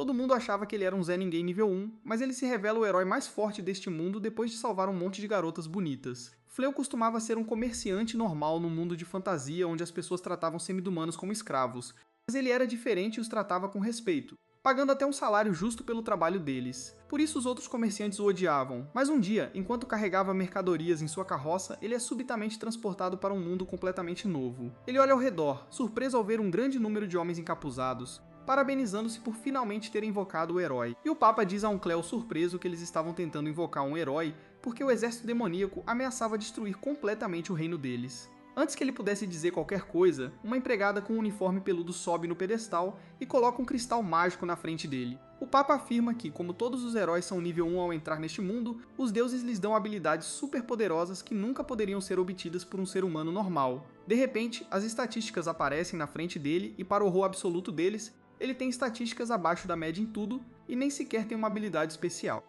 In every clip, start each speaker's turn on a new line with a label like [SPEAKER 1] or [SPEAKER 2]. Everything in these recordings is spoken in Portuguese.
[SPEAKER 1] Todo mundo achava que ele era um Zé Ninguém nível 1, mas ele se revela o herói mais forte deste mundo depois de salvar um monte de garotas bonitas. Fleu costumava ser um comerciante normal no mundo de fantasia onde as pessoas tratavam semidumanos como escravos, mas ele era diferente e os tratava com respeito, pagando até um salário justo pelo trabalho deles. Por isso os outros comerciantes o odiavam, mas um dia, enquanto carregava mercadorias em sua carroça, ele é subitamente transportado para um mundo completamente novo. Ele olha ao redor, surpreso ao ver um grande número de homens encapuzados, parabenizando-se por finalmente ter invocado o herói. E o Papa diz a um Cleo surpreso que eles estavam tentando invocar um herói porque o exército demoníaco ameaçava destruir completamente o reino deles. Antes que ele pudesse dizer qualquer coisa, uma empregada com um uniforme peludo sobe no pedestal e coloca um cristal mágico na frente dele. O Papa afirma que, como todos os heróis são nível 1 ao entrar neste mundo, os deuses lhes dão habilidades super poderosas que nunca poderiam ser obtidas por um ser humano normal. De repente, as estatísticas aparecem na frente dele e, para o horror absoluto deles, ele tem estatísticas abaixo da média em tudo e nem sequer tem uma habilidade especial.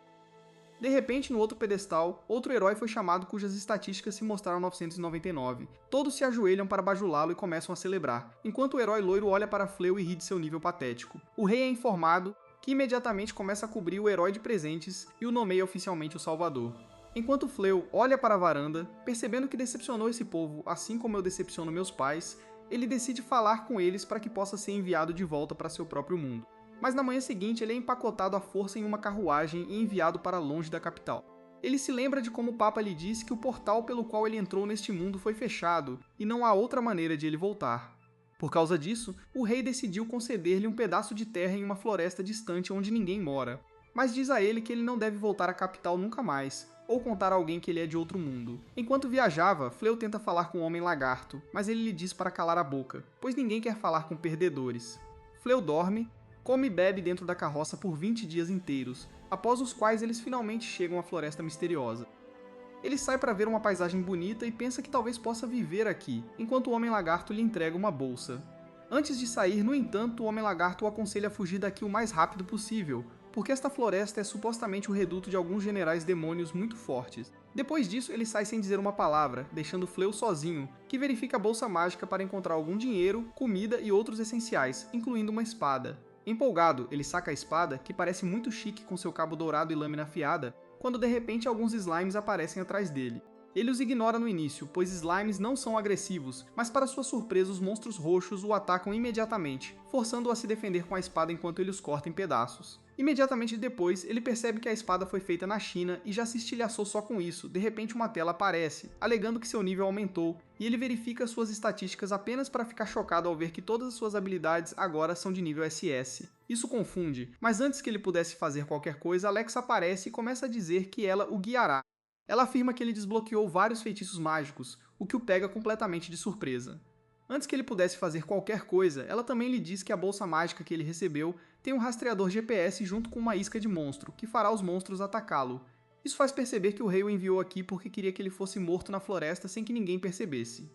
[SPEAKER 1] De repente, no outro pedestal, outro herói foi chamado cujas estatísticas se mostraram 999. Todos se ajoelham para bajulá-lo e começam a celebrar, enquanto o herói loiro olha para Fleu e ri de seu nível patético. O rei é informado, que imediatamente começa a cobrir o herói de presentes e o nomeia oficialmente o Salvador. Enquanto Fleu olha para a varanda, percebendo que decepcionou esse povo, assim como eu decepciono meus pais, ele decide falar com eles para que possa ser enviado de volta para seu próprio mundo. Mas na manhã seguinte ele é empacotado à força em uma carruagem e enviado para longe da capital. Ele se lembra de como o Papa lhe disse que o portal pelo qual ele entrou neste mundo foi fechado e não há outra maneira de ele voltar. Por causa disso, o rei decidiu conceder-lhe um pedaço de terra em uma floresta distante onde ninguém mora, mas diz a ele que ele não deve voltar à capital nunca mais, ou contar a alguém que ele é de outro mundo. Enquanto viajava, Fleu tenta falar com o Homem Lagarto, mas ele lhe diz para calar a boca, pois ninguém quer falar com perdedores. Fleu dorme, come e bebe dentro da carroça por 20 dias inteiros, após os quais eles finalmente chegam à Floresta Misteriosa. Ele sai para ver uma paisagem bonita e pensa que talvez possa viver aqui, enquanto o Homem Lagarto lhe entrega uma bolsa. Antes de sair, no entanto, o Homem Lagarto o aconselha a fugir daqui o mais rápido possível, porque esta floresta é supostamente o reduto de alguns generais demônios muito fortes. Depois disso, ele sai sem dizer uma palavra, deixando Fleu sozinho, que verifica a bolsa mágica para encontrar algum dinheiro, comida e outros essenciais, incluindo uma espada. Empolgado, ele saca a espada, que parece muito chique com seu cabo dourado e lâmina afiada, quando de repente alguns slimes aparecem atrás dele. Ele os ignora no início, pois slimes não são agressivos, mas para sua surpresa os monstros roxos o atacam imediatamente, forçando-o a se defender com a espada enquanto ele os corta em pedaços. Imediatamente depois, ele percebe que a espada foi feita na China e já se estilhaçou só com isso. De repente uma tela aparece, alegando que seu nível aumentou, e ele verifica suas estatísticas apenas para ficar chocado ao ver que todas as suas habilidades agora são de nível SS. Isso confunde, mas antes que ele pudesse fazer qualquer coisa, Alexa aparece e começa a dizer que ela o guiará. Ela afirma que ele desbloqueou vários feitiços mágicos, o que o pega completamente de surpresa. Antes que ele pudesse fazer qualquer coisa, ela também lhe diz que a bolsa mágica que ele recebeu tem um rastreador GPS junto com uma isca de monstro, que fará os monstros atacá-lo. Isso faz perceber que o rei o enviou aqui porque queria que ele fosse morto na floresta sem que ninguém percebesse.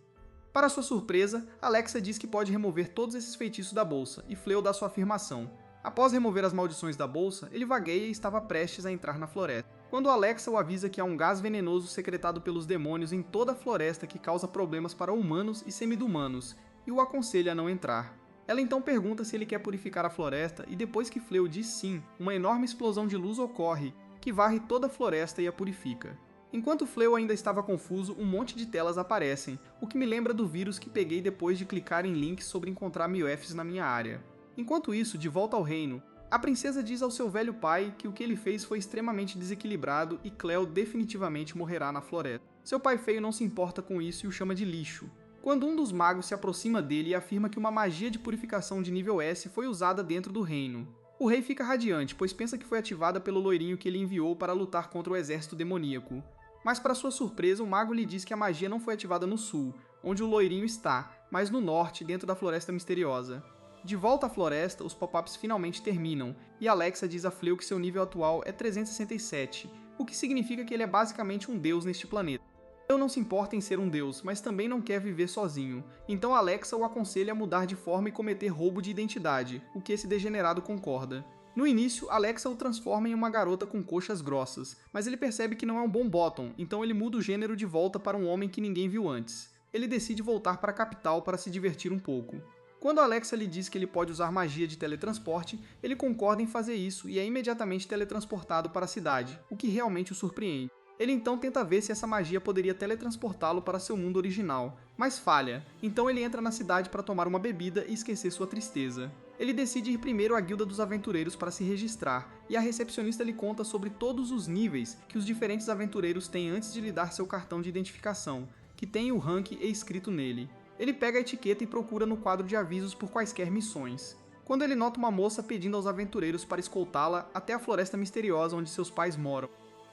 [SPEAKER 1] Para sua surpresa, Alexa diz que pode remover todos esses feitiços da bolsa, e Fleu dá sua afirmação. Após remover as maldições da bolsa, ele vagueia e estava prestes a entrar na floresta, quando Alexa o avisa que há um gás venenoso secretado pelos demônios em toda a floresta que causa problemas para humanos e semidumanos, e o aconselha a não entrar. Ela então pergunta se ele quer purificar a floresta e depois que Fleu diz sim, uma enorme explosão de luz ocorre, que varre toda a floresta e a purifica. Enquanto Fleu ainda estava confuso, um monte de telas aparecem, o que me lembra do vírus que peguei depois de clicar em links sobre encontrar MIUIs na minha área. Enquanto isso, de volta ao reino, a princesa diz ao seu velho pai que o que ele fez foi extremamente desequilibrado e Cleo definitivamente morrerá na floresta. Seu pai feio não se importa com isso e o chama de lixo. Quando um dos magos se aproxima dele e afirma que uma magia de purificação de nível S foi usada dentro do reino. O rei fica radiante, pois pensa que foi ativada pelo loirinho que ele enviou para lutar contra o exército demoníaco. Mas para sua surpresa, o mago lhe diz que a magia não foi ativada no sul, onde o loirinho está, mas no norte, dentro da Floresta Misteriosa. De volta à floresta, os pop-ups finalmente terminam, e Alexa diz a Fleu que seu nível atual é 367, o que significa que ele é basicamente um deus neste planeta. Fleu não se importa em ser um deus, mas também não quer viver sozinho, então Alexa o aconselha a mudar de forma e cometer roubo de identidade, o que esse degenerado concorda. No início, Alexa o transforma em uma garota com coxas grossas, mas ele percebe que não é um bom bottom, então ele muda o gênero de volta para um homem que ninguém viu antes. Ele decide voltar para a capital para se divertir um pouco. Quando Alexa lhe diz que ele pode usar magia de teletransporte, ele concorda em fazer isso e é imediatamente teletransportado para a cidade, o que realmente o surpreende. Ele então tenta ver se essa magia poderia teletransportá-lo para seu mundo original, mas falha, então ele entra na cidade para tomar uma bebida e esquecer sua tristeza. Ele decide ir primeiro à Guilda dos Aventureiros para se registrar, e a recepcionista lhe conta sobre todos os níveis que os diferentes aventureiros têm antes de lhe dar seu cartão de identificação, que tem o rank escrito nele. Ele pega a etiqueta e procura no quadro de avisos por quaisquer missões. Quando ele nota uma moça pedindo aos aventureiros para escoltá-la até a floresta misteriosa onde seus pais moram.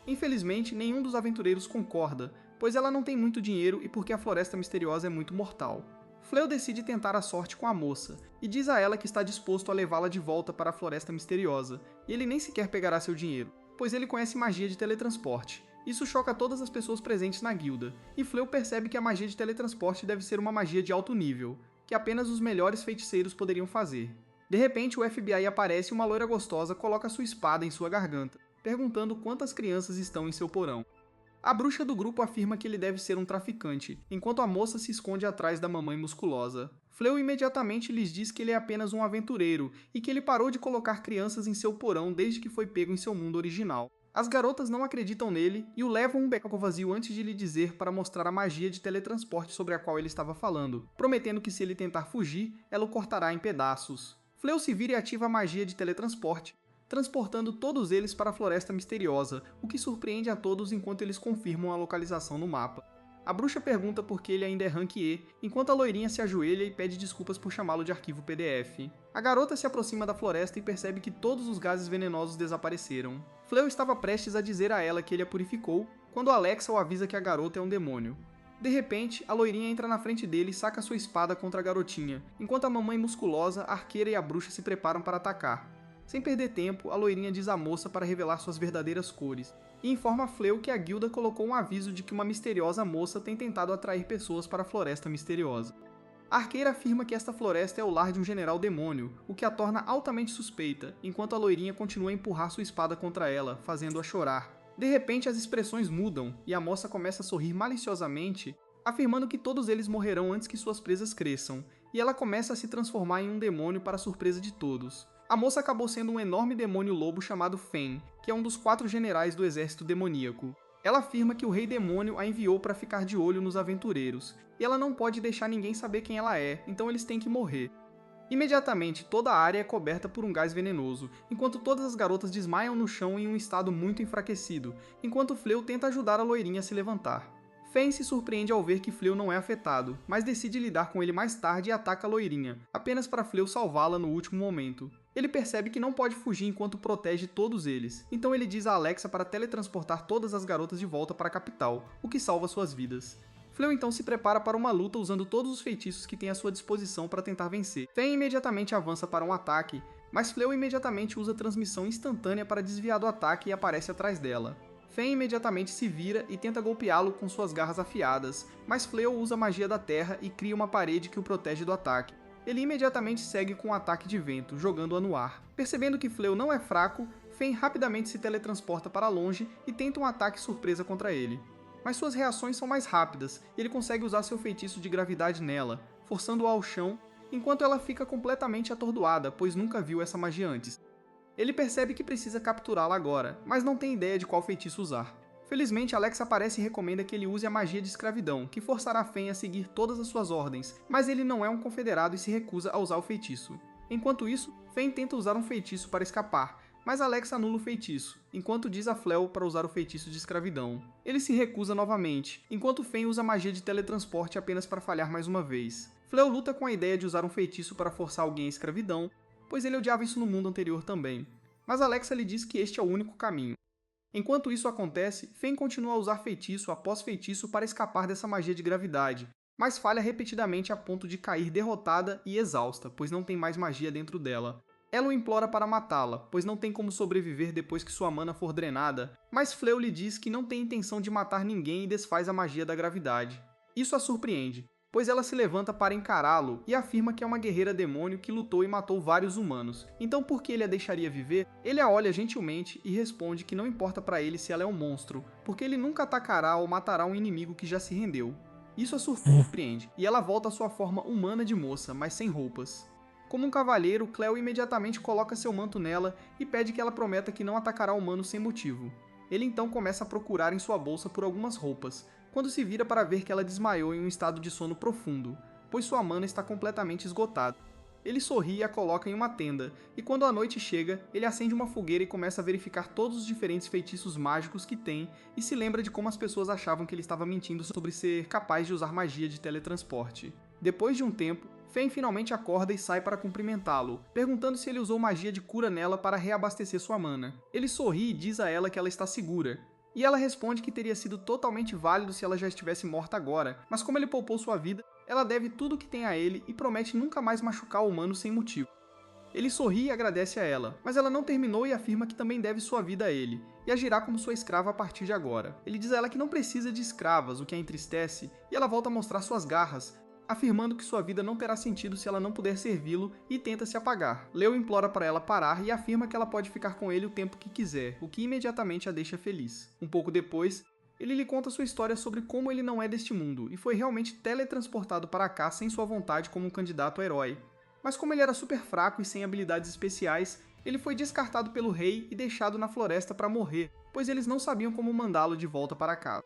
[SPEAKER 1] Infelizmente, nenhum dos aventureiros concorda, pois ela não tem muito dinheiro e porque a floresta misteriosa é muito mortal. Fléu decide tentar a sorte com a moça, e diz a ela que está disposto a levá-la de volta para a floresta misteriosa, e ele nem sequer pegará seu dinheiro, pois ele conhece magia de teletransporte. Isso choca todas as pessoas presentes na guilda, e Fléu percebe que a magia de teletransporte deve ser uma magia de alto nível, que apenas os melhores feiticeiros poderiam fazer. De repente, o FBI aparece e uma loira gostosa coloca sua espada em sua garganta, perguntando quantas crianças estão em seu porão. A bruxa do grupo afirma que ele deve ser um traficante, enquanto a moça se esconde atrás da mamãe musculosa. Fléu imediatamente lhes diz que ele é apenas um aventureiro e que ele parou de colocar crianças em seu porão desde que foi pego em seu mundo original. As garotas não acreditam nele e o levam um beco vazio antes de lhe dizer para mostrar a magia de teletransporte sobre a qual ele estava falando, prometendo que se ele tentar fugir, ela o cortará em pedaços. Fléu se vira e ativa a magia de teletransporte, transportando todos eles para a Floresta Misteriosa, o que surpreende a todos enquanto eles confirmam a localização no mapa. A bruxa pergunta por que ele ainda é Rank E, enquanto a loirinha se ajoelha e pede desculpas por chamá-lo de arquivo PDF. A garota se aproxima da floresta e percebe que todos os gases venenosos desapareceram. Fléu estava prestes a dizer a ela que ele a purificou, quando Alexa o avisa que a garota é um demônio. De repente, a loirinha entra na frente dele e saca sua espada contra a garotinha, enquanto a mamãe musculosa, a arqueira e a bruxa se preparam para atacar. Sem perder tempo, a loirinha diz à moça para revelar suas verdadeiras cores, e informa a Fléu que a guilda colocou um aviso de que uma misteriosa moça tem tentado atrair pessoas para a Floresta Misteriosa. A arqueira afirma que esta floresta é o lar de um general demônio, o que a torna altamente suspeita, enquanto a loirinha continua a empurrar sua espada contra ela, fazendo-a chorar. De repente, as expressões mudam, e a moça começa a sorrir maliciosamente, afirmando que todos eles morrerão antes que suas presas cresçam, e ela começa a se transformar em um demônio para a surpresa de todos. A moça acabou sendo um enorme demônio lobo chamado Fen, que é um dos 4 generais do exército demoníaco. Ela afirma que o rei demônio a enviou para ficar de olho nos aventureiros, e ela não pode deixar ninguém saber quem ela é, então eles têm que morrer. Imediatamente, toda a área é coberta por um gás venenoso, enquanto todas as garotas desmaiam no chão em um estado muito enfraquecido, enquanto Fléu tenta ajudar a loirinha a se levantar. Fen se surpreende ao ver que Fléu não é afetado, mas decide lidar com ele mais tarde e ataca a loirinha, apenas para Fléu salvá-la no último momento. Ele percebe que não pode fugir enquanto protege todos eles, então ele diz a Alexa para teletransportar todas as garotas de volta para a capital, o que salva suas vidas. Fléu então se prepara para uma luta usando todos os feitiços que tem à sua disposição para tentar vencer. Fen imediatamente avança para um ataque, mas Fléu imediatamente usa transmissão instantânea para desviar do ataque e aparece atrás dela. Fen imediatamente se vira e tenta golpeá-lo com suas garras afiadas, mas Fléu usa a magia da terra e cria uma parede que o protege do ataque. Ele imediatamente segue com um ataque de vento, jogando-a no ar. Percebendo que Fléu não é fraco, Fen rapidamente se teletransporta para longe e tenta um ataque surpresa contra ele. Mas suas reações são mais rápidas e ele consegue usar seu feitiço de gravidade nela, forçando-a ao chão, enquanto ela fica completamente atordoada, pois nunca viu essa magia antes. Ele percebe que precisa capturá-la agora, mas não tem ideia de qual feitiço usar. Felizmente, Alex aparece e recomenda que ele use a magia de escravidão, que forçará Fen a seguir todas as suas ordens, mas ele não é um confederado e se recusa a usar o feitiço. Enquanto isso, Fen tenta usar um feitiço para escapar, mas Alex anula o feitiço, enquanto diz a Fléu para usar o feitiço de escravidão. Ele se recusa novamente, enquanto Fen usa a magia de teletransporte apenas para falhar mais uma vez. Fléu luta com a ideia de usar um feitiço para forçar alguém à escravidão, pois ele odiava isso no mundo anterior também. Mas Alexa lhe diz que este é o único caminho. Enquanto isso acontece, Fen continua a usar feitiço após feitiço para escapar dessa magia de gravidade, mas falha repetidamente a ponto de cair derrotada e exausta, pois não tem mais magia dentro dela. Ela o implora para matá-la, pois não tem como sobreviver depois que sua mana for drenada, mas Fléu lhe diz que não tem intenção de matar ninguém e desfaz a magia da gravidade. Isso a surpreende, pois ela se levanta para encará-lo e afirma que é uma guerreira demônio que lutou e matou vários humanos. Então por que ele a deixaria viver? Ele a olha gentilmente e responde que não importa para ele se ela é um monstro, porque ele nunca atacará ou matará um inimigo que já se rendeu. Isso a surpreende, e ela volta à sua forma humana de moça, mas sem roupas. Como um cavalheiro, Cleo imediatamente coloca seu manto nela e pede que ela prometa que não atacará humanos sem motivo. Ele então começa a procurar em sua bolsa por algumas roupas, quando se vira para ver que ela desmaiou em um estado de sono profundo, pois sua mana está completamente esgotada. Ele sorri e a coloca em uma tenda, e quando a noite chega, ele acende uma fogueira e começa a verificar todos os diferentes feitiços mágicos que tem e se lembra de como as pessoas achavam que ele estava mentindo sobre ser capaz de usar magia de teletransporte. Depois de um tempo, Fen finalmente acorda e sai para cumprimentá-lo, perguntando se ele usou magia de cura nela para reabastecer sua mana. Ele sorri e diz a ela que ela está segura, e ela responde que teria sido totalmente válido se ela já estivesse morta agora, mas como ele poupou sua vida, ela deve tudo o que tem a ele e promete nunca mais machucar o humano sem motivo. Ele sorri e agradece a ela, mas ela não terminou e afirma que também deve sua vida a ele, e agirá como sua escrava a partir de agora. Ele diz a ela que não precisa de escravas, o que a entristece, e ela volta a mostrar suas garras, afirmando que sua vida não terá sentido se ela não puder servi-lo e tenta se apagar. Leo implora para ela parar e afirma que ela pode ficar com ele o tempo que quiser, o que imediatamente a deixa feliz. Um pouco depois, ele lhe conta sua história sobre como ele não é deste mundo e foi realmente teletransportado para cá sem sua vontade como um candidato a herói. Mas como ele era super fraco e sem habilidades especiais, ele foi descartado pelo rei e deixado na floresta para morrer, pois eles não sabiam como mandá-lo de volta para casa.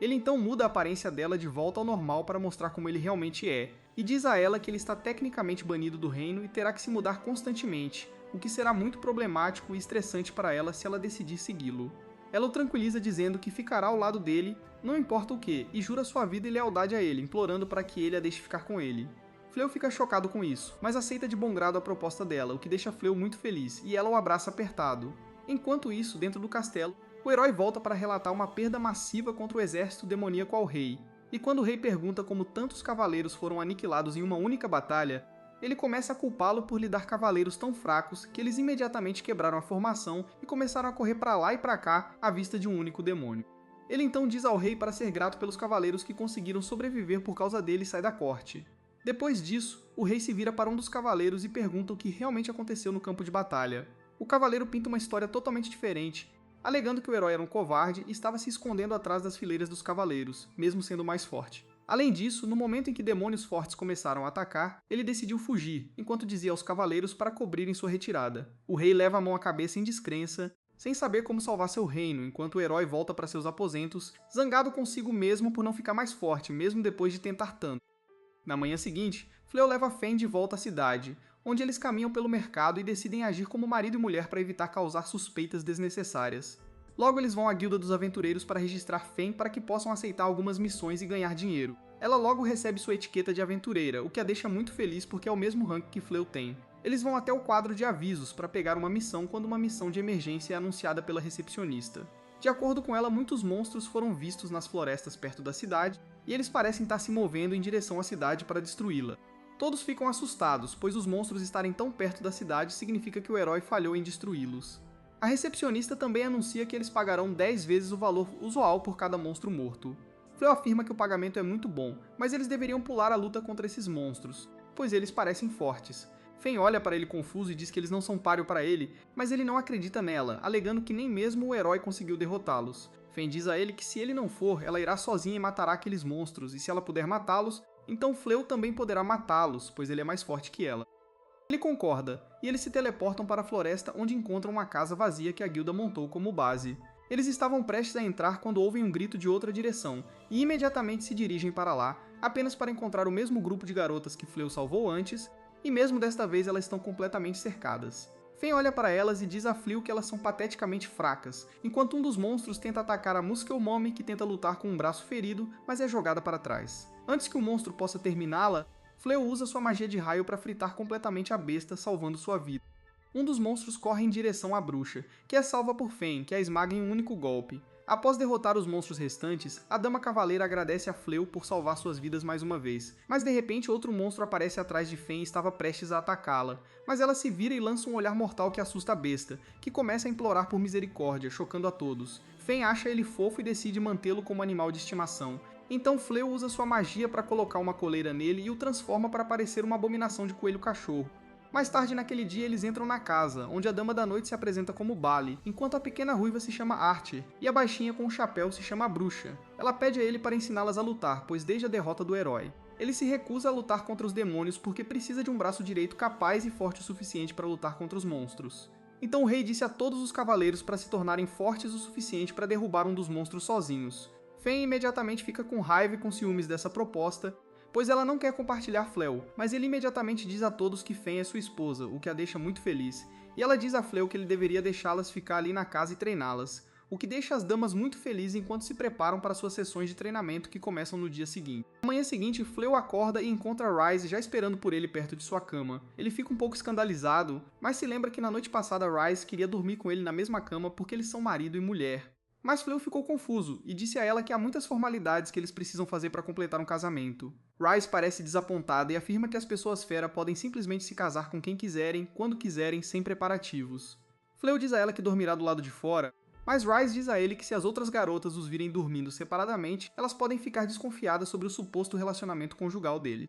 [SPEAKER 1] Ele então muda a aparência dela de volta ao normal para mostrar como ele realmente é, e diz a ela que ele está tecnicamente banido do reino e terá que se mudar constantemente, o que será muito problemático e estressante para ela se ela decidir segui-lo. Ela o tranquiliza dizendo que ficará ao lado dele, não importa o que, e jura sua vida e lealdade a ele, implorando para que ele a deixe ficar com ele. Fleu fica chocado com isso, mas aceita de bom grado a proposta dela, o que deixa Fleu muito feliz, e ela o abraça apertado. Enquanto isso, dentro do castelo, o herói volta para relatar uma perda massiva contra o exército demoníaco ao rei, e quando o rei pergunta como tantos cavaleiros foram aniquilados em uma única batalha, ele começa a culpá-lo por lhe dar cavaleiros tão fracos que eles imediatamente quebraram a formação e começaram a correr para lá e para cá à vista de um único demônio. Ele então diz ao rei para ser grato pelos cavaleiros que conseguiram sobreviver por causa dele e sai da corte. Depois disso, o rei se vira para um dos cavaleiros e pergunta o que realmente aconteceu no campo de batalha. O cavaleiro pinta uma história totalmente diferente, alegando que o herói era um covarde e estava se escondendo atrás das fileiras dos cavaleiros, mesmo sendo mais forte. Além disso, no momento em que demônios fortes começaram a atacar, ele decidiu fugir, enquanto dizia aos cavaleiros para cobrirem sua retirada. O rei leva a mão à cabeça em descrença, sem saber como salvar seu reino, enquanto o herói volta para seus aposentos, zangado consigo mesmo por não ficar mais forte, mesmo depois de tentar tanto. Na manhã seguinte, Fleu leva Fen de volta à cidade, onde eles caminham pelo mercado e decidem agir como marido e mulher para evitar causar suspeitas desnecessárias. Logo eles vão à Guilda dos Aventureiros para registrar Fen para que possam aceitar algumas missões e ganhar dinheiro. Ela logo recebe sua etiqueta de aventureira, o que a deixa muito feliz porque é o mesmo rank que Fleu tem. Eles vão até o quadro de avisos para pegar uma missão quando uma missão de emergência é anunciada pela recepcionista. De acordo com ela, muitos monstros foram vistos nas florestas perto da cidade e eles parecem estar se movendo em direção à cidade para destruí-la. Todos ficam assustados, pois os monstros estarem tão perto da cidade significa que o herói falhou em destruí-los. A recepcionista também anuncia que eles pagarão 10 vezes o valor usual por cada monstro morto. Fleu afirma que o pagamento é muito bom, mas eles deveriam pular a luta contra esses monstros, pois eles parecem fortes. Fen olha para ele confuso e diz que eles não são páreo para ele, mas ele não acredita nela, alegando que nem mesmo o herói conseguiu derrotá-los. Fen diz a ele que se ele não for, ela irá sozinha e matará aqueles monstros, e se ela puder matá-los, então Fleu também poderá matá-los, pois ele é mais forte que ela. Ele concorda, e eles se teleportam para a floresta onde encontram uma casa vazia que a guilda montou como base. Eles estavam prestes a entrar quando ouvem um grito de outra direção, e imediatamente se dirigem para lá, apenas para encontrar o mesmo grupo de garotas que Fleu salvou antes, e mesmo desta vez elas estão completamente cercadas. Fen olha para elas e diz a Fleu que elas são pateticamente fracas, enquanto um dos monstros tenta atacar a Muscle Mommy, que tenta lutar com um braço ferido, mas é jogada para trás. Antes que o monstro possa terminá-la, Fleu usa sua magia de raio para fritar completamente a besta, salvando sua vida. Um dos monstros corre em direção à bruxa, que é salva por Fen, que a esmaga em um único golpe. Após derrotar os monstros restantes, a Dama Cavaleira agradece a Fleu por salvar suas vidas mais uma vez, mas de repente outro monstro aparece atrás de Fen e estava prestes a atacá-la, mas ela se vira e lança um olhar mortal que assusta a besta, que começa a implorar por misericórdia, chocando a todos. Fen acha ele fofo e decide mantê-lo como animal de estimação. Então Fleu usa sua magia para colocar uma coleira nele e o transforma para parecer uma abominação de coelho-cachorro. Mais tarde naquele dia eles entram na casa, onde a Dama da Noite se apresenta como Bali, enquanto a pequena ruiva se chama Archer, e a baixinha com o chapéu se chama Bruxa. Ela pede a ele para ensiná-las a lutar, pois desde a derrota do herói. Ele se recusa a lutar contra os demônios porque precisa de um braço direito capaz e forte o suficiente para lutar contra os monstros. Então o rei disse a todos os cavaleiros para se tornarem fortes o suficiente para derrubar um dos monstros sozinhos. Fen imediatamente fica com raiva e com ciúmes dessa proposta, pois ela não quer compartilhar Fléu, mas ele imediatamente diz a todos que Fen é sua esposa, o que a deixa muito feliz, e ela diz a Fléu que ele deveria deixá-las ficar ali na casa e treiná-las, o que deixa as damas muito felizes enquanto se preparam para suas sessões de treinamento que começam no dia seguinte. Na manhã seguinte, Fléu acorda e encontra Ryze já esperando por ele perto de sua cama. Ele fica um pouco escandalizado, mas se lembra que na noite passada Ryze queria dormir com ele na mesma cama porque eles são marido e mulher. Mas Fléu ficou confuso e disse a ela que há muitas formalidades que eles precisam fazer para completar um casamento. Ryze parece desapontada e afirma que as pessoas fera podem simplesmente se casar com quem quiserem, quando quiserem, sem preparativos. Fléu diz a ela que dormirá do lado de fora, mas Ryze diz a ele que se as outras garotas os virem dormindo separadamente, elas podem ficar desconfiadas sobre o suposto relacionamento conjugal dele.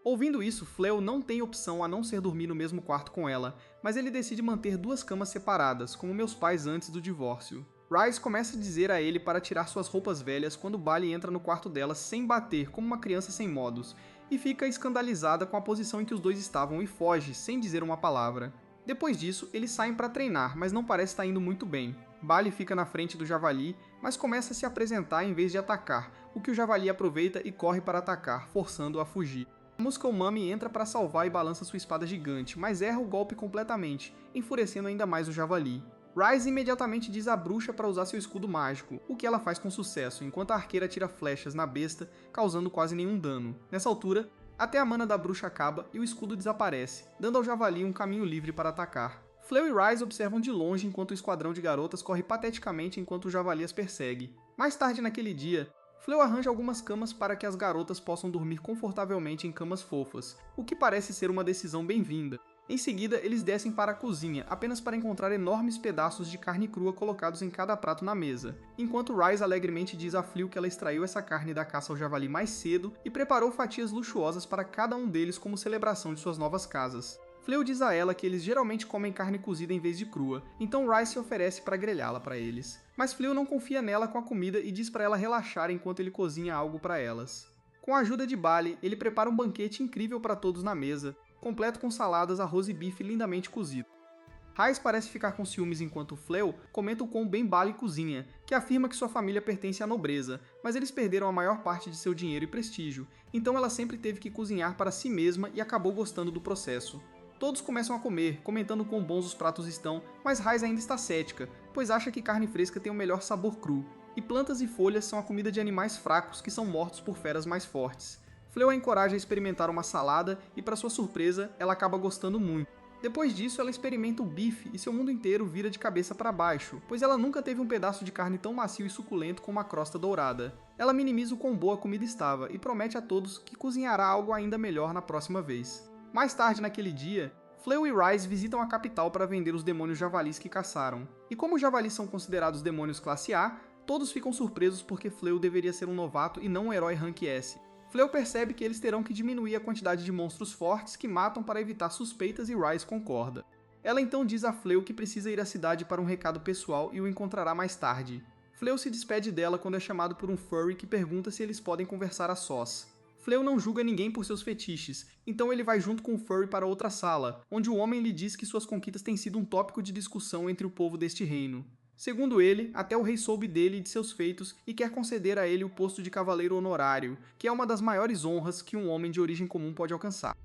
[SPEAKER 1] Ouvindo isso, Fléu não tem opção a não ser dormir no mesmo quarto com ela, mas ele decide manter duas camas separadas, como meus pais antes do divórcio. Ryze começa a dizer a ele para tirar suas roupas velhas quando Bali entra no quarto dela sem bater, como uma criança sem modos, e fica escandalizada com a posição em que os dois estavam e foge, sem dizer uma palavra. Depois disso, eles saem para treinar, mas não parece estar indo muito bem. Bali fica na frente do javali, mas começa a se apresentar em vez de atacar, o que o javali aproveita e corre para atacar, forçando-o a fugir. A Muscle Mummy entra para salvar e balança sua espada gigante, mas erra o golpe completamente, enfurecendo ainda mais o javali. Ryze imediatamente diz à bruxa para usar seu escudo mágico, o que ela faz com sucesso, enquanto a arqueira tira flechas na besta, causando quase nenhum dano. Nessa altura, até a mana da bruxa acaba e o escudo desaparece, dando ao javali um caminho livre para atacar. Fléu e Ryze observam de longe enquanto o esquadrão de garotas corre pateticamente enquanto o javali as persegue. Mais tarde naquele dia, Fléu arranja algumas camas para que as garotas possam dormir confortavelmente em camas fofas, o que parece ser uma decisão bem-vinda. Em seguida, eles descem para a cozinha, apenas para encontrar enormes pedaços de carne crua colocados em cada prato na mesa, enquanto Ryze alegremente diz a Fléu que ela extraiu essa carne da caça ao javali mais cedo e preparou fatias luxuosas para cada um deles como celebração de suas novas casas. Fléu diz a ela que eles geralmente comem carne cozida em vez de crua, então Ryze se oferece para grelhá-la para eles. Mas Fléu não confia nela com a comida e diz para ela relaxar enquanto ele cozinha algo para elas. Com a ajuda de Bali, ele prepara um banquete incrível para todos na mesa, completo com saladas, arroz e bife lindamente cozido. Ryze parece ficar com ciúmes enquanto Fléu comenta o quão bem Bali cozinha, que afirma que sua família pertence à nobreza, mas eles perderam a maior parte de seu dinheiro e prestígio, então ela sempre teve que cozinhar para si mesma e acabou gostando do processo. Todos começam a comer, comentando quão bons os pratos estão, mas Ryze ainda está cética, pois acha que carne fresca tem o melhor sabor cru, e plantas e folhas são a comida de animais fracos que são mortos por feras mais fortes. Fléu a encoraja a experimentar uma salada e, para sua surpresa, ela acaba gostando muito. Depois disso, ela experimenta o bife e seu mundo inteiro vira de cabeça para baixo, pois ela nunca teve um pedaço de carne tão macio e suculento com uma crosta dourada. Ela minimiza o quão boa a comida estava e promete a todos que cozinhará algo ainda melhor na próxima vez. Mais tarde naquele dia, Fléu e Ryze visitam a capital para vender os demônios javalis que caçaram. E como os javalis são considerados demônios classe A, todos ficam surpresos porque Fléu deveria ser um novato e não um herói rank S. Fléu percebe que eles terão que diminuir a quantidade de monstros fortes que matam para evitar suspeitas e Ryze concorda. Ela então diz a Fléu que precisa ir à cidade para um recado pessoal e o encontrará mais tarde. Fléu se despede dela quando é chamado por um furry que pergunta se eles podem conversar a sós. Fléu não julga ninguém por seus fetiches, então ele vai junto com o furry para outra sala, onde o homem lhe diz que suas conquistas têm sido um tópico de discussão entre o povo deste reino. Segundo ele, até o rei soube dele e de seus feitos e quer conceder a ele o posto de cavaleiro honorário, que é uma das maiores honras que um homem de origem comum pode alcançar.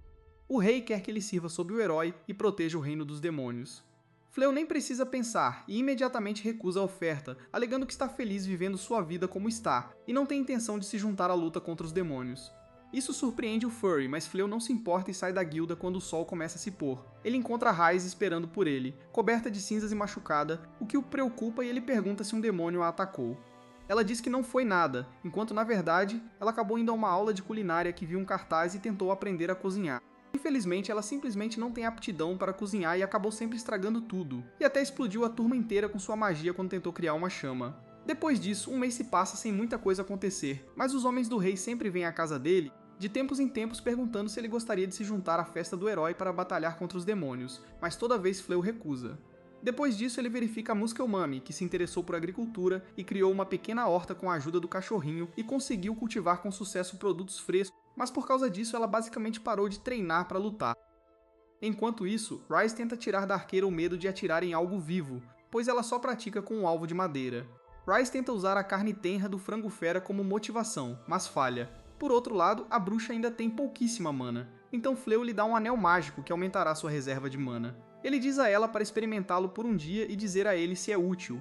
[SPEAKER 1] O rei quer que ele sirva sob o herói e proteja o reino dos demônios. Fléu nem precisa pensar e imediatamente recusa a oferta, alegando que está feliz vivendo sua vida como está e não tem intenção de se juntar à luta contra os demônios. Isso surpreende o furry, mas Fléu não se importa e sai da guilda quando o sol começa a se pôr. Ele encontra Ryze esperando por ele, coberta de cinzas e machucada, o que o preocupa e ele pergunta se um demônio a atacou. Ela diz que não foi nada, enquanto na verdade, ela acabou indo a uma aula de culinária que viu um cartaz e tentou aprender a cozinhar. Infelizmente, ela simplesmente não tem aptidão para cozinhar e acabou sempre estragando tudo, e até explodiu a turma inteira com sua magia quando tentou criar uma chama. Depois disso, um mês se passa sem muita coisa acontecer, mas os homens do rei sempre vêm à casa dele de tempos em tempos perguntando se ele gostaria de se juntar à festa do herói para batalhar contra os demônios, mas toda vez Fleu recusa. Depois disso, ele verifica a Muskellmummy, que se interessou por agricultura e criou uma pequena horta com a ajuda do cachorrinho e conseguiu cultivar com sucesso produtos frescos, mas por causa disso ela basicamente parou de treinar para lutar. Enquanto isso, Ryze tenta tirar da arqueira o medo de atirar em algo vivo, pois ela só pratica com um alvo de madeira. Ryze tenta usar a carne tenra do frango fera como motivação, mas falha. Por outro lado, a bruxa ainda tem pouquíssima mana, então Fleu lhe dá um anel mágico que aumentará sua reserva de mana. Ele diz a ela para experimentá-lo por um dia e dizer a ele se é útil.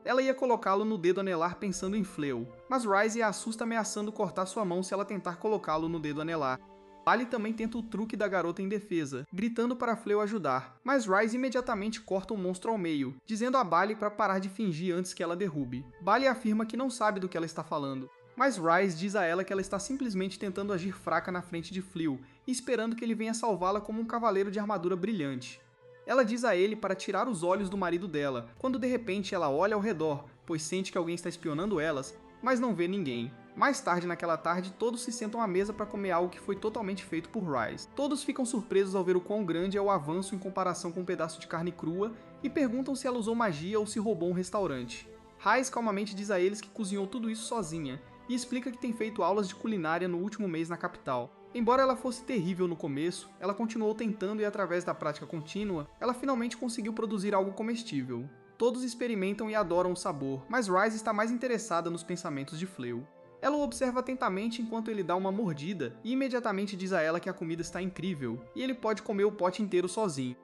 [SPEAKER 1] Ela ia colocá-lo no dedo anelar pensando em Fleu, mas Ryze a assusta ameaçando cortar sua mão se ela tentar colocá-lo no dedo anelar. Bali também tenta o truque da garota em defesa, gritando para Fleu ajudar, mas Ryze imediatamente corta o monstro ao meio, dizendo a Bali para parar de fingir antes que ela derrube. Bali afirma que não sabe do que ela está falando, mas Ryze diz a ela que ela está simplesmente tentando agir fraca na frente de Fleu e esperando que ele venha salvá-la como um cavaleiro de armadura brilhante. Ela diz a ele para tirar os olhos do marido dela, quando de repente ela olha ao redor, pois sente que alguém está espionando elas, mas não vê ninguém. Mais tarde naquela tarde, todos se sentam à mesa para comer algo que foi totalmente feito por Ryze. Todos ficam surpresos ao ver o quão grande é o avanço em comparação com um pedaço de carne crua e perguntam se ela usou magia ou se roubou um restaurante. Ryze calmamente diz a eles que cozinhou tudo isso sozinha e explica que tem feito aulas de culinária no último mês na capital. Embora ela fosse terrível no começo, ela continuou tentando e através da prática contínua, ela finalmente conseguiu produzir algo comestível. Todos experimentam e adoram o sabor, mas Ryze está mais interessada nos pensamentos de Fleu. Ela o observa atentamente enquanto ele dá uma mordida e imediatamente diz a ela que a comida está incrível e ele pode comer o pote inteiro sozinho.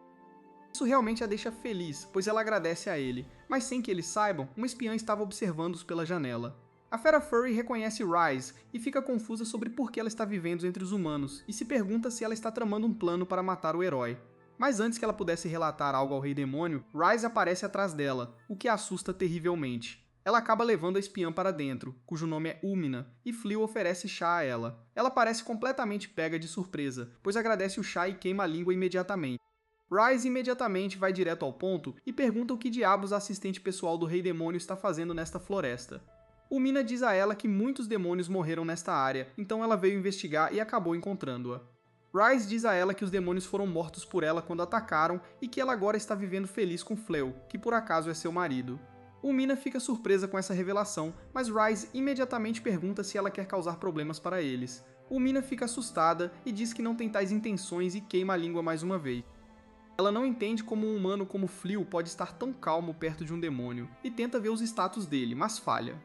[SPEAKER 1] Isso realmente a deixa feliz, pois ela agradece a ele, mas sem que eles saibam, uma espiã estava observando-os pela janela. A fera Furry reconhece Ryze e fica confusa sobre por que ela está vivendo entre os humanos e se pergunta se ela está tramando um plano para matar o herói. Mas antes que ela pudesse relatar algo ao Rei Demônio, Ryze aparece atrás dela, o que a assusta terrivelmente. Ela acaba levando a espiã para dentro, cujo nome é Umina, e Fleu oferece chá a ela. Ela parece completamente pega de surpresa, pois agradece o chá e queima a língua imediatamente. Ryze imediatamente vai direto ao ponto e pergunta o que diabos a assistente pessoal do Rei Demônio está fazendo nesta floresta. Umina diz a ela que muitos demônios morreram nesta área, então ela veio investigar e acabou encontrando-a. Ryze diz a ela que os demônios foram mortos por ela quando atacaram e que ela agora está vivendo feliz com Fleu, que por acaso é seu marido. Umina fica surpresa com essa revelação, mas Ryze imediatamente pergunta se ela quer causar problemas para eles. Umina fica assustada e diz que não tem tais intenções e queima a língua mais uma vez. Ela não entende como um humano como Fleu pode estar tão calmo perto de um demônio, e tenta ver os status dele, mas falha.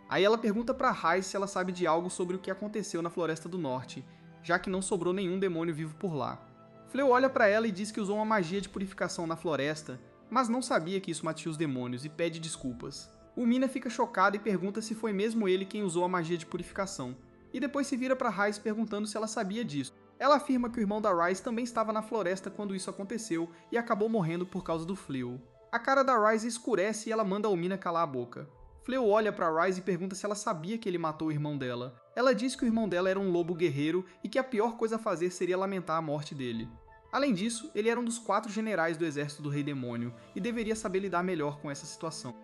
[SPEAKER 1] Aí ela pergunta para Ryze se ela sabe de algo sobre o que aconteceu na Floresta do Norte, já que não sobrou nenhum demônio vivo por lá. Fleu olha para ela e diz que usou uma magia de purificação na floresta, mas não sabia que isso matia os demônios e pede desculpas. Umina fica chocada e pergunta se foi mesmo ele quem usou a magia de purificação, e depois se vira para Ryze perguntando se ela sabia disso. Ela afirma que o irmão da Ryze também estava na floresta quando isso aconteceu e acabou morrendo por causa do Fleu. A cara da Ryze escurece e ela manda a Umina calar a boca. Fleu olha para Ryze e pergunta se ela sabia que ele matou o irmão dela. Ela diz que o irmão dela era um lobo guerreiro e que a pior coisa a fazer seria lamentar a morte dele. Além disso, ele era um dos 4 generais do exército do Rei Demônio e deveria saber lidar melhor com essa situação.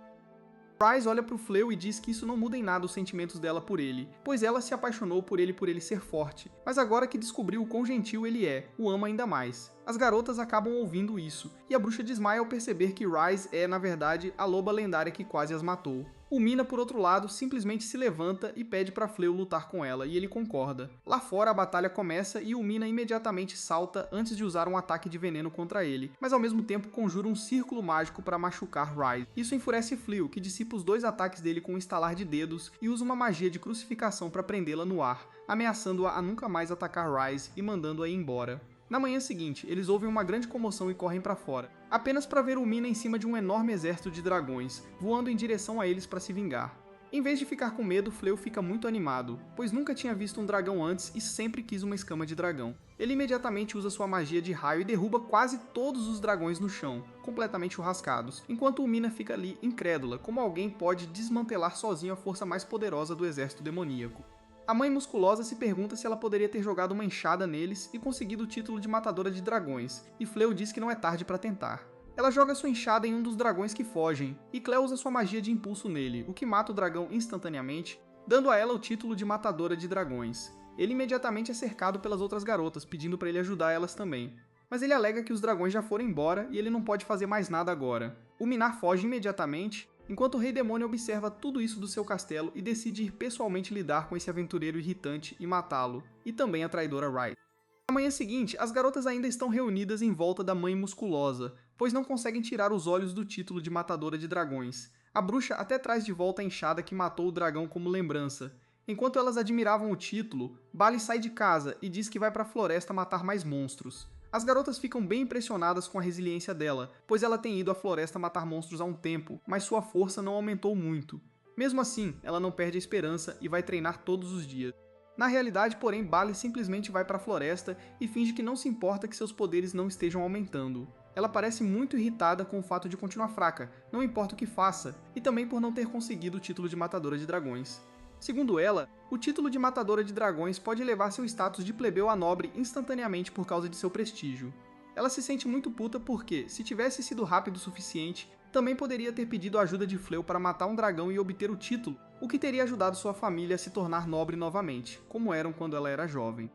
[SPEAKER 1] Ryze olha para o Fleu e diz que isso não muda em nada os sentimentos dela por ele, pois ela se apaixonou por ele ser forte, mas agora que descobriu o quão gentil ele é, o ama ainda mais. As garotas acabam ouvindo isso, e a bruxa desmaia ao perceber que Ryze é, na verdade, a loba lendária que quase as matou. Umina, por outro lado, simplesmente se levanta e pede para Fleu lutar com ela, e ele concorda. Lá fora a batalha começa e Umina imediatamente salta antes de usar um ataque de veneno contra ele, mas ao mesmo tempo conjura um círculo mágico para machucar Ryze. Isso enfurece Fleu, que dissipa os 2 ataques dele com um estalar de dedos e usa uma magia de crucificação para prendê-la no ar, ameaçando-a a nunca mais atacar Ryze e mandando-a ir embora. Na manhã seguinte, eles ouvem uma grande comoção e correm para fora, apenas para ver Umina em cima de um enorme exército de dragões, voando em direção a eles para se vingar. Em vez de ficar com medo, Fleu fica muito animado, pois nunca tinha visto um dragão antes e sempre quis uma escama de dragão. Ele imediatamente usa sua magia de raio e derruba quase todos os dragões no chão, completamente churrascados, enquanto Umina fica ali incrédula como alguém pode desmantelar sozinho a força mais poderosa do exército demoníaco. A mãe musculosa se pergunta se ela poderia ter jogado uma enxada neles e conseguido o título de matadora de dragões, e Fleu diz que não é tarde para tentar. Ela joga sua enxada em um dos dragões que fogem, e Cleo usa sua magia de impulso nele, o que mata o dragão instantaneamente, dando a ela o título de matadora de dragões. ele imediatamente é cercado pelas outras garotas, pedindo para ele ajudar elas também. Mas ele alega que os dragões já foram embora e ele não pode fazer mais nada agora. O Minar foge imediatamente, enquanto o Rei Demônio observa tudo isso do seu castelo e decide ir pessoalmente lidar com esse aventureiro irritante e matá-lo, e também a traidora Ryze. Na manhã seguinte, as garotas ainda estão reunidas em volta da Mãe Musculosa, pois não conseguem tirar os olhos do título de matadora de dragões. A bruxa até traz de volta a enxada que matou o dragão como lembrança. Enquanto elas admiravam o título, Bali sai de casa e diz que vai para a floresta matar mais monstros. As garotas ficam bem impressionadas com a resiliência dela, pois ela tem ido à floresta matar monstros há um tempo, mas sua força não aumentou muito. Mesmo assim, ela não perde a esperança e vai treinar todos os dias. Na realidade, porém, Bali simplesmente vai para a floresta e finge que não se importa que seus poderes não estejam aumentando. Ela parece muito irritada com o fato de continuar fraca, não importa o que faça, e também por não ter conseguido o título de matadora de dragões. Segundo ela, o título de matadora de dragões pode elevar seu status de plebeu a nobre instantaneamente por causa de seu prestígio. Ela se sente muito puta porque, se tivesse sido rápido o suficiente, também poderia ter pedido a ajuda de Fléau para matar um dragão e obter o título, o que teria ajudado sua família a se tornar nobre novamente, como eram quando ela era jovem.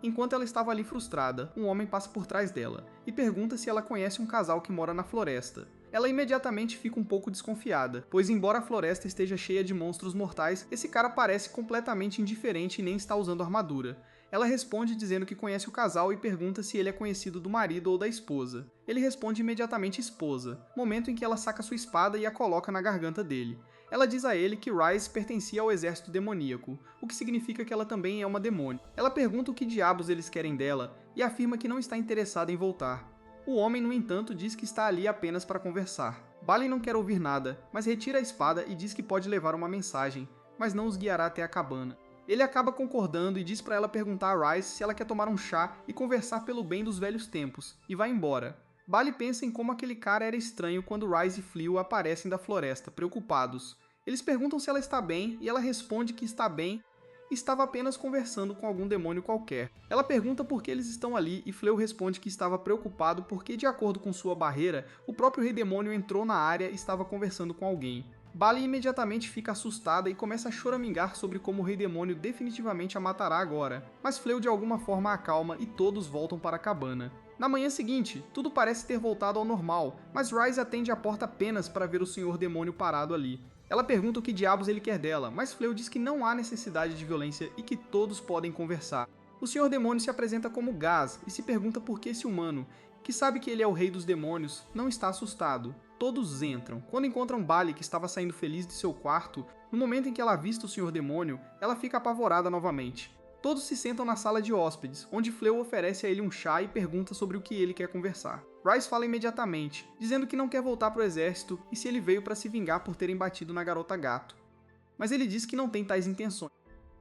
[SPEAKER 1] Enquanto ela estava ali frustrada, um homem passa por trás dela e pergunta se ela conhece um casal que mora na floresta. Ela imediatamente fica um pouco desconfiada, pois embora a floresta esteja cheia de monstros mortais, esse cara parece completamente indiferente e nem está usando armadura. Ela responde dizendo que conhece o casal e pergunta se ele é conhecido do marido ou da esposa. Ele responde imediatamente esposa, momento em que ela saca sua espada e a coloca na garganta dele. Ela diz a ele que Ryze pertencia ao exército demoníaco, o que significa que ela também é uma demônio. Ela pergunta o que diabos eles querem dela e afirma que não está interessada em voltar. O homem, no entanto, diz que está ali apenas para conversar. Bali não quer ouvir nada, mas retira a espada e diz que pode levar uma mensagem, mas não os guiará até a cabana. Ele acaba concordando e diz para ela perguntar a Ryze se ela quer tomar um chá e conversar pelo bem dos velhos tempos, e vai embora. Bali pensa em como aquele cara era estranho quando Ryze e Fléau aparecem da floresta, preocupados. Eles perguntam se ela está bem e ela responde que está bem e estava apenas conversando com algum demônio qualquer. Ela pergunta por que eles estão ali e Fléau responde que estava preocupado porque, de acordo com sua barreira, o próprio Rei Demônio entrou na área e estava conversando com alguém. Bali imediatamente fica assustada e começa a choramingar sobre como o Rei Demônio definitivamente a matará agora, mas Fléau de alguma forma a acalma e todos voltam para a cabana. Na manhã seguinte, tudo parece ter voltado ao normal, mas Ryze atende a porta apenas para ver o Senhor Demônio parado ali. Ela pergunta o que diabos ele quer dela, mas Fléau diz que não há necessidade de violência e que todos podem conversar. O Senhor Demônio se apresenta como Gaz e se pergunta por que esse humano, que sabe que ele é o rei dos demônios, não está assustado. Todos entram. Quando encontram Bali, que estava saindo feliz de seu quarto, no momento em que ela avista o Senhor Demônio, ela fica apavorada novamente. Todos se sentam na sala de hóspedes, onde Fléau oferece a ele um chá e pergunta sobre o que ele quer conversar. Ryze fala imediatamente, dizendo que não quer voltar para o exército e se ele veio para se vingar por terem batido na garota gato. Mas ele diz que não tem tais intenções.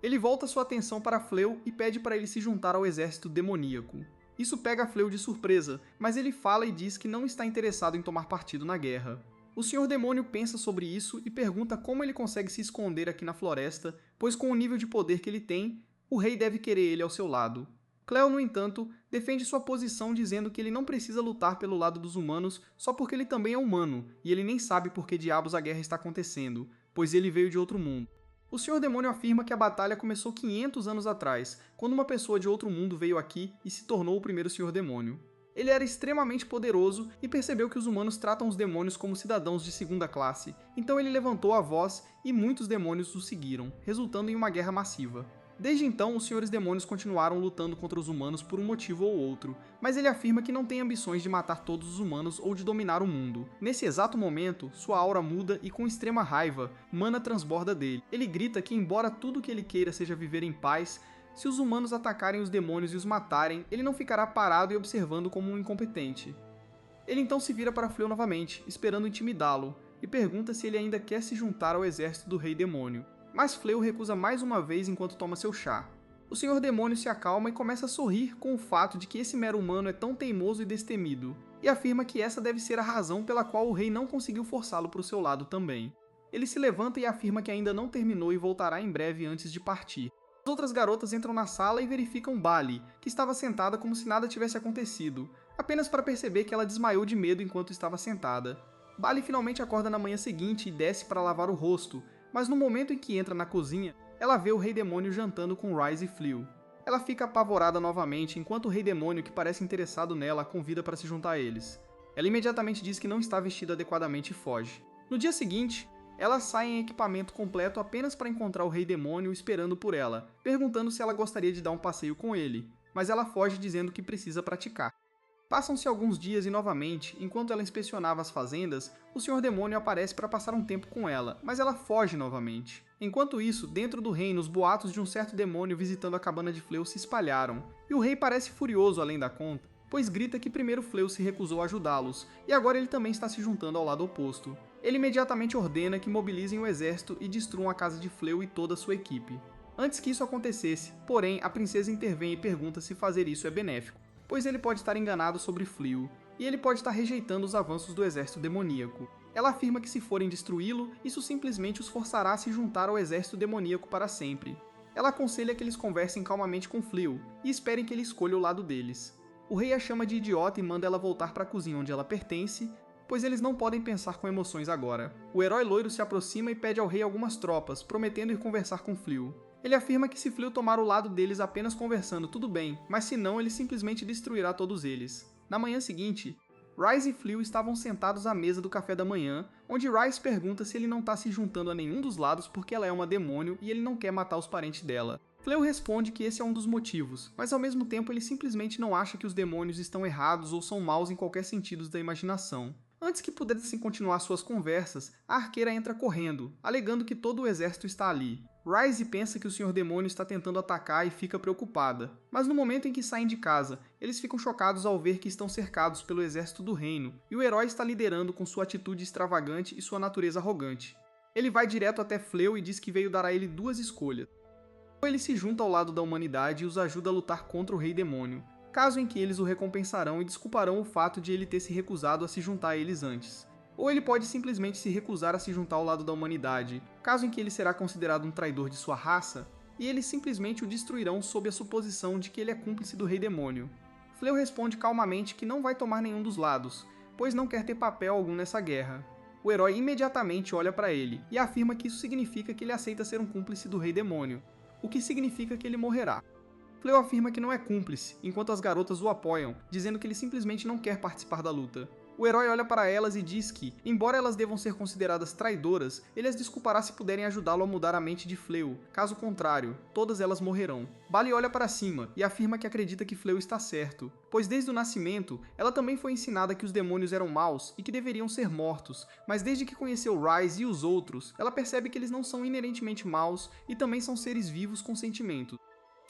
[SPEAKER 1] Ele volta sua atenção para Fléau e pede para ele se juntar ao exército demoníaco. Isso pega Fléau de surpresa, mas ele fala e diz que não está interessado em tomar partido na guerra. O Senhor Demônio pensa sobre isso e pergunta como ele consegue se esconder aqui na floresta, pois com o nível de poder que ele tem, o rei deve querer ele ao seu lado. Cleo, no entanto, defende sua posição dizendo que ele não precisa lutar pelo lado dos humanos só porque ele também é humano, e ele nem sabe por que diabos a guerra está acontecendo, pois ele veio de outro mundo. O Senhor Demônio afirma que a batalha começou 500 anos atrás, quando uma pessoa de outro mundo veio aqui e se tornou o primeiro Senhor Demônio. Ele era extremamente poderoso e percebeu que os humanos tratam os demônios como cidadãos de segunda classe, então ele levantou a voz e muitos demônios o seguiram, resultando em uma guerra massiva. Desde então, os senhores demônios continuaram lutando contra os humanos por um motivo ou outro, mas ele afirma que não tem ambições de matar todos os humanos ou de dominar o mundo. Nesse exato momento, sua aura muda e com extrema raiva, mana transborda dele. Ele grita que embora tudo que ele queira seja viver em paz, se os humanos atacarem os demônios e os matarem, ele não ficará parado e observando como um incompetente. Ele então se vira para Fléau novamente, esperando intimidá-lo, e pergunta se ele ainda quer se juntar ao exército do Rei Demônio. Mas Fléau recusa mais uma vez enquanto toma seu chá. O Senhor Demônio se acalma e começa a sorrir com o fato de que esse mero humano é tão teimoso e destemido, e afirma que essa deve ser a razão pela qual o rei não conseguiu forçá-lo para o seu lado também. Ele se levanta e afirma que ainda não terminou e voltará em breve antes de partir. As outras garotas entram na sala e verificam Bali, que estava sentada como se nada tivesse acontecido, apenas para perceber que ela desmaiou de medo enquanto estava sentada. Bali finalmente acorda na manhã seguinte e desce para lavar o rosto, mas no momento em que entra na cozinha, ela vê o Rei Demônio jantando com Ryze e Fléau. Ela fica apavorada novamente enquanto o Rei Demônio, que parece interessado nela, a convida para se juntar a eles. Ela imediatamente diz que não está vestida adequadamente e foge. No dia seguinte, ela sai em equipamento completo apenas para encontrar o Rei Demônio esperando por ela, perguntando se ela gostaria de dar um passeio com ele, mas ela foge dizendo que precisa praticar. Passam-se alguns dias e novamente, enquanto ela inspecionava as fazendas, o Sr. Demônio aparece para passar um tempo com ela, mas ela foge novamente. Enquanto isso, dentro do reino, os boatos de um certo demônio visitando a cabana de Fleu se espalharam, e o rei parece furioso além da conta, pois grita que primeiro Fleu se recusou a ajudá-los, e agora ele também está se juntando ao lado oposto. Ele imediatamente ordena que mobilizem o exército e destruam a casa de Fleu e toda a sua equipe. Antes que isso acontecesse, porém, a princesa intervém e pergunta se fazer isso é benéfico, pois ele pode estar enganado sobre Fleu, e ele pode estar rejeitando os avanços do exército demoníaco. Ela afirma que se forem destruí-lo, isso simplesmente os forçará a se juntar ao exército demoníaco para sempre. Ela aconselha que eles conversem calmamente com Fleu, e esperem que ele escolha o lado deles. O rei a chama de idiota e manda ela voltar para a cozinha onde ela pertence, pois eles não podem pensar com emoções agora. O herói loiro se aproxima e pede ao rei algumas tropas, prometendo ir conversar com Fleu. Ele afirma que se Fleu tomar o lado deles apenas conversando, tudo bem, mas se não, ele simplesmente destruirá todos eles. Na manhã seguinte, Rhys e Fleu estavam sentados à mesa do café da manhã, onde Rhys pergunta se ele não está se juntando a nenhum dos lados porque ela é uma demônio e ele não quer matar os parentes dela. Fleu responde que esse é um dos motivos, mas ao mesmo tempo ele simplesmente não acha que os demônios estão errados ou são maus em qualquer sentido da imaginação. Antes que pudessem continuar suas conversas, a arqueira entra correndo, alegando que todo o exército está ali. Rhys pensa que o Sr. Demônio está tentando atacar e fica preocupada. Mas no momento em que saem de casa, eles ficam chocados ao ver que estão cercados pelo exército do reino, e o herói está liderando com sua atitude extravagante e sua natureza arrogante. Ele vai direto até Fleu e diz que veio dar a ele duas escolhas. Ou ele se junta ao lado da humanidade e os ajuda a lutar contra o Rei Demônio, caso em que eles o recompensarão e desculparão o fato de ele ter se recusado a se juntar a eles antes. Ou ele pode simplesmente se recusar a se juntar ao lado da humanidade, caso em que ele será considerado um traidor de sua raça, e eles simplesmente o destruirão sob a suposição de que ele é cúmplice do Rei Demônio. Fleu responde calmamente que não vai tomar nenhum dos lados, pois não quer ter papel algum nessa guerra. O herói imediatamente olha para ele, e afirma que isso significa que ele aceita ser um cúmplice do Rei Demônio, o que significa que ele morrerá. Fleu afirma que não é cúmplice, enquanto as garotas o apoiam, dizendo que ele simplesmente não quer participar da luta. O herói olha para elas e diz que, embora elas devam ser consideradas traidoras, ele as desculpará se puderem ajudá-lo a mudar a mente de Fleu, caso contrário, todas elas morrerão. Bali olha para cima e afirma que acredita que Fleu está certo, pois desde o nascimento, ela também foi ensinada que os demônios eram maus e que deveriam ser mortos, mas desde que conheceu Rhys e os outros, ela percebe que eles não são inerentemente maus e também são seres vivos com sentimentos.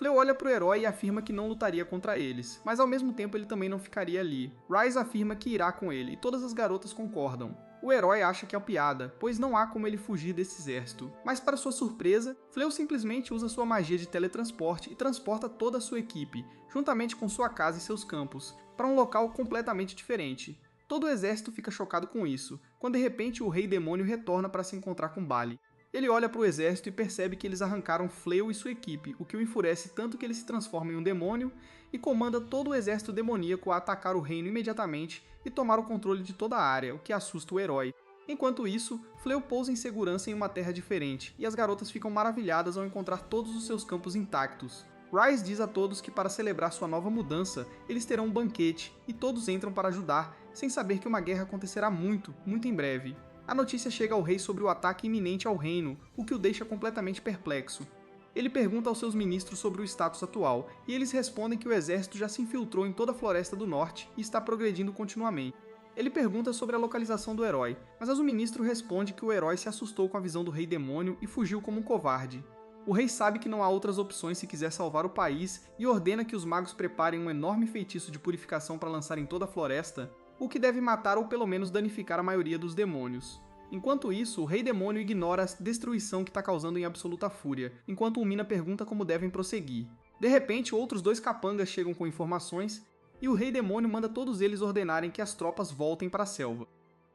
[SPEAKER 1] Fleu olha para o herói e afirma que não lutaria contra eles, mas ao mesmo tempo ele também não ficaria ali. Rhys afirma que irá com ele, e todas as garotas concordam. O herói acha que é uma piada, pois não há como ele fugir desse exército. Mas para sua surpresa, Fleu simplesmente usa sua magia de teletransporte e transporta toda a sua equipe, juntamente com sua casa e seus campos, para um local completamente diferente. Todo o exército fica chocado com isso, quando de repente o Rei Demônio retorna para se encontrar com Bali. Ele olha para o exército e percebe que eles arrancaram Fleu e sua equipe, o que o enfurece tanto que ele se transforma em um demônio e comanda todo o exército demoníaco a atacar o reino imediatamente e tomar o controle de toda a área, o que assusta o herói. Enquanto isso, Fleu pousa em segurança em uma terra diferente, e as garotas ficam maravilhadas ao encontrar todos os seus campos intactos. Rhys diz a todos que para celebrar sua nova mudança, eles terão um banquete, e todos entram para ajudar, sem saber que uma guerra acontecerá muito em breve. A notícia chega ao rei sobre o ataque iminente ao reino, o que o deixa completamente perplexo. Ele pergunta aos seus ministros sobre o status atual, e eles respondem que o exército já se infiltrou em toda a Floresta do Norte e está progredindo continuamente. Ele pergunta sobre a localização do herói, mas o ministro responde que o herói se assustou com a visão do Rei Demônio e fugiu como um covarde. O rei sabe que não há outras opções se quiser salvar o país e ordena que os magos preparem um enorme feitiço de purificação para lançar em toda a floresta, o que deve matar ou pelo menos danificar a maioria dos demônios. Enquanto isso, o Rei Demônio ignora a destruição que está causando em absoluta fúria, enquanto o Mina pergunta como devem prosseguir. De repente, outros dois capangas chegam com informações, e o Rei Demônio manda todos eles ordenarem que as tropas voltem para a selva.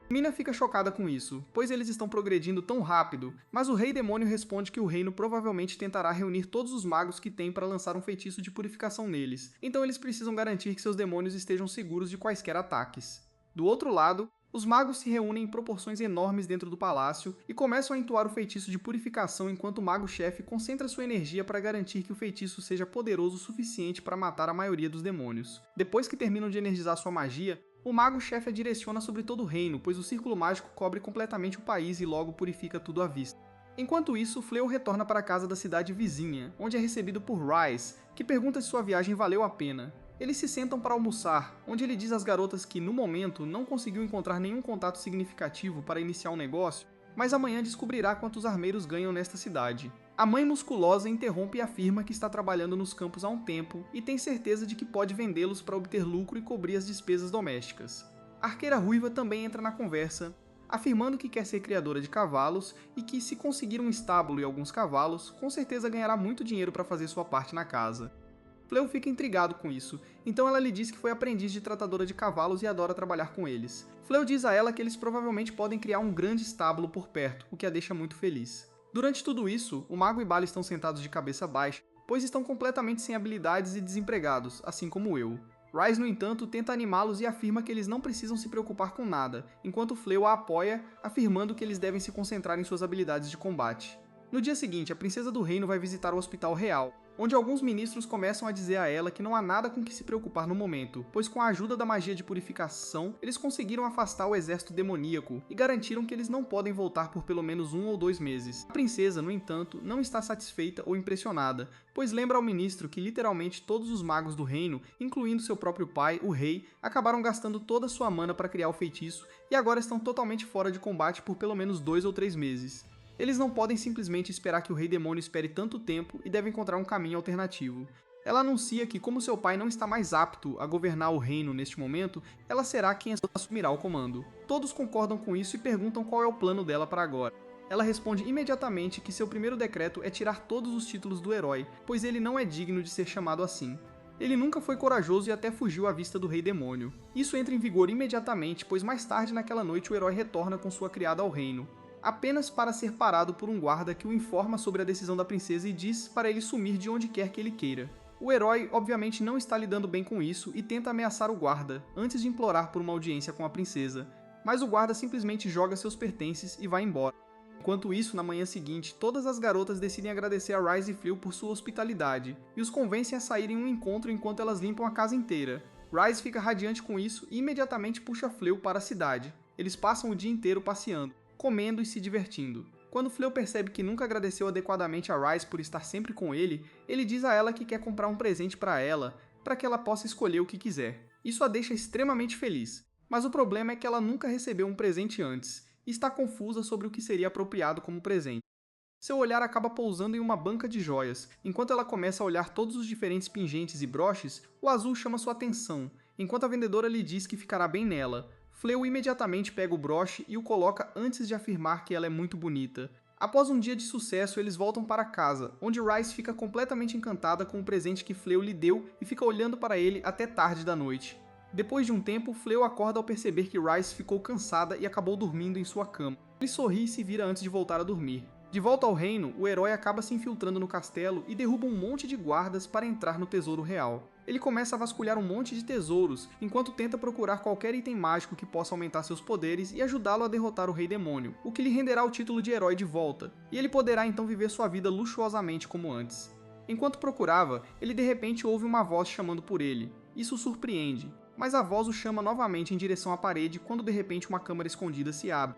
[SPEAKER 1] Mina fica chocada com isso, pois eles estão progredindo tão rápido, mas o Rei Demônio responde que o reino provavelmente tentará reunir todos os magos que tem para lançar um feitiço de purificação neles, então eles precisam garantir que seus demônios estejam seguros de quaisquer ataques. Do outro lado, Os magos se reúnem em proporções enormes dentro do palácio e começam a entoar o feitiço de purificação enquanto o mago-chefe concentra sua energia para garantir que o feitiço seja poderoso o suficiente para matar a maioria dos demônios. Depois que terminam de energizar sua magia, o mago-chefe a direciona sobre todo o reino, pois o círculo mágico cobre completamente o país e logo purifica tudo à vista. Enquanto isso, Fleur retorna para a casa da cidade vizinha, onde é recebido por Rhys, que pergunta se sua viagem valeu a pena. Eles se sentam para almoçar, onde ele diz às garotas que, no momento, não conseguiu encontrar nenhum contato significativo para iniciar um negócio, mas amanhã descobrirá quantos armeiros ganham nesta cidade. A mãe musculosa interrompe e afirma que está trabalhando nos campos há um tempo e tem certeza de que pode vendê-los para obter lucro e cobrir as despesas domésticas. A arqueira ruiva também entra na conversa, afirmando que quer ser criadora de cavalos e que, se conseguir um estábulo e alguns cavalos, com certeza ganhará muito dinheiro para fazer sua parte na casa. Fleur fica intrigado com isso, então ela lhe diz que foi aprendiz de tratadora de cavalos e adora trabalhar com eles. Fleur diz a ela que eles provavelmente podem criar um grande estábulo por perto, o que a deixa muito feliz. Durante tudo isso, o mago e Bala estão sentados de cabeça baixa, pois estão completamente sem habilidades e desempregados, assim como eu. Rhys, no entanto, tenta animá-los e afirma que eles não precisam se preocupar com nada, enquanto Fleur a apoia, afirmando que eles devem se concentrar em suas habilidades de combate. No dia seguinte, a princesa do reino vai visitar o Hospital Real, onde alguns ministros começam a dizer a ela que não há nada com que se preocupar no momento, pois com a ajuda da magia de purificação, eles conseguiram afastar o exército demoníaco e garantiram que eles não podem voltar por pelo menos 1 ou 2 meses. A princesa, no entanto, não está satisfeita ou impressionada, pois lembra ao ministro que literalmente todos os magos do reino, incluindo seu próprio pai, o rei, acabaram gastando toda sua mana para criar o feitiço e agora estão totalmente fora de combate por pelo menos 2 ou 3 meses. Eles não podem simplesmente esperar que o Rei Demônio espere tanto tempo e devem encontrar um caminho alternativo. Ela anuncia que, como seu pai não está mais apto a governar o reino neste momento, ela será quem assumirá o comando. Todos concordam com isso e perguntam qual é o plano dela para agora. Ela responde imediatamente que seu primeiro decreto é tirar todos os títulos do herói, pois ele não é digno de ser chamado assim. Ele nunca foi corajoso e até fugiu à vista do Rei Demônio. Isso entra em vigor imediatamente, pois mais tarde naquela noite o herói retorna com sua criada ao reino, apenas para ser parado por um guarda que o informa sobre a decisão da princesa e diz para ele sumir de onde quer que ele queira. O herói obviamente não está lidando bem com isso e tenta ameaçar o guarda, antes de implorar por uma audiência com a princesa, mas o guarda simplesmente joga seus pertences e vai embora. Enquanto isso, na manhã seguinte, todas as garotas decidem agradecer a Rhys e Fleur por sua hospitalidade, e os convencem a saírem em um encontro enquanto elas limpam a casa inteira. Rhys fica radiante com isso e imediatamente puxa Fleur para a cidade. Eles passam o dia inteiro passeando, comendo e se divertindo. Quando Fleur percebe que nunca agradeceu adequadamente a Rhys por estar sempre com ele, ele diz a ela que quer comprar um presente para ela, para que ela possa escolher o que quiser. Isso a deixa extremamente feliz, mas o problema é que ela nunca recebeu um presente antes, e está confusa sobre o que seria apropriado como presente. Seu olhar acaba pousando em uma banca de joias. Enquanto ela começa a olhar todos os diferentes pingentes e broches, o azul chama sua atenção, enquanto a vendedora lhe diz que ficará bem nela. Fleur imediatamente pega o broche e o coloca antes de afirmar que ela é muito bonita. Após um dia de sucesso, eles voltam para casa, onde Rhys fica completamente encantada com o presente que Fleur lhe deu e fica olhando para ele até tarde da noite. Depois de um tempo, Fleur acorda ao perceber que Rhys ficou cansada e acabou dormindo em sua cama. Ele sorri e se vira antes de voltar a dormir. De volta ao reino, o herói acaba se infiltrando no castelo e derruba um monte de guardas para entrar no tesouro real. Ele começa a vasculhar um monte de tesouros, enquanto tenta procurar qualquer item mágico que possa aumentar seus poderes e ajudá-lo a derrotar o Rei Demônio, o que lhe renderá o título de herói de volta, e ele poderá então viver sua vida luxuosamente como antes. Enquanto procurava, ele de repente ouve uma voz chamando por ele. Isso o surpreende, mas a voz o chama novamente em direção à parede quando de repente uma câmara escondida se abre.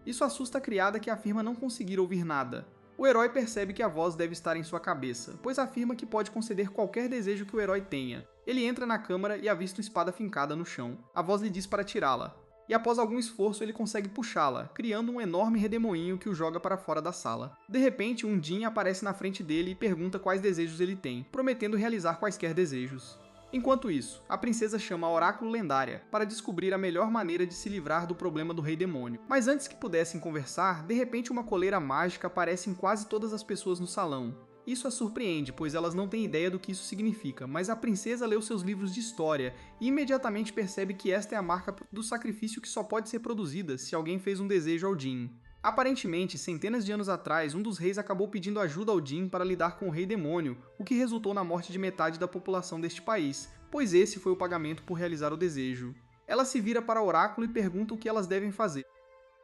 [SPEAKER 1] Isso assusta a criada, que afirma não conseguir ouvir nada. O herói percebe que a voz deve estar em sua cabeça, pois afirma que pode conceder qualquer desejo que o herói tenha. Ele entra na câmara e avista uma espada fincada no chão. A voz lhe diz para tirá-la, e após algum esforço ele consegue puxá-la, criando um enorme redemoinho que o joga para fora da sala. De repente, um Djinn aparece na frente dele e pergunta quais desejos ele tem, prometendo realizar quaisquer desejos. Enquanto isso, a princesa chama a Oráculo Lendária para descobrir a melhor maneira de se livrar do problema do Rei Demônio. Mas antes que pudessem conversar, de repente uma coleira mágica aparece em quase todas as pessoas no salão. Isso a surpreende, pois elas não têm ideia do que isso significa, mas a princesa leu seus livros de história e imediatamente percebe que esta é a marca do sacrifício que só pode ser produzida se alguém fez um desejo ao Djinn. Aparentemente, centenas de anos atrás, um dos reis acabou pedindo ajuda ao Djinn para lidar com o Rei Demônio, o que resultou na morte de metade da população deste país, pois esse foi o pagamento por realizar o desejo. Ela se vira para Oráculo e pergunta o que elas devem fazer.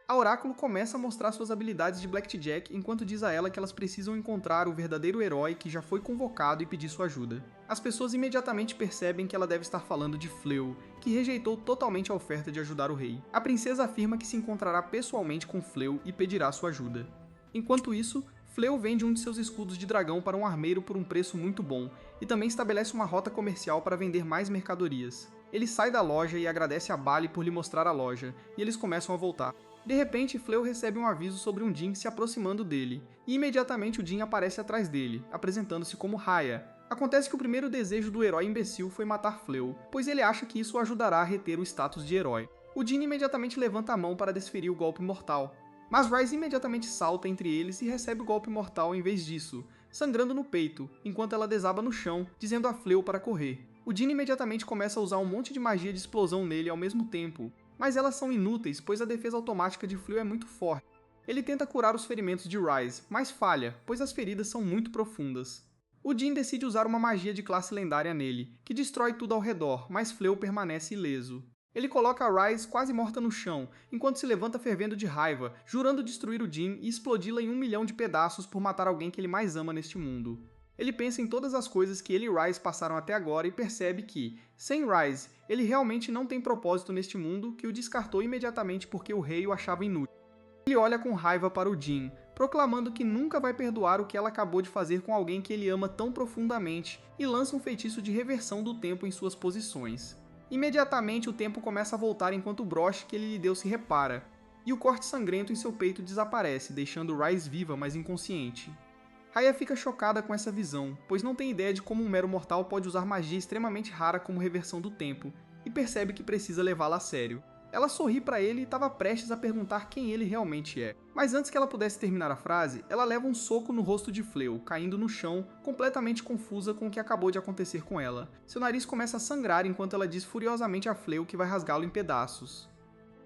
[SPEAKER 1] A Oráculo começa a mostrar suas habilidades de Blackjack enquanto diz a ela que elas precisam encontrar o verdadeiro herói que já foi convocado e pedir sua ajuda. As pessoas imediatamente percebem que ela deve estar falando de Fleu, que rejeitou totalmente a oferta de ajudar o rei. A princesa afirma que se encontrará pessoalmente com Fleu e pedirá sua ajuda. Enquanto isso, Fleu vende um de seus escudos de dragão para um armeiro por um preço muito bom, e também estabelece uma rota comercial para vender mais mercadorias. Ele sai da loja e agradece a Bali por lhe mostrar a loja, e eles começam a voltar. De repente, Fleu recebe um aviso sobre um Jin se aproximando dele, e imediatamente o Jin aparece atrás dele, apresentando-se como Raya. Acontece que o primeiro desejo do herói imbecil foi matar Fleu, pois ele acha que isso o ajudará a reter o status de herói. O Jin imediatamente levanta a mão para desferir o golpe mortal, mas Ryze imediatamente salta entre eles e recebe o golpe mortal em vez disso, sangrando no peito, enquanto ela desaba no chão, dizendo a Fleu para correr. O Jin imediatamente começa a usar um monte de magia de explosão nele ao mesmo tempo, mas elas são inúteis, pois a defesa automática de Fleu é muito forte. Ele tenta curar os ferimentos de Ryze, mas falha, pois as feridas são muito profundas. O Jin decide usar uma magia de classe lendária nele, que destrói tudo ao redor, mas Fleu permanece ileso. Ele coloca a Ryze quase morta no chão, enquanto se levanta fervendo de raiva, jurando destruir o Jin e explodi-la em 1 milhão de pedaços por matar alguém que ele mais ama neste mundo. Ele pensa em todas as coisas que ele e Ryze passaram até agora e percebe que, sem Ryze, ele realmente não tem propósito neste mundo, que o descartou imediatamente porque o rei o achava inútil. Ele olha com raiva para o Jin, proclamando que nunca vai perdoar o que ela acabou de fazer com alguém que ele ama tão profundamente, e lança um feitiço de reversão do tempo em suas posições. Imediatamente o tempo começa a voltar enquanto o broche que ele lhe deu se repara, e o corte sangrento em seu peito desaparece, deixando Ryze viva, mas inconsciente. Raya fica chocada com essa visão, pois não tem ideia de como um mero mortal pode usar magia extremamente rara como reversão do tempo, e percebe que precisa levá-la a sério. Ela sorri para ele e estava prestes a perguntar quem ele realmente é. Mas antes que ela pudesse terminar a frase, ela leva um soco no rosto de Fleu, caindo no chão, completamente confusa com o que acabou de acontecer com ela. Seu nariz começa a sangrar enquanto ela diz furiosamente a Fleu que vai rasgá-lo em pedaços.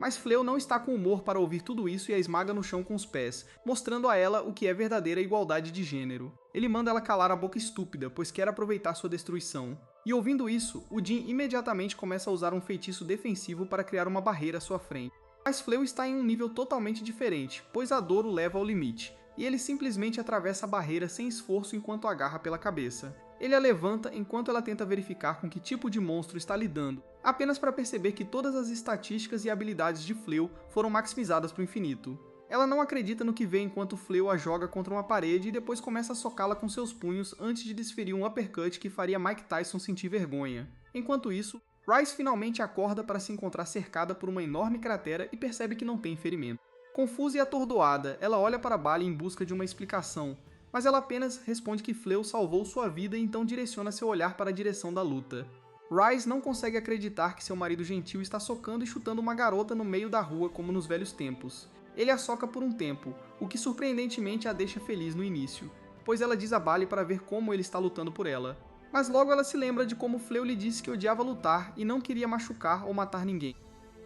[SPEAKER 1] Mas Fleu não está com humor para ouvir tudo isso e a esmaga no chão com os pés, mostrando a ela o que é verdadeira igualdade de gênero. Ele manda ela calar a boca estúpida, pois quer aproveitar sua destruição. E ouvindo isso, o Jin imediatamente começa a usar um feitiço defensivo para criar uma barreira à sua frente. Mas Fleu está em um nível totalmente diferente, pois a dor o leva ao limite, e ele simplesmente atravessa a barreira sem esforço enquanto agarra pela cabeça. Ele a levanta enquanto ela tenta verificar com que tipo de monstro está lidando, apenas para perceber que todas as estatísticas e habilidades de Fleu foram maximizadas para o infinito. Ela não acredita no que vê enquanto Fleu a joga contra uma parede e depois começa a socá-la com seus punhos antes de desferir um uppercut que faria Mike Tyson sentir vergonha. Enquanto isso, Ryze finalmente acorda para se encontrar cercada por uma enorme cratera e percebe que não tem ferimento. Confusa e atordoada, ela olha para Bali em busca de uma explicação, mas ela apenas responde que Fleu salvou sua vida e então direciona seu olhar para a direção da luta. Ryze não consegue acreditar que seu marido gentil está socando e chutando uma garota no meio da rua como nos velhos tempos. Ele a soca por um tempo, o que surpreendentemente a deixa feliz no início, pois ela diz a Bali para ver como ele está lutando por ela. Mas logo ela se lembra de como Fleu lhe disse que odiava lutar e não queria machucar ou matar ninguém.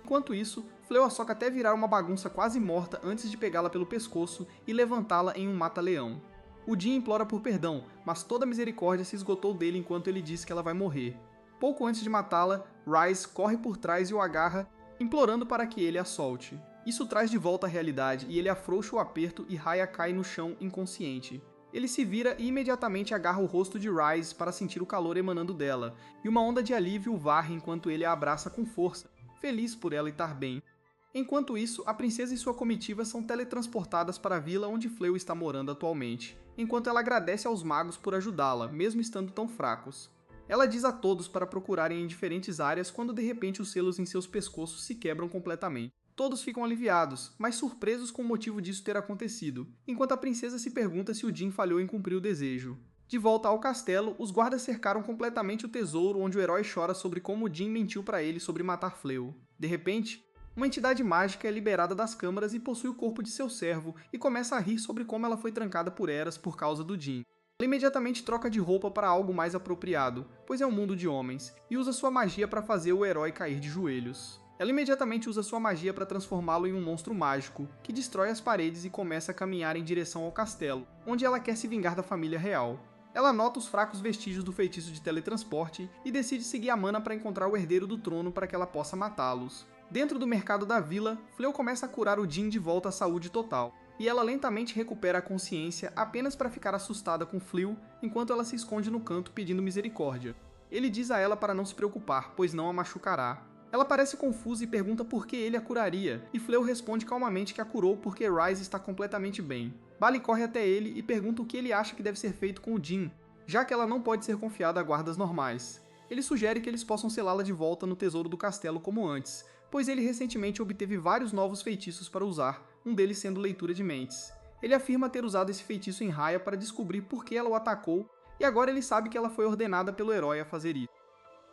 [SPEAKER 1] Enquanto isso, Fleu a soca até virar uma bagunça quase morta antes de pegá-la pelo pescoço e levantá-la em um mata-leão. O Jin implora por perdão, mas toda a misericórdia se esgotou dele enquanto ele diz que ela vai morrer. Pouco antes de matá-la, Ryze corre por trás e o agarra, implorando para que ele a solte. Isso traz de volta a realidade e ele afrouxa o aperto e Raya cai no chão inconsciente. Ele se vira e imediatamente agarra o rosto de Ryze para sentir o calor emanando dela, e uma onda de alívio o varre enquanto ele a abraça com força, feliz por ela estar bem. Enquanto isso, a princesa e sua comitiva são teletransportadas para a vila onde Fleu está morando atualmente, enquanto ela agradece aos magos por ajudá-la, mesmo estando tão fracos. Ela diz a todos para procurarem em diferentes áreas quando de repente os selos em seus pescoços se quebram completamente. Todos ficam aliviados, mas surpresos com o motivo disso ter acontecido, enquanto a princesa se pergunta se o Jin falhou em cumprir o desejo. De volta ao castelo, os guardas cercaram completamente o tesouro onde o herói chora sobre como o Jin mentiu para ele sobre matar Fleu. De repente, uma entidade mágica é liberada das câmaras e possui o corpo de seu servo e começa a rir sobre como ela foi trancada por Eras por causa do Jin. Ela imediatamente troca de roupa para algo mais apropriado, pois é um mundo de homens, e usa sua magia para fazer o herói cair de joelhos. Ela imediatamente usa sua magia para transformá-lo em um monstro mágico, que destrói as paredes e começa a caminhar em direção ao castelo, onde ela quer se vingar da família real. Ela nota os fracos vestígios do feitiço de teletransporte e decide seguir a Mana para encontrar o herdeiro do trono para que ela possa matá-los. Dentro do mercado da vila, Fléau começa a curar o Jin de volta à saúde total, e ela lentamente recupera a consciência apenas para ficar assustada com Fléau enquanto ela se esconde no canto pedindo misericórdia. Ele diz a ela para não se preocupar, pois não a machucará. Ela parece confusa e pergunta por que ele a curaria, e Fléau responde calmamente que a curou porque Ryze está completamente bem. Bali corre até ele e pergunta o que ele acha que deve ser feito com o Jin, já que ela não pode ser confiada a guardas normais. Ele sugere que eles possam selá-la de volta no tesouro do castelo como antes, pois ele recentemente obteve vários novos feitiços para usar, um deles sendo leitura de mentes. Ele afirma ter usado esse feitiço em Raya para descobrir por que ela o atacou, e agora ele sabe que ela foi ordenada pelo herói a fazer isso.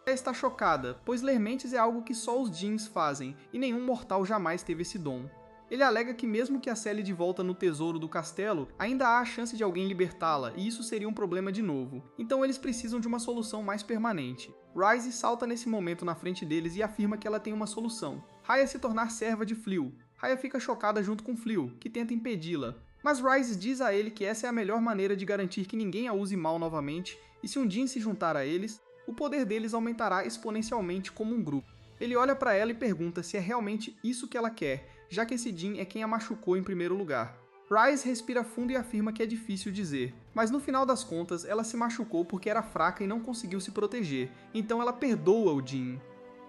[SPEAKER 1] Ela está chocada, pois ler mentes é algo que só os Jins fazem, e nenhum mortal jamais teve esse dom. Ele alega que mesmo que a cele de volta no tesouro do castelo, ainda há a chance de alguém libertá-la, e isso seria um problema de novo. Então eles precisam de uma solução mais permanente. Ryze salta nesse momento na frente deles e afirma que ela tem uma solução. Raya se tornar serva de Fléau. Raya fica chocada junto com Fléau, que tenta impedi-la. Mas Ryze diz a ele que essa é a melhor maneira de garantir que ninguém a use mal novamente, e se um Jin se juntar a eles, o poder deles aumentará exponencialmente como um grupo. Ele olha para ela e pergunta se é realmente isso que ela quer, já que esse Jin é quem a machucou em primeiro lugar. Ryze respira fundo e afirma que é difícil dizer, mas no final das contas ela se machucou porque era fraca e não conseguiu se proteger, então ela perdoa o Jin.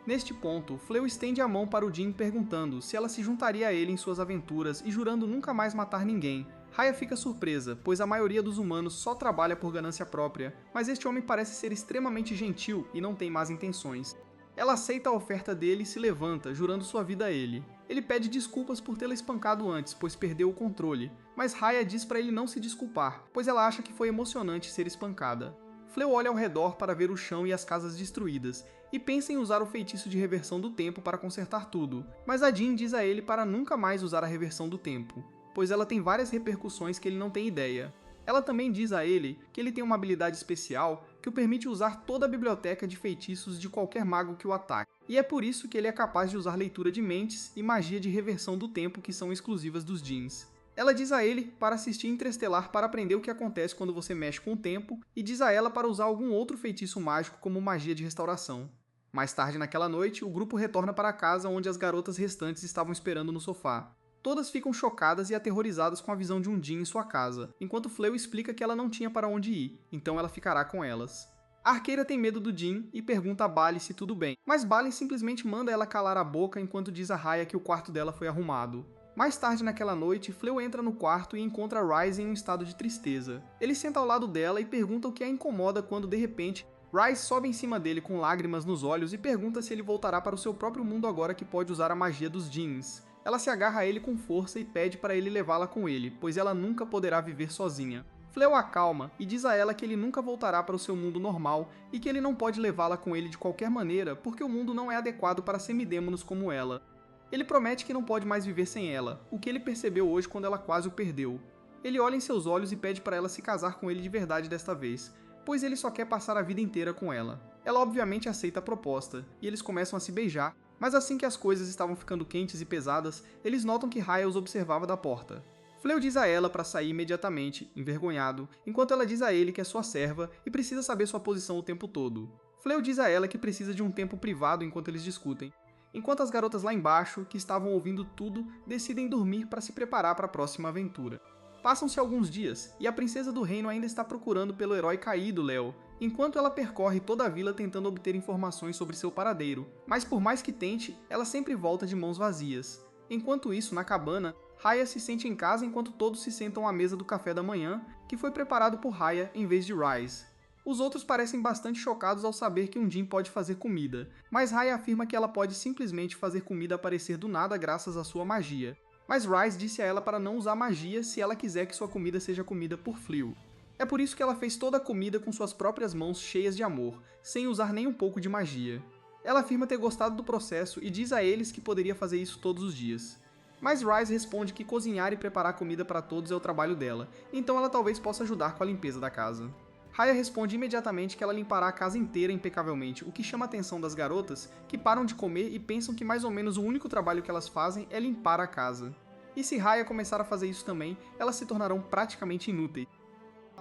[SPEAKER 1] Neste ponto, Fléau estende a mão para o Jin perguntando se ela se juntaria a ele em suas aventuras e jurando nunca mais matar ninguém. Raya fica surpresa, pois a maioria dos humanos só trabalha por ganância própria, mas este homem parece ser extremamente gentil e não tem más intenções. Ela aceita a oferta dele e se levanta, jurando sua vida a ele. Ele pede desculpas por tê-la espancado antes, pois perdeu o controle, mas Raya diz para ele não se desculpar, pois ela acha que foi emocionante ser espancada. Fléau olha ao redor para ver o chão e as casas destruídas, e pensa em usar o feitiço de reversão do tempo para consertar tudo, mas a Jin diz a ele para nunca mais usar a reversão do tempo, pois ela tem várias repercussões que ele não tem ideia. Ela também diz a ele que ele tem uma habilidade especial que o permite usar toda a biblioteca de feitiços de qualquer mago que o ataque, e é por isso que ele é capaz de usar leitura de mentes e magia de reversão do tempo que são exclusivas dos Jins. Ela diz a ele para assistir Interestelar para aprender o que acontece quando você mexe com o tempo, e diz a ela para usar algum outro feitiço mágico como magia de restauração. Mais tarde naquela noite, o grupo retorna para a casa onde as garotas restantes estavam esperando no sofá. Todas ficam chocadas e aterrorizadas com a visão de um Jin em sua casa, enquanto Fléau explica que ela não tinha para onde ir, então ela ficará com elas. A arqueira tem medo do Jin e pergunta a Bali se tudo bem, mas Bali simplesmente manda ela calar a boca enquanto diz a Raya que o quarto dela foi arrumado. Mais tarde naquela noite, Fléau entra no quarto e encontra Ryze em um estado de tristeza. Ele senta ao lado dela e pergunta o que a incomoda quando, de repente, Ryze sobe em cima dele com lágrimas nos olhos e pergunta se ele voltará para o seu próprio mundo agora que pode usar a magia dos Jins. Ela se agarra a ele com força e pede para ele levá-la com ele, pois ela nunca poderá viver sozinha. Fléau a acalma e diz a ela que ele nunca voltará para o seu mundo normal e que ele não pode levá-la com ele de qualquer maneira porque o mundo não é adequado para semidêmonos como ela. Ele promete que não pode mais viver sem ela, o que ele percebeu hoje quando ela quase o perdeu. Ele olha em seus olhos e pede para ela se casar com ele de verdade desta vez, pois ele só quer passar a vida inteira com ela. Ela obviamente aceita a proposta, e eles começam a se beijar, mas assim que as coisas estavam ficando quentes e pesadas, eles notam que Raya os observava da porta. Fléau diz a ela para sair imediatamente, envergonhado, enquanto ela diz a ele que é sua serva e precisa saber sua posição o tempo todo. Fléau diz a ela que precisa de um tempo privado enquanto eles discutem, enquanto as garotas lá embaixo, que estavam ouvindo tudo, decidem dormir para se preparar para a próxima aventura. Passam-se alguns dias, e a princesa do reino ainda está procurando pelo herói caído Léo, enquanto ela percorre toda a vila tentando obter informações sobre seu paradeiro, mas por mais que tente, ela sempre volta de mãos vazias. Enquanto isso, na cabana, Raya se sente em casa enquanto todos se sentam à mesa do café da manhã, que foi preparado por Raya em vez de Ryze. Os outros parecem bastante chocados ao saber que um Jin pode fazer comida, mas Raya afirma que ela pode simplesmente fazer comida aparecer do nada graças à sua magia. Mas Ryze disse a ela para não usar magia se ela quiser que sua comida seja comida por Fléau. É por isso que ela fez toda a comida com suas próprias mãos cheias de amor, sem usar nem um pouco de magia. Ela afirma ter gostado do processo e diz a eles que poderia fazer isso todos os dias. Mas Ryze responde que cozinhar e preparar comida para todos é o trabalho dela, então ela talvez possa ajudar com a limpeza da casa. Raya responde imediatamente que ela limpará a casa inteira impecavelmente, o que chama a atenção das garotas, que param de comer e pensam que mais ou menos o único trabalho que elas fazem é limpar a casa. E se Raya começar a fazer isso também, elas se tornarão praticamente inúteis.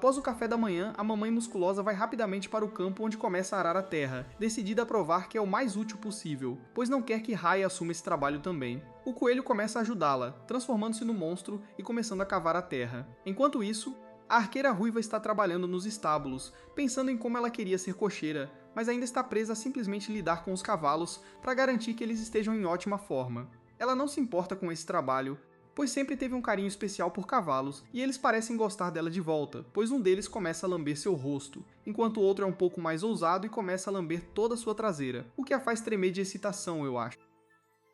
[SPEAKER 1] Após o café da manhã, a mamãe musculosa vai rapidamente para o campo onde começa a arar a terra, decidida a provar que é o mais útil possível, pois não quer que Raya assuma esse trabalho também. O coelho começa a ajudá-la, transformando-se no monstro e começando a cavar a terra. Enquanto isso, a arqueira ruiva está trabalhando nos estábulos, pensando em como ela queria ser cocheira, mas ainda está presa a simplesmente lidar com os cavalos para garantir que eles estejam em ótima forma. Ela não se importa com esse trabalho, pois sempre teve um carinho especial por cavalos, e eles parecem gostar dela de volta, pois um deles começa a lamber seu rosto, enquanto o outro é um pouco mais ousado e começa a lamber toda a sua traseira, o que a faz tremer de excitação, eu acho.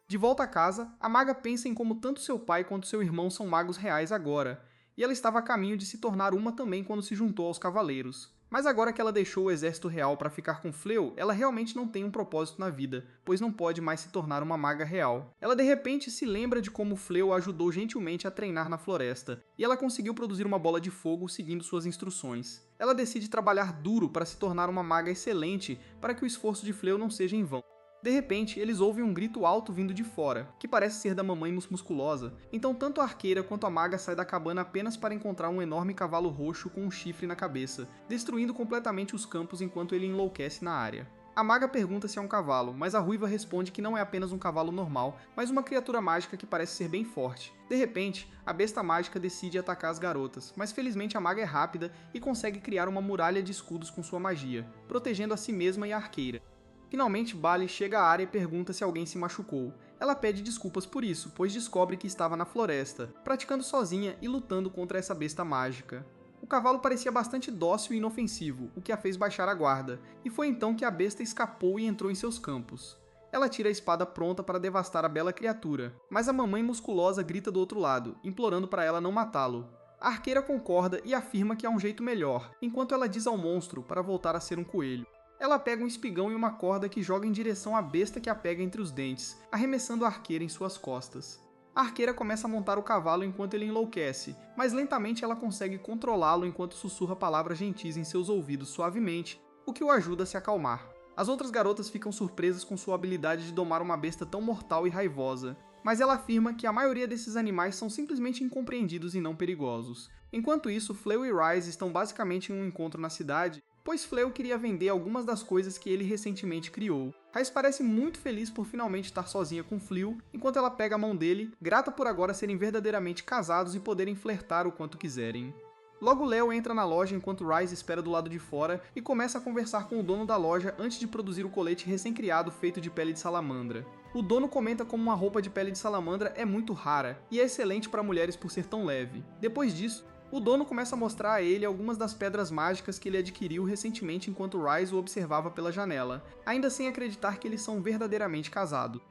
[SPEAKER 1] De volta a casa, a maga pensa em como tanto seu pai quanto seu irmão são magos reais agora, e ela estava a caminho de se tornar uma também quando se juntou aos cavaleiros. Mas agora que ela deixou o exército real para ficar com Fleu, ela realmente não tem um propósito na vida, pois não pode mais se tornar uma maga real. Ela de repente se lembra de como Fleu a ajudou gentilmente a treinar na floresta, e ela conseguiu produzir uma bola de fogo seguindo suas instruções. Ela decide trabalhar duro para se tornar uma maga excelente para que o esforço de Fleu não seja em vão. De repente, eles ouvem um grito alto vindo de fora, que parece ser da mamãe musculosa, então tanto a arqueira quanto a maga saem da cabana apenas para encontrar um enorme cavalo roxo com um chifre na cabeça, destruindo completamente os campos enquanto ele enlouquece na área. A maga pergunta se é um cavalo, mas a ruiva responde que não é apenas um cavalo normal, mas uma criatura mágica que parece ser bem forte. De repente, a besta mágica decide atacar as garotas, mas felizmente a maga é rápida e consegue criar uma muralha de escudos com sua magia, protegendo a si mesma e a arqueira. Finalmente, Bali chega à área e pergunta se alguém se machucou. Ela pede desculpas por isso, pois descobre que estava na floresta, praticando sozinha e lutando contra essa besta mágica. O cavalo parecia bastante dócil e inofensivo, o que a fez baixar a guarda, e foi então que a besta escapou e entrou em seus campos. Ela tira a espada pronta para devastar a bela criatura, mas a mamãe musculosa grita do outro lado, implorando para ela não matá-lo. A arqueira concorda e afirma que há um jeito melhor, enquanto ela diz ao monstro para voltar a ser um coelho. Ela pega um espigão e uma corda que joga em direção à besta que a pega entre os dentes, arremessando a arqueira em suas costas. A arqueira começa a montar o cavalo enquanto ele enlouquece, mas lentamente ela consegue controlá-lo enquanto sussurra palavras gentis em seus ouvidos suavemente, o que o ajuda a se acalmar. As outras garotas ficam surpresas com sua habilidade de domar uma besta tão mortal e raivosa, mas ela afirma que a maioria desses animais são simplesmente incompreendidos e não perigosos. Enquanto isso, Fleu e Rise estão basicamente em um encontro na cidade, pois Fleu queria vender algumas das coisas que ele recentemente criou. Rise parece muito feliz por finalmente estar sozinha com Fleu, enquanto ela pega a mão dele, grata por agora serem verdadeiramente casados e poderem flertar o quanto quiserem. Logo Leo entra na loja enquanto Rise espera do lado de fora e começa a conversar com o dono da loja antes de produzir o colete recém-criado feito de pele de salamandra. O dono comenta como uma roupa de pele de salamandra é muito rara e é excelente para mulheres por ser tão leve. Depois disso, o dono começa a mostrar a ele algumas das pedras mágicas que ele adquiriu recentemente enquanto Rise o observava pela janela, ainda sem acreditar que eles são verdadeiramente casados.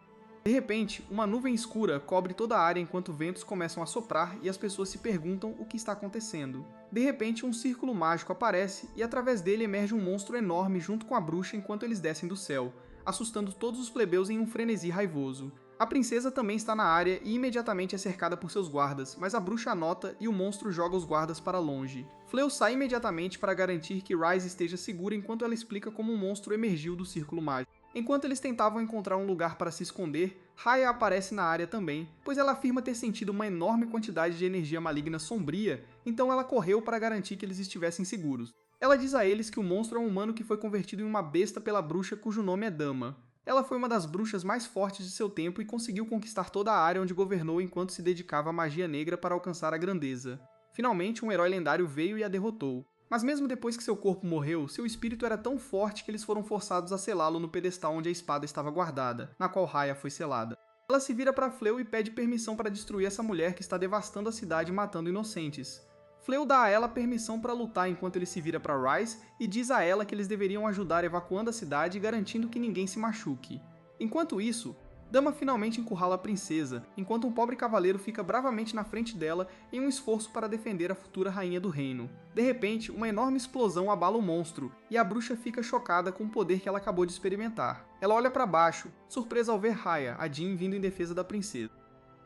[SPEAKER 1] De repente, uma nuvem escura cobre toda a área enquanto ventos começam a soprar e as pessoas se perguntam o que está acontecendo. De repente, um círculo mágico aparece e através dele emerge um monstro enorme junto com a bruxa enquanto eles descem do céu, assustando todos os plebeus em um frenesi raivoso. A princesa também está na área e imediatamente é cercada por seus guardas, mas a bruxa anota e o monstro joga os guardas para longe. Fleu sai imediatamente para garantir que Rise esteja segura enquanto ela explica como o monstro emergiu do círculo mágico. Enquanto eles tentavam encontrar um lugar para se esconder, Raya aparece na área também, pois ela afirma ter sentido uma enorme quantidade de energia maligna sombria, então ela correu para garantir que eles estivessem seguros. Ela diz a eles que o monstro é um humano que foi convertido em uma besta pela bruxa cujo nome é Dama. Ela foi uma das bruxas mais fortes de seu tempo e conseguiu conquistar toda a área onde governou enquanto se dedicava à magia negra para alcançar a grandeza. Finalmente, um herói lendário veio e a derrotou. Mas mesmo depois que seu corpo morreu, seu espírito era tão forte que eles foram forçados a selá-lo no pedestal onde a espada estava guardada, na qual Raya foi selada. Ela se vira para Fleu e pede permissão para destruir essa mulher que está devastando a cidade e matando inocentes. Fleu dá a ela permissão para lutar enquanto ele se vira para Rise e diz a ela que eles deveriam ajudar evacuando a cidade e garantindo que ninguém se machuque. Enquanto isso, Dama finalmente encurrala a princesa, enquanto um pobre cavaleiro fica bravamente na frente dela em um esforço para defender a futura rainha do reino. De repente, uma enorme explosão abala o monstro, e a bruxa fica chocada com o poder que ela acabou de experimentar. Ela olha para baixo, surpresa ao ver Raya, a Jean, vindo em defesa da princesa.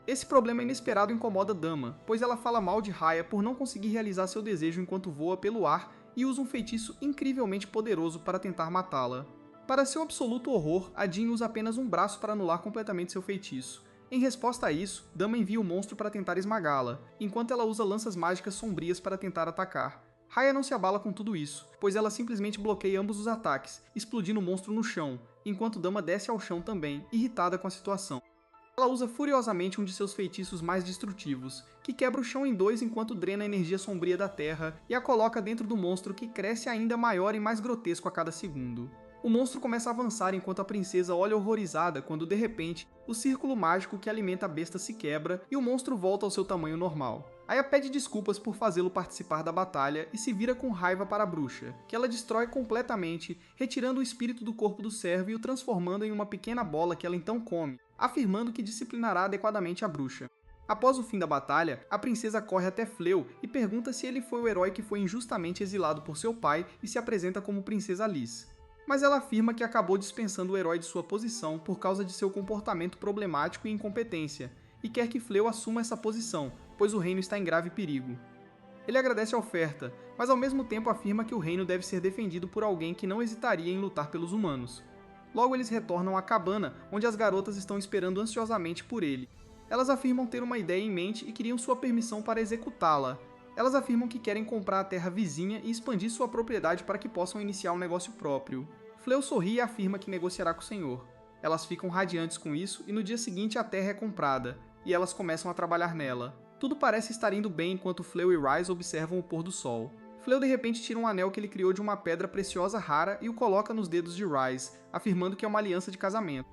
[SPEAKER 1] Esse problema inesperado incomoda Dama, pois ela fala mal de Raya por não conseguir realizar seu desejo enquanto voa pelo ar e usa um feitiço incrivelmente poderoso para tentar matá-la. Para seu absoluto horror, a Jean usa apenas um braço para anular completamente seu feitiço. Em resposta a isso, Dama envia o monstro para tentar esmagá-la, enquanto ela usa lanças mágicas sombrias para tentar atacar. Raya não se abala com tudo isso, pois ela simplesmente bloqueia ambos os ataques, explodindo o monstro no chão, enquanto Dama desce ao chão também, irritada com a situação. Ela usa furiosamente um de seus feitiços mais destrutivos, que quebra o chão em dois enquanto drena a energia sombria da terra e a coloca dentro do monstro, que cresce ainda maior e mais grotesco a cada segundo. O monstro começa a avançar enquanto a princesa olha horrorizada quando, de repente, o círculo mágico que alimenta a besta se quebra e o monstro volta ao seu tamanho normal. Aya pede desculpas por fazê-lo participar da batalha e se vira com raiva para a bruxa, que ela destrói completamente, retirando o espírito do corpo do servo e o transformando em uma pequena bola que ela então come, afirmando que disciplinará adequadamente a bruxa. Após o fim da batalha, a princesa corre até Fleu e pergunta se ele foi o herói que foi injustamente exilado por seu pai e se apresenta como Princesa Liz. Mas ela afirma que acabou dispensando o herói de sua posição por causa de seu comportamento problemático e incompetência, e quer que Fleu assuma essa posição, pois o reino está em grave perigo. Ele agradece a oferta, mas ao mesmo tempo afirma que o reino deve ser defendido por alguém que não hesitaria em lutar pelos humanos. Logo eles retornam à cabana, onde as garotas estão esperando ansiosamente por ele. Elas afirmam ter uma ideia em mente e queriam sua permissão para executá-la. Elas afirmam que querem comprar a terra vizinha e expandir sua propriedade para que possam iniciar um negócio próprio. Fleu sorri e afirma que negociará com o senhor. Elas ficam radiantes com isso e no dia seguinte a terra é comprada, e elas começam a trabalhar nela. Tudo parece estar indo bem enquanto Fleu e Ryze observam o pôr do sol. Fleu de repente tira um anel que ele criou de uma pedra preciosa rara e o coloca nos dedos de Ryze, afirmando que é uma aliança de casamento.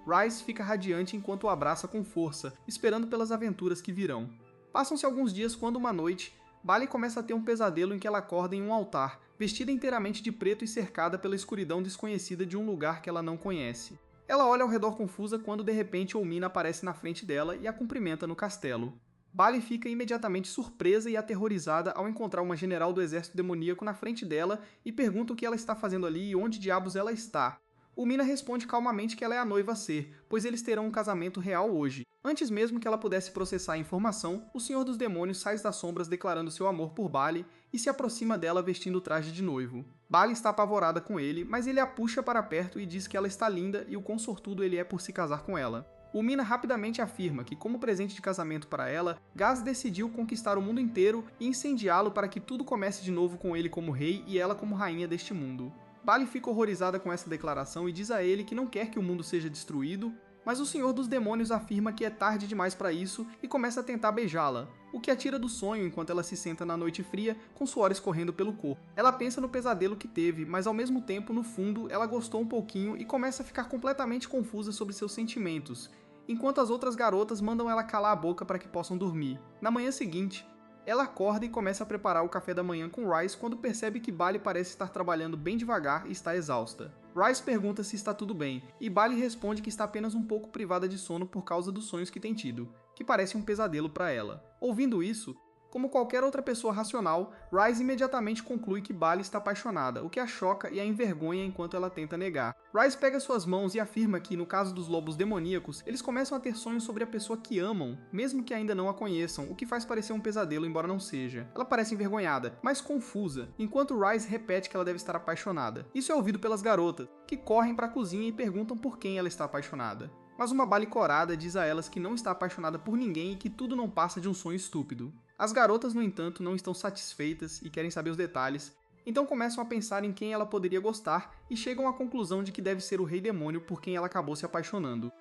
[SPEAKER 1] Ryze fica radiante enquanto o abraça com força, esperando pelas aventuras que virão. Passam-se alguns dias quando uma noite, Bali começa a ter um pesadelo em que ela acorda em um altar, vestida inteiramente de preto e cercada pela escuridão desconhecida de um lugar que ela não conhece. Ela olha ao redor confusa quando de repente Olmina aparece na frente dela e a cumprimenta no castelo. Bali fica imediatamente surpresa e aterrorizada ao encontrar uma general do exército demoníaco na frente dela e pergunta o que ela está fazendo ali e onde diabos ela está. Olmina responde calmamente que ela é a noiva a ser, pois eles terão um casamento real hoje. Antes mesmo que ela pudesse processar a informação, o Senhor dos Demônios sai das sombras declarando seu amor por Bali e se aproxima dela vestindo o traje de noivo. Bali está apavorada com ele, mas ele a puxa para perto e diz que ela está linda e o quão sortudo ele é por se casar com ela. Olmina rapidamente afirma que, como presente de casamento para ela, Gaz decidiu conquistar o mundo inteiro e incendiá-lo para que tudo comece de novo com ele como rei e ela como rainha deste mundo. Bali fica horrorizada com essa declaração e diz a ele que não quer que o mundo seja destruído, mas o Senhor dos Demônios afirma que é tarde demais para isso e começa a tentar beijá-la, o que a tira do sonho enquanto ela se senta na noite fria com suor escorrendo pelo corpo. Ela pensa no pesadelo que teve, mas ao mesmo tempo, no fundo, ela gostou um pouquinho e começa a ficar completamente confusa sobre seus sentimentos, enquanto as outras garotas mandam ela calar a boca para que possam dormir. Na manhã seguinte, ela acorda e começa a preparar o café da manhã com Ryze quando percebe que Bali parece estar trabalhando bem devagar e está exausta. Ryze pergunta se está tudo bem, e Bali responde que está apenas um pouco privada de sono por causa dos sonhos que tem tido, que parece um pesadelo para ela. Ouvindo isso, como qualquer outra pessoa racional, Ryze imediatamente conclui que Bali está apaixonada, o que a choca e a envergonha enquanto ela tenta negar. Ryze pega suas mãos e afirma que, no caso dos lobos demoníacos, eles começam a ter sonhos sobre a pessoa que amam, mesmo que ainda não a conheçam, o que faz parecer um pesadelo, embora não seja. Ela parece envergonhada, mas confusa, enquanto Ryze repete que ela deve estar apaixonada. Isso é ouvido pelas garotas, que correm para a cozinha e perguntam por quem ela está apaixonada. Mas uma Bali corada diz a elas que não está apaixonada por ninguém e que tudo não passa de um sonho estúpido. As garotas, no entanto, não estão satisfeitas e querem saber os detalhes, então começam a pensar em quem ela poderia gostar e chegam à conclusão de que deve ser o Rei Demônio por quem ela acabou se apaixonando.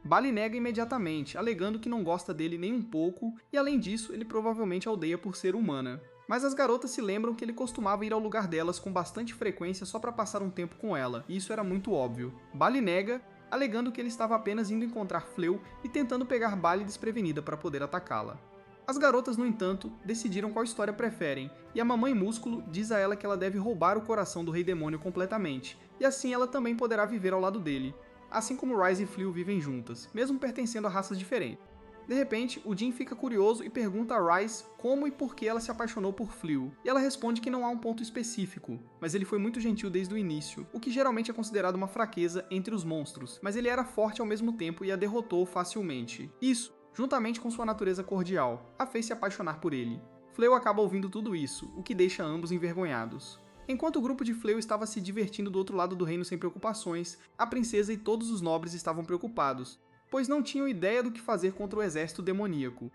[SPEAKER 1] Bali nega imediatamente, alegando que não gosta dele nem um pouco e, além disso, ele provavelmente a odeia por ser humana. Mas as garotas se lembram que ele costumava ir ao lugar delas com bastante frequência só para passar um tempo com ela, e isso era muito óbvio. Bali nega, alegando que ele estava apenas indo encontrar Fleu e tentando pegar Bali desprevenida para poder atacá-la. As garotas, no entanto, decidiram qual história preferem, e a Mamãe Músculo diz a ela que ela deve roubar o coração do Rei Demônio completamente, e assim ela também poderá viver ao lado dele, assim como Ryze e Fleu vivem juntas, mesmo pertencendo a raças diferentes. De repente, o Jin fica curioso e pergunta a Ryze como e por que ela se apaixonou por Fleu, e ela responde que não há um ponto específico, mas ele foi muito gentil desde o início, o que geralmente é considerado uma fraqueza entre os monstros, mas ele era forte ao mesmo tempo e a derrotou facilmente. Isso, juntamente com sua natureza cordial, a fez se apaixonar por ele. Fleu acaba ouvindo tudo isso, o que deixa ambos envergonhados. Enquanto o grupo de Fleu estava se divertindo do outro lado do reino sem preocupações, a princesa e todos os nobres estavam preocupados, pois não tinham ideia do que fazer contra o exército demoníaco.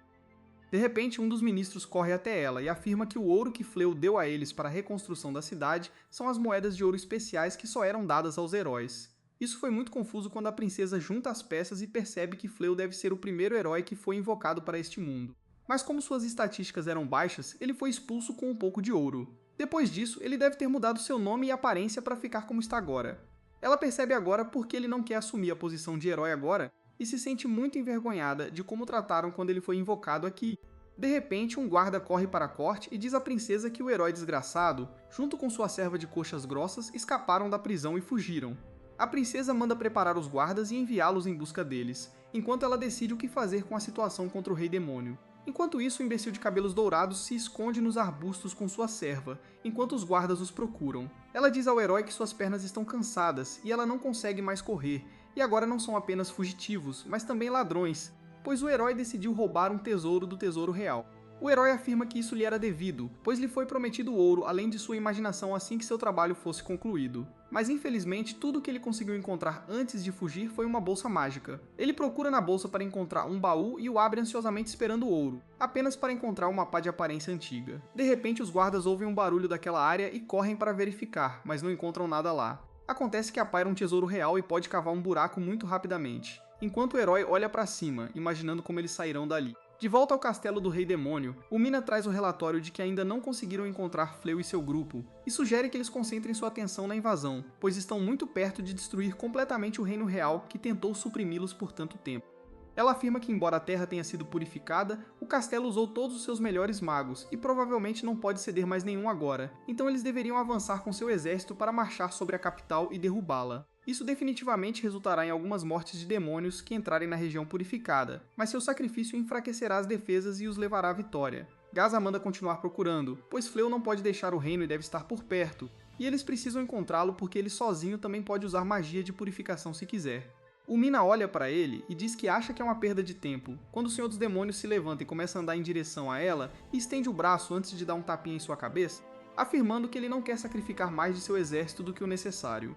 [SPEAKER 1] De repente, um dos ministros corre até ela e afirma que o ouro que Fleu deu a eles para a reconstrução da cidade são as moedas de ouro especiais que só eram dadas aos heróis. Isso foi muito confuso quando a princesa junta as peças e percebe que Fleu deve ser o primeiro herói que foi invocado para este mundo. Mas como suas estatísticas eram baixas, ele foi expulso com um pouco de ouro. Depois disso, ele deve ter mudado seu nome e aparência para ficar como está agora. Ela percebe agora porque ele não quer assumir a posição de herói agora e se sente muito envergonhada de como trataram quando ele foi invocado aqui. De repente, um guarda corre para a corte e diz à princesa que o herói desgraçado, junto com sua serva de coxas grossas, escaparam da prisão e fugiram. A princesa manda preparar os guardas e enviá-los em busca deles, enquanto ela decide o que fazer com a situação contra o Rei Demônio. Enquanto isso, o imbecil de cabelos dourados se esconde nos arbustos com sua serva, enquanto os guardas os procuram. Ela diz ao herói que suas pernas estão cansadas e ela não consegue mais correr, e agora não são apenas fugitivos, mas também ladrões, pois o herói decidiu roubar um tesouro do Tesouro Real. O herói afirma que isso lhe era devido, pois lhe foi prometido ouro além de sua imaginação assim que seu trabalho fosse concluído. Mas infelizmente, tudo que ele conseguiu encontrar antes de fugir foi uma bolsa mágica. Ele procura na bolsa para encontrar um baú e o abre ansiosamente esperando ouro, apenas para encontrar uma pá de aparência antiga. De repente, os guardas ouvem um barulho daquela área e correm para verificar, mas não encontram nada lá. Acontece que a pá era um tesouro real e pode cavar um buraco muito rapidamente, enquanto o herói olha para cima, imaginando como eles sairão dali. De volta ao castelo do Rei Demônio, o Mina traz o relatório de que ainda não conseguiram encontrar Fleu e seu grupo, e sugere que eles concentrem sua atenção na invasão, pois estão muito perto de destruir completamente o Reino Real que tentou suprimi-los por tanto tempo. Ela afirma que, embora a terra tenha sido purificada, o castelo usou todos os seus melhores magos e provavelmente não pode ceder mais nenhum agora, então eles deveriam avançar com seu exército para marchar sobre a capital e derrubá-la. Isso definitivamente resultará em algumas mortes de demônios que entrarem na região purificada, mas seu sacrifício enfraquecerá as defesas e os levará à vitória. Gaza manda continuar procurando, pois Fleu não pode deixar o reino e deve estar por perto, e eles precisam encontrá-lo porque ele sozinho também pode usar magia de purificação se quiser. O Mina olha para ele e diz que acha que é uma perda de tempo, quando o Senhor dos Demônios se levanta e começa a andar em direção a ela e estende o braço antes de dar um tapinha em sua cabeça, afirmando que ele não quer sacrificar mais de seu exército do que o necessário.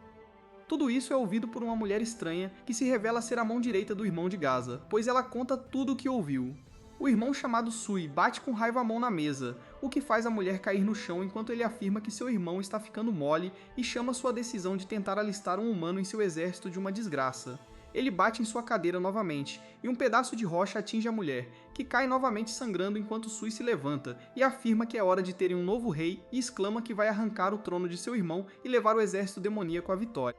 [SPEAKER 1] Tudo isso é ouvido por uma mulher estranha que se revela ser a mão direita do irmão de Gaza, pois ela conta tudo o que ouviu. O irmão chamado Sui bate com raiva a mão na mesa, o que faz a mulher cair no chão enquanto ele afirma que seu irmão está ficando mole e chama sua decisão de tentar alistar um humano em seu exército de uma desgraça. Ele bate em sua cadeira novamente, e um pedaço de rocha atinge a mulher, que cai novamente sangrando enquanto Sui se levanta e afirma que é hora de terem um novo rei e exclama que vai arrancar o trono de seu irmão e levar o exército demoníaco à vitória.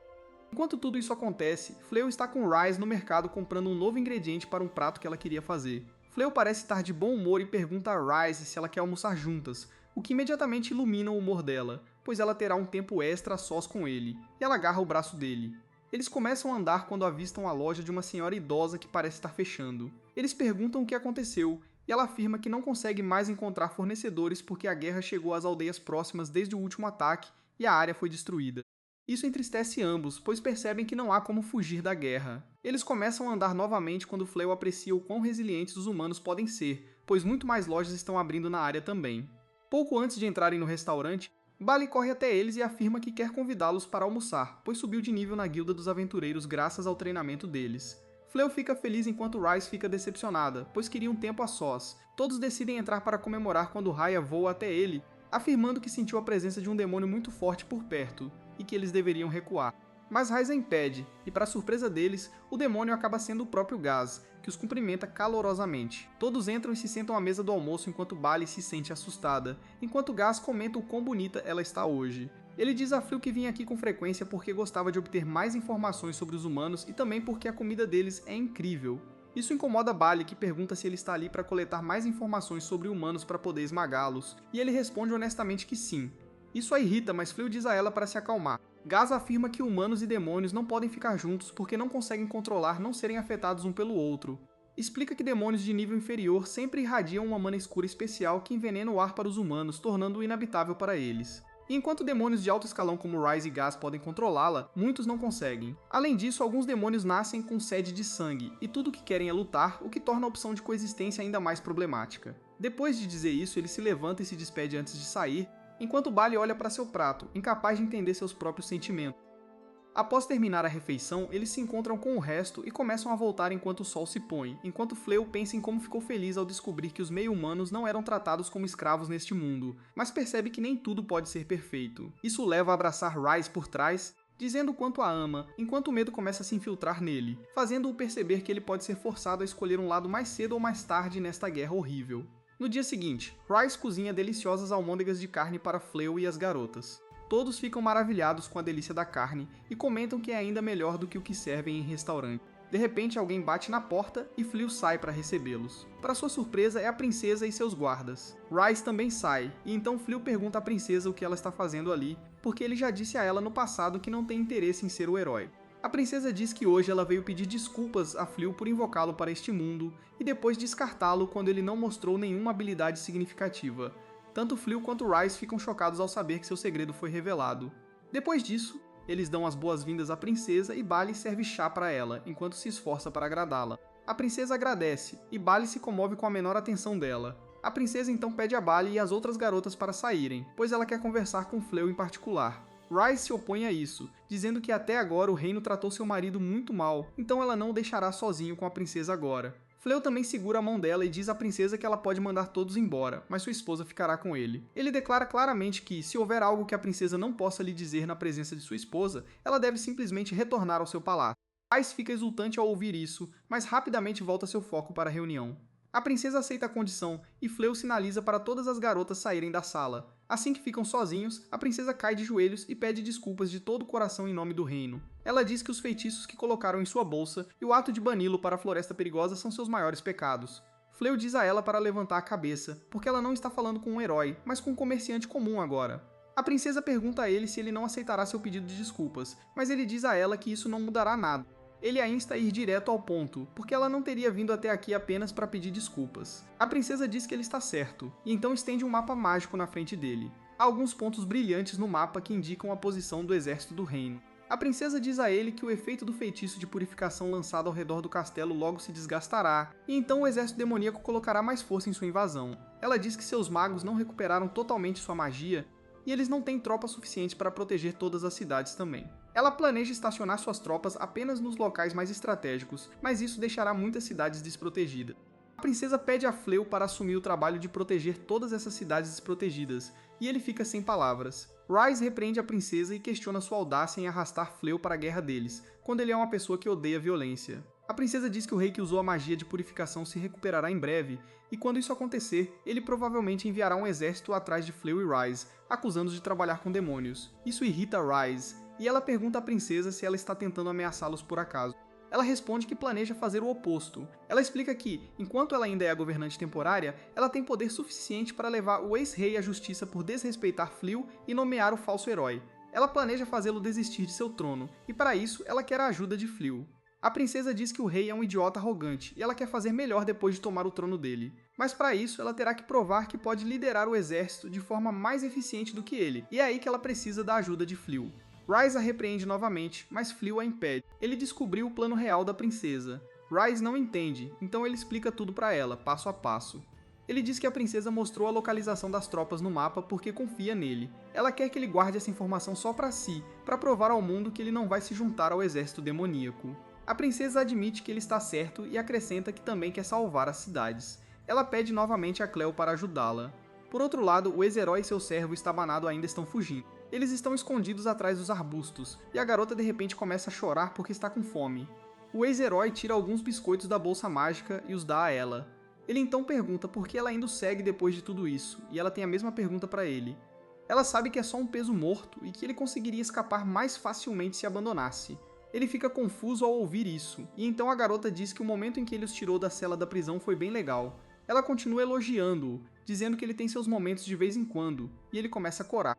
[SPEAKER 1] Enquanto tudo isso acontece, Fleu está com Ryze no mercado comprando um novo ingrediente para um prato que ela queria fazer. Fleu parece estar de bom humor e pergunta a Ryze se ela quer almoçar juntas, o que imediatamente ilumina o humor dela, pois ela terá um tempo extra a sós com ele, e ela agarra o braço dele. Eles começam a andar quando avistam a loja de uma senhora idosa que parece estar fechando. Eles perguntam o que aconteceu, e ela afirma que não consegue mais encontrar fornecedores porque a guerra chegou às aldeias próximas desde o último ataque e a área foi destruída. Isso entristece ambos, pois percebem que não há como fugir da guerra. Eles começam a andar novamente quando Fleu aprecia o quão resilientes os humanos podem ser, pois muito mais lojas estão abrindo na área também. Pouco antes de entrarem no restaurante, Bali corre até eles e afirma que quer convidá-los para almoçar, pois subiu de nível na guilda dos aventureiros graças ao treinamento deles. Fleu fica feliz enquanto Ryze fica decepcionada, pois queria um tempo a sós. Todos decidem entrar para comemorar quando Raya voa até ele, afirmando que sentiu a presença de um demônio muito forte por perto, e que eles deveriam recuar. Mas Ryze a impede, e para surpresa deles, o demônio acaba sendo o próprio Gaz, que os cumprimenta calorosamente. Todos entram e se sentam à mesa do almoço enquanto Bali se sente assustada, enquanto Gaz comenta o quão bonita ela está hoje. Ele diz a Fleu que vinha aqui com frequência porque gostava de obter mais informações sobre os humanos e também porque a comida deles é incrível. Isso incomoda Bali, que pergunta se ele está ali para coletar mais informações sobre humanos para poder esmagá-los, e ele responde honestamente que sim. Isso a irrita, mas Fleu diz a ela para se acalmar. Gaz afirma que humanos e demônios não podem ficar juntos porque não conseguem controlar não serem afetados um pelo outro. Explica que demônios de nível inferior sempre irradiam uma mana escura especial que envenena o ar para os humanos, tornando-o inabitável para eles. E enquanto demônios de alto escalão como Ryze e Gaz podem controlá-la, muitos não conseguem. Além disso, alguns demônios nascem com sede de sangue, e tudo o que querem é lutar, o que torna a opção de coexistência ainda mais problemática. Depois de dizer isso, ele se levanta e se despede antes de sair, enquanto Bali olha para seu prato, incapaz de entender seus próprios sentimentos. Após terminar a refeição, eles se encontram com o resto e começam a voltar enquanto o sol se põe, enquanto Fleu pensa em como ficou feliz ao descobrir que os meio-humanos não eram tratados como escravos neste mundo, mas percebe que nem tudo pode ser perfeito. Isso o leva a abraçar Rise por trás, dizendo o quanto a ama, enquanto o medo começa a se infiltrar nele, fazendo-o perceber que ele pode ser forçado a escolher um lado mais cedo ou mais tarde nesta guerra horrível. No dia seguinte, Rise cozinha deliciosas almôndegas de carne para Fleu e as garotas. Todos ficam maravilhados com a delícia da carne e comentam que é ainda melhor do que o que servem em restaurante. De repente, alguém bate na porta e Fleu sai para recebê-los. Para sua surpresa, é a princesa e seus guardas. Rise também sai, e então Fleu pergunta à princesa o que ela está fazendo ali, porque ele já disse a ela no passado que não tem interesse em ser o herói. A princesa diz que hoje ela veio pedir desculpas a Fleu por invocá-lo para este mundo, e depois descartá-lo quando ele não mostrou nenhuma habilidade significativa. Tanto Fleu quanto Rise ficam chocados ao saber que seu segredo foi revelado. Depois disso, eles dão as boas-vindas à princesa e Bali serve chá para ela, enquanto se esforça para agradá-la. A princesa agradece, e Bali se comove com a menor atenção dela. A princesa então pede a Bali e as outras garotas para saírem, pois ela quer conversar com Fleu em particular. Rise se opõe a isso, dizendo que até agora o reino tratou seu marido muito mal, então ela não o deixará sozinho com a princesa agora. Fleu também segura a mão dela e diz à princesa que ela pode mandar todos embora, mas sua esposa ficará com ele. Ele declara claramente que, se houver algo que a princesa não possa lhe dizer na presença de sua esposa, ela deve simplesmente retornar ao seu palácio. Rise fica exultante ao ouvir isso, mas rapidamente volta seu foco para a reunião. A princesa aceita a condição e Fleu sinaliza para todas as garotas saírem da sala. Assim que ficam sozinhos, a princesa cai de joelhos e pede desculpas de todo o coração em nome do reino. Ela diz que os feitiços que colocaram em sua bolsa e o ato de bani-lo para a Floresta Perigosa são seus maiores pecados. Fleu diz a ela para levantar a cabeça, porque ela não está falando com um herói, mas com um comerciante comum agora. A princesa pergunta a ele se ele não aceitará seu pedido de desculpas, mas ele diz a ela que isso não mudará nada. Ele a insta a ir direto ao ponto, porque ela não teria vindo até aqui apenas para pedir desculpas. A princesa diz que ele está certo, e então estende um mapa mágico na frente dele. Há alguns pontos brilhantes no mapa que indicam a posição do exército do reino. A princesa diz a ele que o efeito do feitiço de purificação lançado ao redor do castelo logo se desgastará, e então o exército demoníaco colocará mais força em sua invasão. Ela diz que seus magos não recuperaram totalmente sua magia, e eles não têm tropas suficientes para proteger todas as cidades também. Ela planeja estacionar suas tropas apenas nos locais mais estratégicos, mas isso deixará muitas cidades desprotegidas. A princesa pede a Fleu para assumir o trabalho de proteger todas essas cidades desprotegidas, e ele fica sem palavras. Rise repreende a princesa e questiona sua audácia em arrastar Fleu para a guerra deles, quando ele é uma pessoa que odeia violência. A princesa diz que o rei que usou a magia de purificação se recuperará em breve, e quando isso acontecer, ele provavelmente enviará um exército atrás de Fleu e Rise, acusando-os de trabalhar com demônios. Isso irrita Rise, e ela pergunta à princesa se ela está tentando ameaçá-los por acaso. Ela responde que planeja fazer o oposto. Ela explica que, enquanto ela ainda é a governante temporária, ela tem poder suficiente para levar o ex-rei à justiça por desrespeitar Fleu e nomear o falso herói. Ela planeja fazê-lo desistir de seu trono, e para isso ela quer a ajuda de Fleu. A princesa diz que o rei é um idiota arrogante e ela quer fazer melhor depois de tomar o trono dele. Mas para isso, ela terá que provar que pode liderar o exército de forma mais eficiente do que ele, e é aí que ela precisa da ajuda de Fleu. Rise a repreende novamente, mas Fleu a impede. Ele descobriu o plano real da princesa. Rise não entende, então ele explica tudo para ela, passo a passo. Ele diz que a princesa mostrou a localização das tropas no mapa porque confia nele. Ela quer que ele guarde essa informação só para si, para provar ao mundo que ele não vai se juntar ao exército demoníaco. A princesa admite que ele está certo e acrescenta que também quer salvar as cidades. Ela pede novamente a Cleo para ajudá-la. Por outro lado, o ex-herói e seu servo estabanado ainda estão fugindo. Eles estão escondidos atrás dos arbustos, e a garota de repente começa a chorar porque está com fome. O ex-herói tira alguns biscoitos da bolsa mágica e os dá a ela. Ele então pergunta por que ela ainda o segue depois de tudo isso, e ela tem a mesma pergunta para ele. Ela sabe que é só um peso morto e que ele conseguiria escapar mais facilmente se abandonasse. Ele fica confuso ao ouvir isso, e então a garota diz que o momento em que ele os tirou da cela da prisão foi bem legal. Ela continua elogiando-o, dizendo que ele tem seus momentos de vez em quando, e ele começa a corar.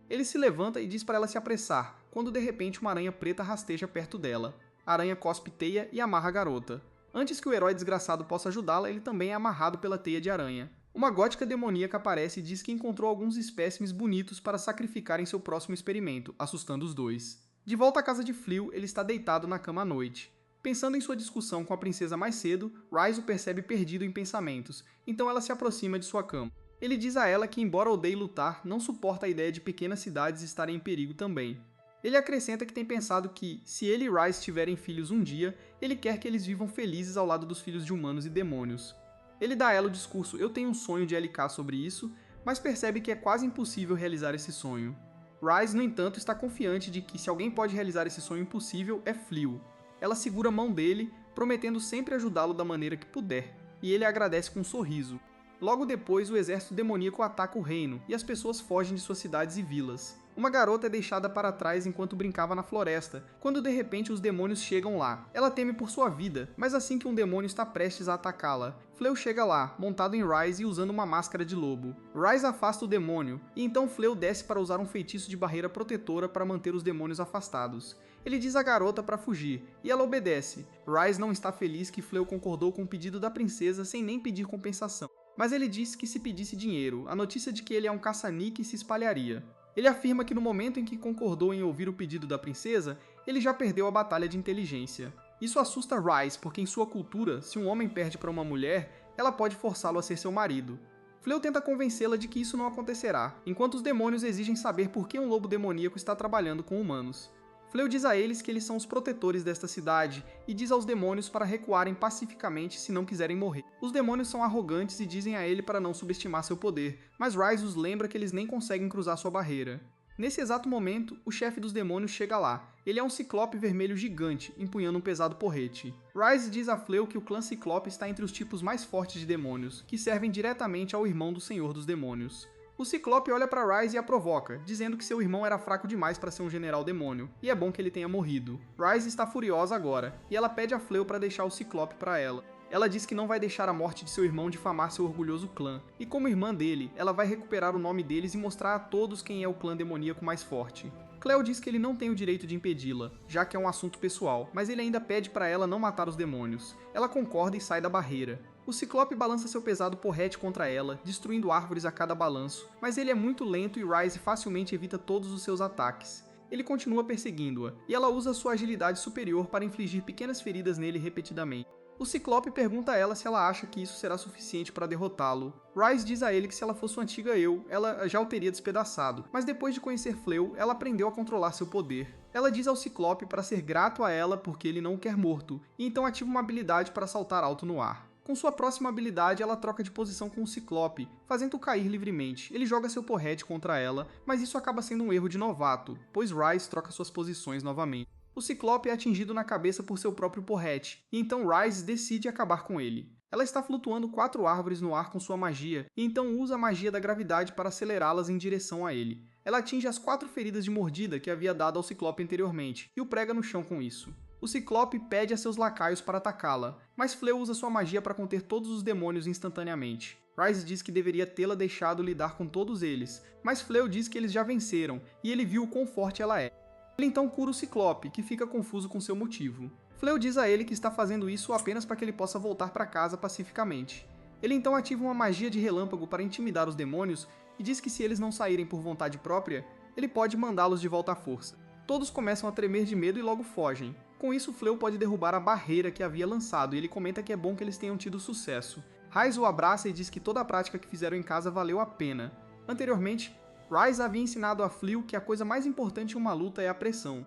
[SPEAKER 1] Ele se levanta e diz para ela se apressar, quando de repente uma aranha preta rasteja perto dela. A aranha cospe teia e amarra a garota. Antes que o herói desgraçado possa ajudá-la, ele também é amarrado pela teia de aranha. Uma gótica demoníaca aparece e diz que encontrou alguns espécimes bonitos para sacrificar em seu próximo experimento, assustando os dois. De volta à casa de Fleu, ele está deitado na cama à noite. Pensando em sua discussão com a princesa mais cedo, Rise o percebe perdido em pensamentos, então ela se aproxima de sua cama. Ele diz a ela que, embora odeie lutar, não suporta a ideia de pequenas cidades estarem em perigo também. Ele acrescenta que tem pensado que, se ele e Rise tiverem filhos um dia, ele quer que eles vivam felizes ao lado dos filhos de humanos e demônios. Ele dá a ela o discurso "eu tenho um sonho de LK sobre isso", mas percebe que é quase impossível realizar esse sonho. Rise, no entanto, está confiante de que se alguém pode realizar esse sonho impossível é Flew. Ela segura a mão dele, prometendo sempre ajudá-lo da maneira que puder, e ele agradece com um sorriso. Logo depois, o exército demoníaco ataca o reino, e as pessoas fogem de suas cidades e vilas. Uma garota é deixada para trás enquanto brincava na floresta, quando de repente os demônios chegam lá. Ela teme por sua vida, mas assim que um demônio está prestes a atacá-la, Flew chega lá, montado em Rise e usando uma máscara de lobo. Rise afasta o demônio, e então Flew desce para usar um feitiço de barreira protetora para manter os demônios afastados. Ele diz à garota para fugir, e ela obedece. Rise não está feliz que Flew concordou com o pedido da princesa sem nem pedir compensação. Mas ele disse que se pedisse dinheiro, a notícia de que ele é um caça-níqueis se espalharia. Ele afirma que no momento em que concordou em ouvir o pedido da princesa, ele já perdeu a batalha de inteligência. Isso assusta Rise, porque em sua cultura, se um homem perde para uma mulher, ela pode forçá-lo a ser seu marido. Flew tenta convencê-la de que isso não acontecerá, enquanto os demônios exigem saber por que um lobo demoníaco está trabalhando com humanos. Flew diz a eles que eles são os protetores desta cidade e diz aos demônios para recuarem pacificamente se não quiserem morrer. Os demônios são arrogantes e dizem a ele para não subestimar seu poder, mas Rise os lembra que eles nem conseguem cruzar sua barreira. Nesse exato momento, o chefe dos demônios chega lá. Ele é um ciclope vermelho gigante, empunhando um pesado porrete. Rise diz a Flew que o clã Ciclope está entre os tipos mais fortes de demônios, que servem diretamente ao irmão do Senhor dos Demônios. O Ciclope olha para Rise e a provoca, dizendo que seu irmão era fraco demais para ser um general demônio, e é bom que ele tenha morrido. Rise está furiosa agora, e ela pede a Flew para deixar o Ciclope para ela. Ela diz que não vai deixar a morte de seu irmão difamar seu orgulhoso clã, e como irmã dele, ela vai recuperar o nome deles e mostrar a todos quem é o clã demoníaco mais forte. Cleo diz que ele não tem o direito de impedi-la, já que é um assunto pessoal, mas ele ainda pede para ela não matar os demônios. Ela concorda e sai da barreira. O Ciclope balança seu pesado porrete contra ela, destruindo árvores a cada balanço, mas ele é muito lento e Rise facilmente evita todos os seus ataques. Ele continua perseguindo-a, e ela usa sua agilidade superior para infligir pequenas feridas nele repetidamente. O Ciclope pergunta a ela se ela acha que isso será suficiente para derrotá-lo. Rise diz a ele que se ela fosse sua antiga eu, ela já o teria despedaçado, mas depois de conhecer Flew, ela aprendeu a controlar seu poder. Ela diz ao Ciclope para ser grato a ela porque ele não o quer morto, e então ativa uma habilidade para saltar alto no ar. Com sua próxima habilidade, ela troca de posição com o Ciclope, fazendo-o cair livremente. Ele joga seu porrete contra ela, mas isso acaba sendo um erro de novato, pois Rise troca suas posições novamente. O Ciclope é atingido na cabeça por seu próprio porrete, e então Rise decide acabar com ele. Ela está flutuando 4 árvores no ar com sua magia, e então usa a magia da gravidade para acelerá-las em direção a ele. Ela atinge as 4 feridas de mordida que havia dado ao Ciclope anteriormente, e o prega no chão com isso. O Ciclope pede a seus lacaios para atacá-la, mas Flew usa sua magia para conter todos os demônios instantaneamente. Rise diz que deveria tê-la deixado lidar com todos eles, mas Flew diz que eles já venceram, e ele viu o quão forte ela é. Ele então cura o Ciclope, que fica confuso com seu motivo. Flew diz a ele que está fazendo isso apenas para que ele possa voltar para casa pacificamente. Ele então ativa uma magia de relâmpago para intimidar os demônios e diz que se eles não saírem por vontade própria, ele pode mandá-los de volta à força. Todos começam a tremer de medo e logo fogem. Com isso, Flew pode derrubar a barreira que havia lançado e ele comenta que é bom que eles tenham tido sucesso. Rise o abraça e diz que toda a prática que fizeram em casa valeu a pena. Anteriormente, Rise havia ensinado a Flew que a coisa mais importante em uma luta é a pressão.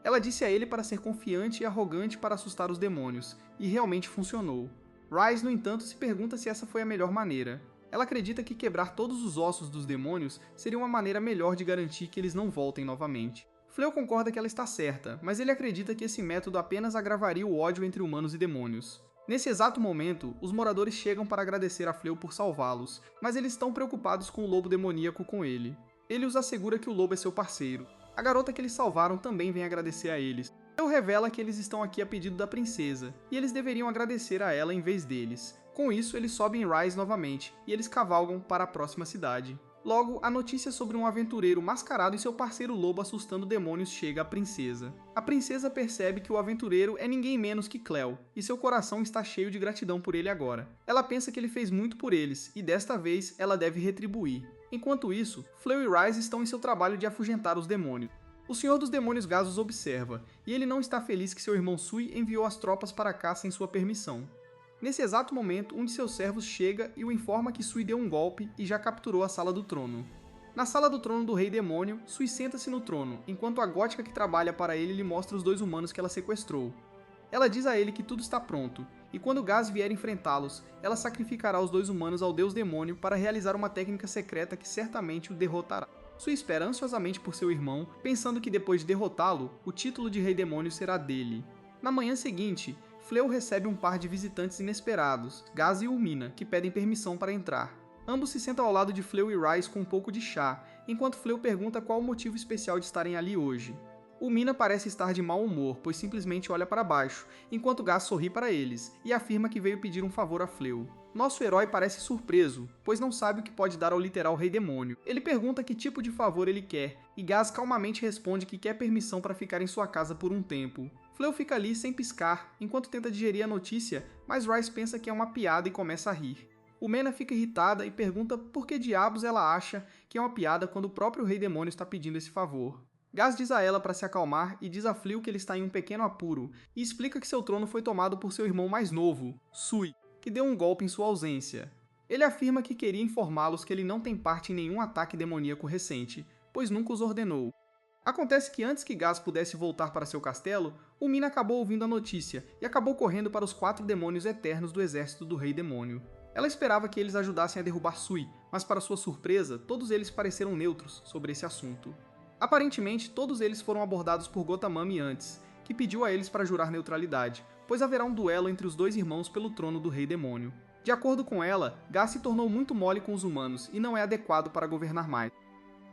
[SPEAKER 1] Ela disse a ele para ser confiante e arrogante para assustar os demônios, e realmente funcionou. Rise, no entanto, se pergunta se essa foi a melhor maneira. Ela acredita que quebrar todos os ossos dos demônios seria uma maneira melhor de garantir que eles não voltem novamente. Flew concorda que ela está certa, mas ele acredita que esse método apenas agravaria o ódio entre humanos e demônios. Nesse exato momento, os moradores chegam para agradecer a Flew por salvá-los, mas eles estão preocupados com o lobo demoníaco com ele. Ele os assegura que o lobo é seu parceiro. A garota que eles salvaram também vem agradecer a eles. Flew revela que eles estão aqui a pedido da princesa, e eles deveriam agradecer a ela em vez deles. Com isso, eles sobem em Rise novamente, e eles cavalgam para a próxima cidade. Logo, a notícia sobre um aventureiro mascarado e seu parceiro lobo assustando demônios chega à princesa. A princesa percebe que o aventureiro é ninguém menos que Cleo, e seu coração está cheio de gratidão por ele agora. Ela pensa que ele fez muito por eles, e desta vez ela deve retribuir. Enquanto isso, Flew e Rise estão em seu trabalho de afugentar os demônios. O Senhor dos Demônios Gaz os observa, e ele não está feliz que seu irmão Sui enviou as tropas para cá sem sua permissão. Nesse exato momento, um de seus servos chega e o informa que Sui deu um golpe e já capturou a Sala do Trono. Na sala do trono do Rei Demônio, Sui senta-se no trono, enquanto a gótica que trabalha para ele lhe mostra os 2 humanos que ela sequestrou. Ela diz a ele que tudo está pronto, e quando Gaz vier enfrentá-los, ela sacrificará os 2 humanos ao deus demônio para realizar uma técnica secreta que certamente o derrotará. Sui espera ansiosamente por seu irmão, pensando que depois de derrotá-lo, o título de Rei Demônio será dele. Na manhã seguinte, Fleu recebe um par de visitantes inesperados, Gaz e Ulmina, que pedem permissão para entrar. Ambos se sentam ao lado de Fleu e Rais com um pouco de chá, enquanto Fleu pergunta qual o motivo especial de estarem ali hoje. Ulmina parece estar de mau humor, pois simplesmente olha para baixo, enquanto Gaz sorri para eles, e afirma que veio pedir um favor a Fleu. Nosso herói parece surpreso, pois não sabe o que pode dar ao literal Rei Demônio. Ele pergunta que tipo de favor ele quer, e Gaz calmamente responde que quer permissão para ficar em sua casa por um tempo. Fleu fica ali sem piscar, enquanto tenta digerir a notícia, mas Rais pensa que é uma piada e começa a rir. Ulmina fica irritada e pergunta por que diabos ela acha que é uma piada quando o próprio Rei Demônio está pedindo esse favor. Gaz diz a ela para se acalmar e diz a Fleu que ele está em um pequeno apuro, e explica que seu trono foi tomado por seu irmão mais novo, Sui, que deu um golpe em sua ausência. Ele afirma que queria informá-los que ele não tem parte em nenhum ataque demoníaco recente, pois nunca os ordenou. Acontece que antes que Gaz pudesse voltar para seu castelo, Ulmina acabou ouvindo a notícia e acabou correndo para os 4 demônios eternos do exército do Rei Demônio. Ela esperava que eles ajudassem a derrubar Sui, mas para sua surpresa, todos eles pareceram neutros sobre esse assunto. Aparentemente, todos eles foram abordados por Gotamami antes, que pediu a eles para jurar neutralidade, pois haverá um duelo entre os 2 irmãos pelo trono do Rei Demônio. De acordo com ela, Gaz se tornou muito mole com os humanos e não é adequado para governar mais.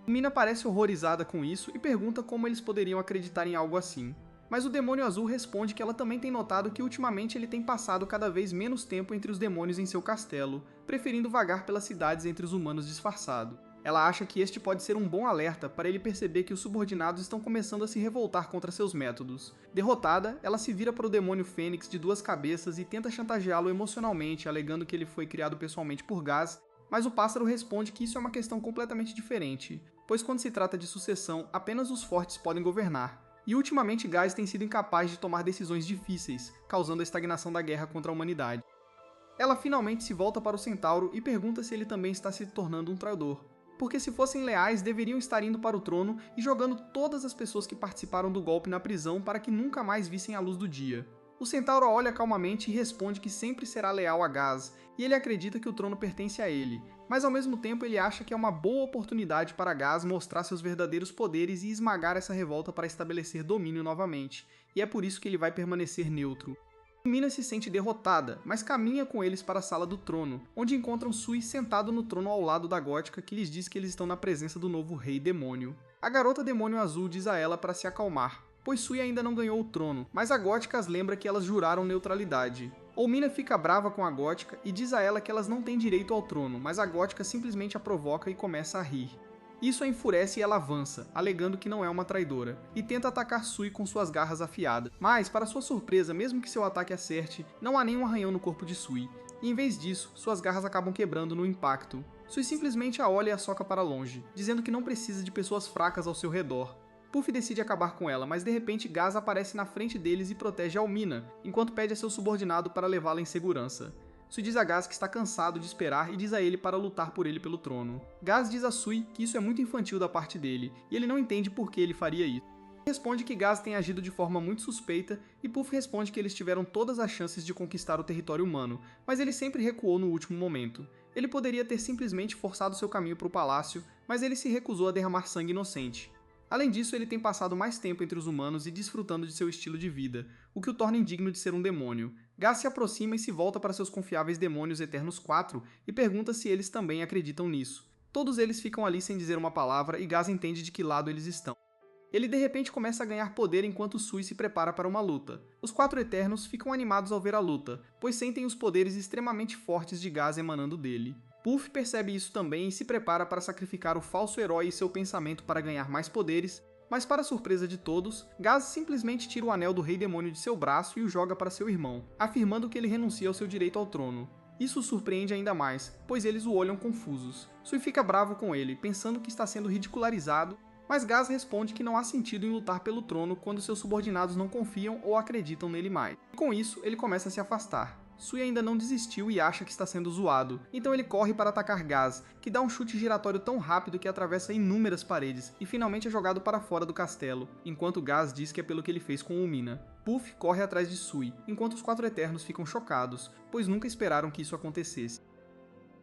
[SPEAKER 1] Ulmina parece horrorizada com isso e pergunta como eles poderiam acreditar em algo assim. Mas o Demônio Azul responde que ela também tem notado que ultimamente ele tem passado cada vez menos tempo entre os demônios em seu castelo, preferindo vagar pelas cidades entre os humanos disfarçado. Ela acha que este pode ser um bom alerta para ele perceber que os subordinados estão começando a se revoltar contra seus métodos. Derrotada, ela se vira para o demônio Fênix de 2 cabeças e tenta chantageá-lo emocionalmente, alegando que ele foi criado pessoalmente por Gaz, mas o pássaro responde que isso é uma questão completamente diferente, pois quando se trata de sucessão, apenas os fortes podem governar. E ultimamente Gaz tem sido incapaz de tomar decisões difíceis, causando a estagnação da guerra contra a humanidade. Ela finalmente se volta para o Centauro e pergunta se ele também está se tornando um traidor. Porque se fossem leais, deveriam estar indo para o trono e jogando todas as pessoas que participaram do golpe na prisão para que nunca mais vissem a luz do dia. O Centauro olha calmamente e responde que sempre será leal a Gaz, e ele acredita que o trono pertence a ele, mas ao mesmo tempo ele acha que é uma boa oportunidade para Gaz mostrar seus verdadeiros poderes e esmagar essa revolta para estabelecer domínio novamente, e é por isso que ele vai permanecer neutro. Ulmina se sente derrotada, mas caminha com eles para a sala do trono, onde encontram Sui sentado no trono ao lado da gótica que lhes diz que eles estão na presença do novo Rei Demônio. A garota Demônio Azul diz a ela para se acalmar, pois Sui ainda não ganhou o trono, mas a gótica as lembra que elas juraram neutralidade. Ulmina fica brava com a gótica e diz a ela que elas não têm direito ao trono, mas a gótica simplesmente a provoca e começa a rir. Isso a enfurece e ela avança, alegando que não é uma traidora, e tenta atacar Sui com suas garras afiadas. Mas, para sua surpresa, mesmo que seu ataque acerte, não há nenhum arranhão no corpo de Sui, e em vez disso, suas garras acabam quebrando no impacto. Sui simplesmente a olha e a soca para longe, dizendo que não precisa de pessoas fracas ao seu redor. Puff decide acabar com ela, mas de repente Gaz aparece na frente deles e protege a Ulmina, enquanto pede a seu subordinado para levá-la em segurança. Sui diz a Gaz que está cansado de esperar e diz a ele para lutar por ele pelo trono. Gaz diz a Sui que isso é muito infantil da parte dele, e ele não entende por que ele faria isso. Responde que Gaz tem agido de forma muito suspeita, e Puff responde que eles tiveram todas as chances de conquistar o território humano, mas ele sempre recuou no último momento. Ele poderia ter simplesmente forçado seu caminho para o palácio, mas ele se recusou a derramar sangue inocente. Além disso, ele tem passado mais tempo entre os humanos e desfrutando de seu estilo de vida, o que o torna indigno de ser um demônio. Gaz se aproxima e se volta para seus confiáveis demônios eternos 4 e pergunta se eles também acreditam nisso. Todos eles ficam ali sem dizer uma palavra e Gaz entende de que lado eles estão. Ele de repente começa a ganhar poder enquanto Sui se prepara para uma luta. Os 4 Eternos ficam animados ao ver a luta, pois sentem os poderes extremamente fortes de Gaz emanando dele. Puff percebe isso também e se prepara para sacrificar o falso herói e seu pensamento para ganhar mais poderes, mas para surpresa de todos, Gaz simplesmente tira o anel do Rei Demônio de seu braço e o joga para seu irmão, afirmando que ele renuncia ao seu direito ao trono. Isso o surpreende ainda mais, pois eles o olham confusos. Sui fica bravo com ele, pensando que está sendo ridicularizado, mas Gaz responde que não há sentido em lutar pelo trono quando seus subordinados não confiam ou acreditam nele mais. E com isso, ele começa a se afastar. Sui ainda não desistiu e acha que está sendo zoado, então ele corre para atacar Gaz, que dá um chute giratório tão rápido que atravessa inúmeras paredes e finalmente é jogado para fora do castelo, enquanto Gaz diz que é pelo que ele fez com Umina. Puff corre atrás de Sui, enquanto os 4 Eternos ficam chocados, pois nunca esperaram que isso acontecesse.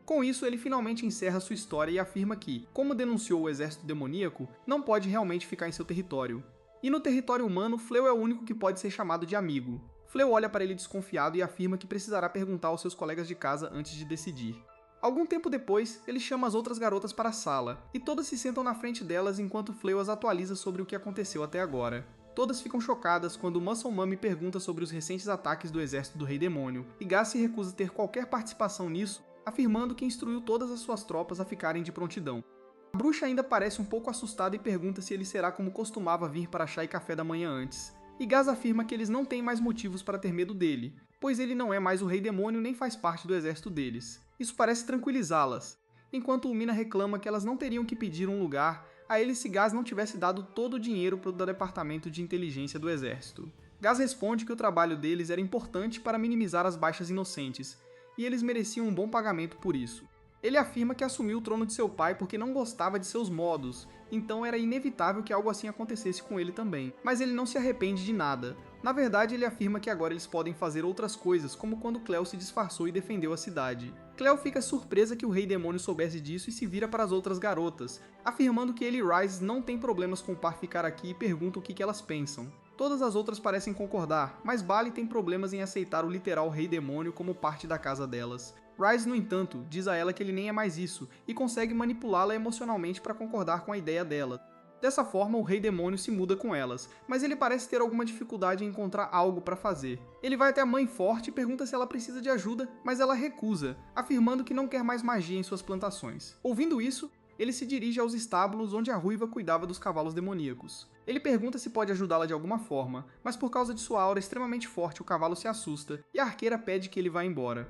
[SPEAKER 1] Com isso, ele finalmente encerra sua história e afirma que, como denunciou o exército demoníaco, não pode realmente ficar em seu território. E no território humano, Fleu é o único que pode ser chamado de amigo. Fleu olha para ele desconfiado e afirma que precisará perguntar aos seus colegas de casa antes de decidir. Algum tempo depois, ele chama as outras garotas para a sala, e todas se sentam na frente delas enquanto Fleu as atualiza sobre o que aconteceu até agora. Todas ficam chocadas quando Muscle Mummy pergunta sobre os recentes ataques do exército do Rei Demônio, e Gaz se recusa a ter qualquer participação nisso, afirmando que instruiu todas as suas tropas a ficarem de prontidão. A bruxa ainda parece um pouco assustada e pergunta se ele será como costumava vir para chá e café da manhã antes. E Gaz afirma que eles não têm mais motivos para ter medo dele, pois ele não é mais o Rei Demônio nem faz parte do exército deles. Isso parece tranquilizá-las, enquanto Umina reclama que elas não teriam que pedir um lugar a ele se Gaz não tivesse dado todo o dinheiro para o departamento de inteligência do exército. Gaz responde que o trabalho deles era importante para minimizar as baixas inocentes, e eles mereciam um bom pagamento por isso. Ele afirma que assumiu o trono de seu pai porque não gostava de seus modos, então era inevitável que algo assim acontecesse com ele também. Mas ele não se arrepende de nada. Na verdade, ele afirma que agora eles podem fazer outras coisas, como quando Cleo se disfarçou e defendeu a cidade. Cleo fica surpresa que o Rei Demônio soubesse disso e se vira para as outras garotas, afirmando que ele e Ryze não têm problemas com o par ficar aqui e pergunta o que elas pensam. Todas as outras parecem concordar, mas Bali tem problemas em aceitar o literal Rei Demônio como parte da casa delas. Ryze, no entanto, diz a ela que ele nem é mais isso, e consegue manipulá-la emocionalmente para concordar com a ideia dela. Dessa forma, o Rei Demônio se muda com elas, mas ele parece ter alguma dificuldade em encontrar algo para fazer. Ele vai até a Mãe Forte e pergunta se ela precisa de ajuda, mas ela recusa, afirmando que não quer mais magia em suas plantações. Ouvindo isso, ele se dirige aos estábulos onde a Ruiva cuidava dos cavalos demoníacos. Ele pergunta se pode ajudá-la de alguma forma, mas por causa de sua aura extremamente forte o cavalo se assusta, e a arqueira pede que ele vá embora.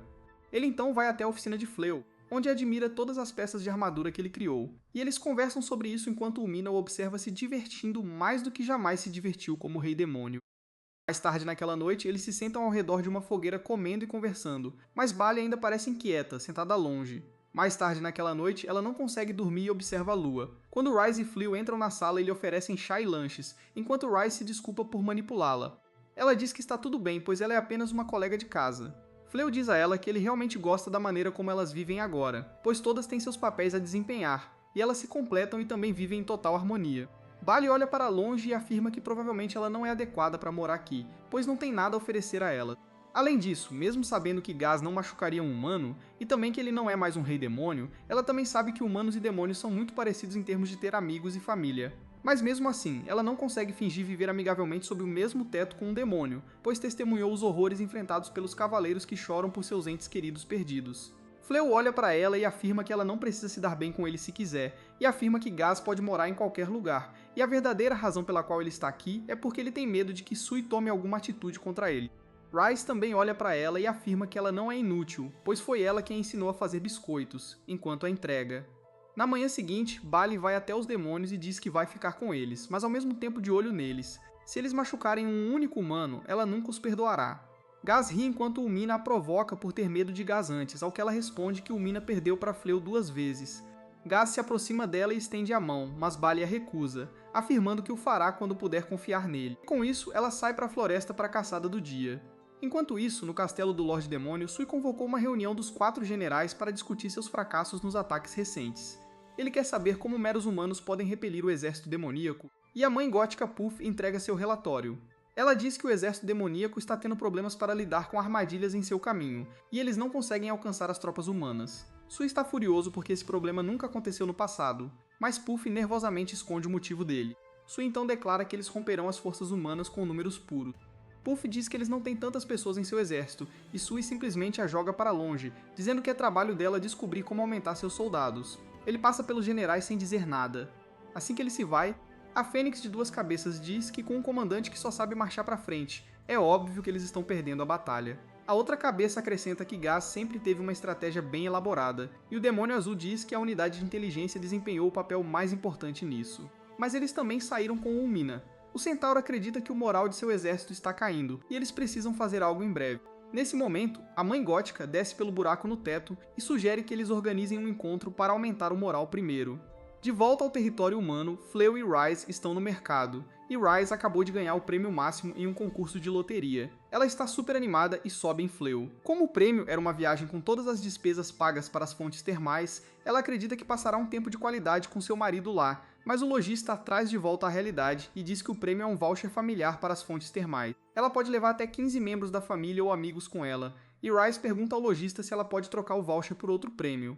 [SPEAKER 1] Ele então vai até a oficina de Fleu, onde admira todas as peças de armadura que ele criou, e eles conversam sobre isso enquanto Umina o observa se divertindo mais do que jamais se divertiu como Rei Demônio. Mais tarde naquela noite, eles se sentam ao redor de uma fogueira comendo e conversando, mas Bali ainda parece inquieta, sentada longe. Mais tarde naquela noite, ela não consegue dormir e observa a lua. Quando Ryze e Fleu entram na sala e lhe oferecem chá e lanches, enquanto Ryze se desculpa por manipulá-la. Ela diz que está tudo bem, pois ela é apenas uma colega de casa. Fleu diz a ela que ele realmente gosta da maneira como elas vivem agora, pois todas têm seus papéis a desempenhar, e elas se completam e também vivem em total harmonia. Bali olha para longe e afirma que provavelmente ela não é adequada para morar aqui, pois não tem nada a oferecer a ela. Além disso, mesmo sabendo que Gaz não machucaria um humano, e também que ele não é mais um rei demônio, ela também sabe que humanos e demônios são muito parecidos em termos de ter amigos e família. Mas mesmo assim, ela não consegue fingir viver amigavelmente sob o mesmo teto com um demônio, pois testemunhou os horrores enfrentados pelos cavaleiros que choram por seus entes queridos perdidos. Fleu olha para ela e afirma que ela não precisa se dar bem com ele se quiser, e afirma que Gaz pode morar em qualquer lugar, e a verdadeira razão pela qual ele está aqui é porque ele tem medo de que Sui tome alguma atitude contra ele. Ryze também olha para ela e afirma que ela não é inútil, pois foi ela quem a ensinou a fazer biscoitos, enquanto a entrega. Na manhã seguinte, Bali vai até os demônios e diz que vai ficar com eles, mas ao mesmo tempo de olho neles. Se eles machucarem um único humano, ela nunca os perdoará. Gaz ri enquanto Umina a provoca por ter medo de Gaz antes, ao que ela responde que Umina perdeu para Fleu 2 vezes. Gaz se aproxima dela e estende a mão, mas Bali a recusa, afirmando que o fará quando puder confiar nele. Com isso, ela sai para a floresta para a caçada do dia. Enquanto isso, no castelo do Lorde Demônio, Sui convocou uma reunião dos 4 generais para discutir seus fracassos nos ataques recentes. Ele quer saber como meros humanos podem repelir o exército demoníaco, e a mãe gótica Puff entrega seu relatório. Ela diz que o exército demoníaco está tendo problemas para lidar com armadilhas em seu caminho, e eles não conseguem alcançar as tropas humanas. Sui está furioso porque esse problema nunca aconteceu no passado, mas Puff nervosamente esconde o motivo dele. Sui então declara que eles romperão as forças humanas com números puros. Puff diz que eles não têm tantas pessoas em seu exército, e Sui simplesmente a joga para longe, dizendo que é trabalho dela descobrir como aumentar seus soldados. Ele passa pelos generais sem dizer nada. Assim que ele se vai, a Fênix de 2 cabeças diz que com um comandante que só sabe marchar para frente, é óbvio que eles estão perdendo a batalha. A outra cabeça acrescenta que Gaz sempre teve uma estratégia bem elaborada, e o Demônio Azul diz que a unidade de inteligência desempenhou o papel mais importante nisso. Mas eles também saíram com Umina. O Centauro acredita que o moral de seu exército está caindo, e eles precisam fazer algo em breve. Nesse momento, a mãe gótica desce pelo buraco no teto e sugere que eles organizem um encontro para aumentar o moral primeiro. De volta ao território humano, Fléau e Rhys estão no mercado, e Rhys acabou de ganhar o prêmio máximo em um concurso de loteria. Ela está super animada e sobe em Fléau. Como o prêmio era uma viagem com todas as despesas pagas para as fontes termais, ela acredita que passará um tempo de qualidade com seu marido lá, mas o lojista traz de volta à realidade e diz que o prêmio é um voucher familiar para as fontes termais. Ela pode levar até 15 membros da família ou amigos com ela, e Rhys pergunta ao lojista se ela pode trocar o voucher por outro prêmio.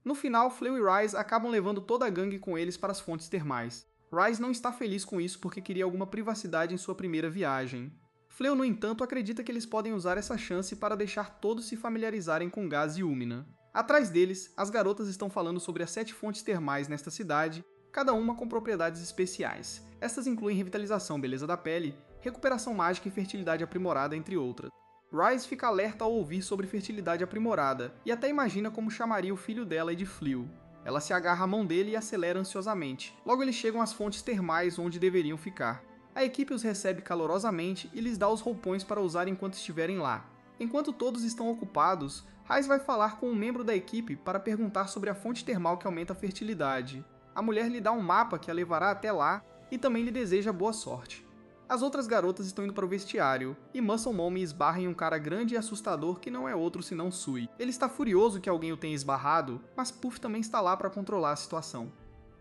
[SPEAKER 1] No final, Fléau e Rhys acabam levando toda a gangue com eles para as fontes termais. Rhys não está feliz com isso porque queria alguma privacidade em sua primeira viagem. Fléau, no entanto, acredita que eles podem usar essa chance para deixar todos se familiarizarem com Gaz e Úmina. Atrás deles, as garotas estão falando sobre as 7 fontes termais nesta cidade, cada uma com propriedades especiais. Estas incluem revitalização, beleza da pele, recuperação mágica e fertilidade aprimorada, entre outras. Rhys fica alerta ao ouvir sobre fertilidade aprimorada, e até imagina como chamaria o filho dela e de Fléau. Ela se agarra à mão dele e acelera ansiosamente. Logo eles chegam às fontes termais onde deveriam ficar. A equipe os recebe calorosamente e lhes dá os roupões para usar enquanto estiverem lá. Enquanto todos estão ocupados, Rhys vai falar com um membro da equipe para perguntar sobre a fonte termal que aumenta a fertilidade. A mulher lhe dá um mapa que a levará até lá e também lhe deseja boa sorte. As outras garotas estão indo para o vestiário, e Muscle Mommy esbarra em um cara grande e assustador que não é outro senão Sui. Ele está furioso que alguém o tenha esbarrado, mas Puff também está lá para controlar a situação.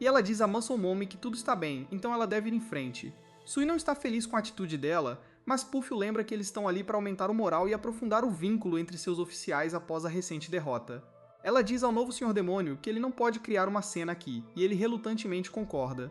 [SPEAKER 1] E ela diz a Muscle Mommy que tudo está bem, então ela deve ir em frente. Sui não está feliz com a atitude dela, mas Puff o lembra que eles estão ali para aumentar o moral e aprofundar o vínculo entre seus oficiais após a recente derrota. Ela diz ao novo Sr. Demônio que ele não pode criar uma cena aqui, e ele relutantemente concorda.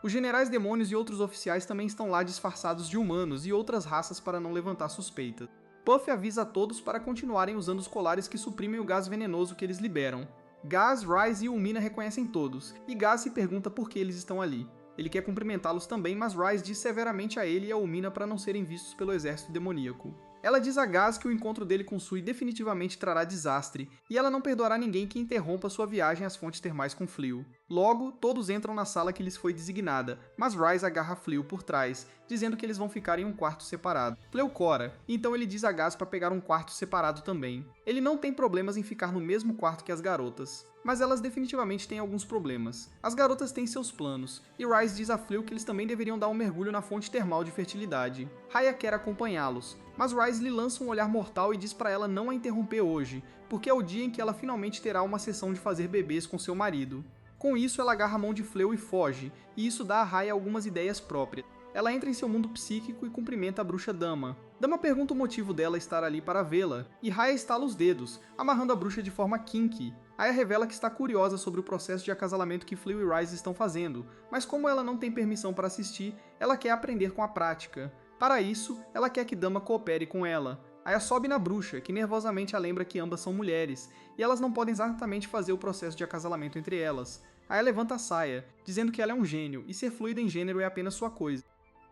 [SPEAKER 1] Os generais demônios e outros oficiais também estão lá disfarçados de humanos e outras raças para não levantar suspeitas. Puff avisa a todos para continuarem usando os colares que suprimem o gás venenoso que eles liberam. Gaz, Rhys e Úmina reconhecem todos, e Gaz se pergunta por que eles estão ali. Ele quer cumprimentá-los também, mas Rhys diz severamente a ele e a Úmina para não serem vistos pelo exército demoníaco. Ela diz a Gaz que o encontro dele com Sui definitivamente trará desastre, e ela não perdoará ninguém que interrompa sua viagem às fontes termais com Fléau. Logo, todos entram na sala que lhes foi designada, mas Rhys agarra Fléau por trás, dizendo que eles vão ficar em um quarto separado. Fléau cora, então ele diz a Gaz para pegar um quarto separado também. Ele não tem problemas em ficar no mesmo quarto que as garotas, mas elas definitivamente têm alguns problemas. As garotas têm seus planos, e Rhys diz a Fléau que eles também deveriam dar um mergulho na fonte termal de fertilidade. Raya quer acompanhá-los, mas Rhys lhe lança um olhar mortal e diz para ela não a interromper hoje, porque é o dia em que ela finalmente terá uma sessão de fazer bebês com seu marido. Com isso, ela agarra a mão de Fléau e foge, e isso dá a Raya algumas ideias próprias. Ela entra em seu mundo psíquico e cumprimenta a bruxa Dama. Dama pergunta o motivo dela estar ali para vê-la, e Raya estala os dedos, amarrando a bruxa de forma kinky. Raya revela que está curiosa sobre o processo de acasalamento que Fléau e Rhys estão fazendo, mas como ela não tem permissão para assistir, ela quer aprender com a prática. Para isso, ela quer que Dama coopere com ela. Aya sobe na bruxa, que nervosamente a lembra que ambas são mulheres, e elas não podem exatamente fazer o processo de acasalamento entre elas. Aya levanta a saia, dizendo que ela é um gênio, e ser fluida em gênero é apenas sua coisa.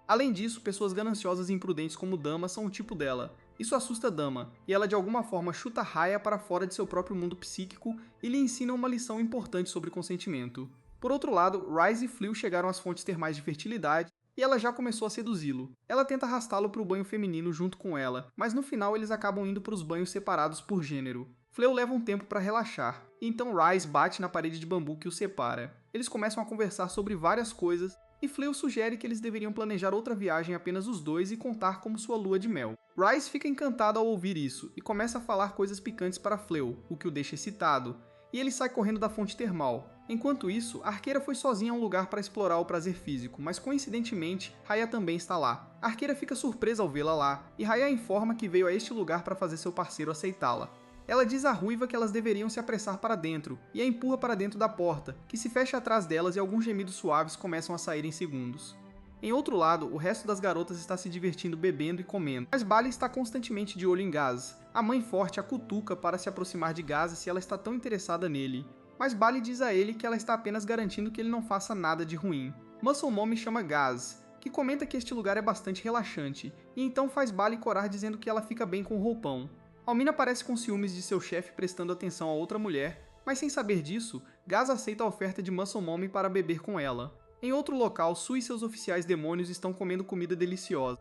[SPEAKER 1] Além disso, pessoas gananciosas e imprudentes como Dama são o tipo dela. Isso assusta Dama, e ela de alguma forma chuta Raya para fora de seu próprio mundo psíquico e lhe ensina uma lição importante sobre consentimento. Por outro lado, Rhys e Fléau chegaram às fontes termais de fertilidade, e ela já começou a seduzi-lo. Ela tenta arrastá-lo para o banho feminino junto com ela, mas no final eles acabam indo para os banhos separados por gênero. Fléau leva um tempo para relaxar, e então Rhys bate na parede de bambu que os separa. Eles começam a conversar sobre várias coisas, e Fléau sugere que eles deveriam planejar outra viagem apenas os dois e contar como sua lua de mel. Rhys fica encantado ao ouvir isso, e começa a falar coisas picantes para Fléau, o que o deixa excitado, e ele sai correndo da fonte termal. Enquanto isso, a arqueira foi sozinha a um lugar para explorar o prazer físico, mas coincidentemente, Raya também está lá. A arqueira fica surpresa ao vê-la lá, e Raya informa que veio a este lugar para fazer seu parceiro aceitá-la. Ela diz à Ruiva que elas deveriam se apressar para dentro, e a empurra para dentro da porta, que se fecha atrás delas e alguns gemidos suaves começam a sair em segundos. Em outro lado, o resto das garotas está se divertindo bebendo e comendo, mas Bali está constantemente de olho em Gaz. A mãe forte a cutuca para se aproximar de Gaz se ela está tão interessada nele, mas Bali diz a ele que ela está apenas garantindo que ele não faça nada de ruim. Muscle Mommy chama Gaz, que comenta que este lugar é bastante relaxante, e então faz Bali corar dizendo que ela fica bem com o roupão. Almina parece com ciúmes de seu chefe prestando atenção a outra mulher, mas sem saber disso, Gaz aceita a oferta de Muscle Mommy para beber com ela. Em outro local, Sui e seus oficiais demônios estão comendo comida deliciosa.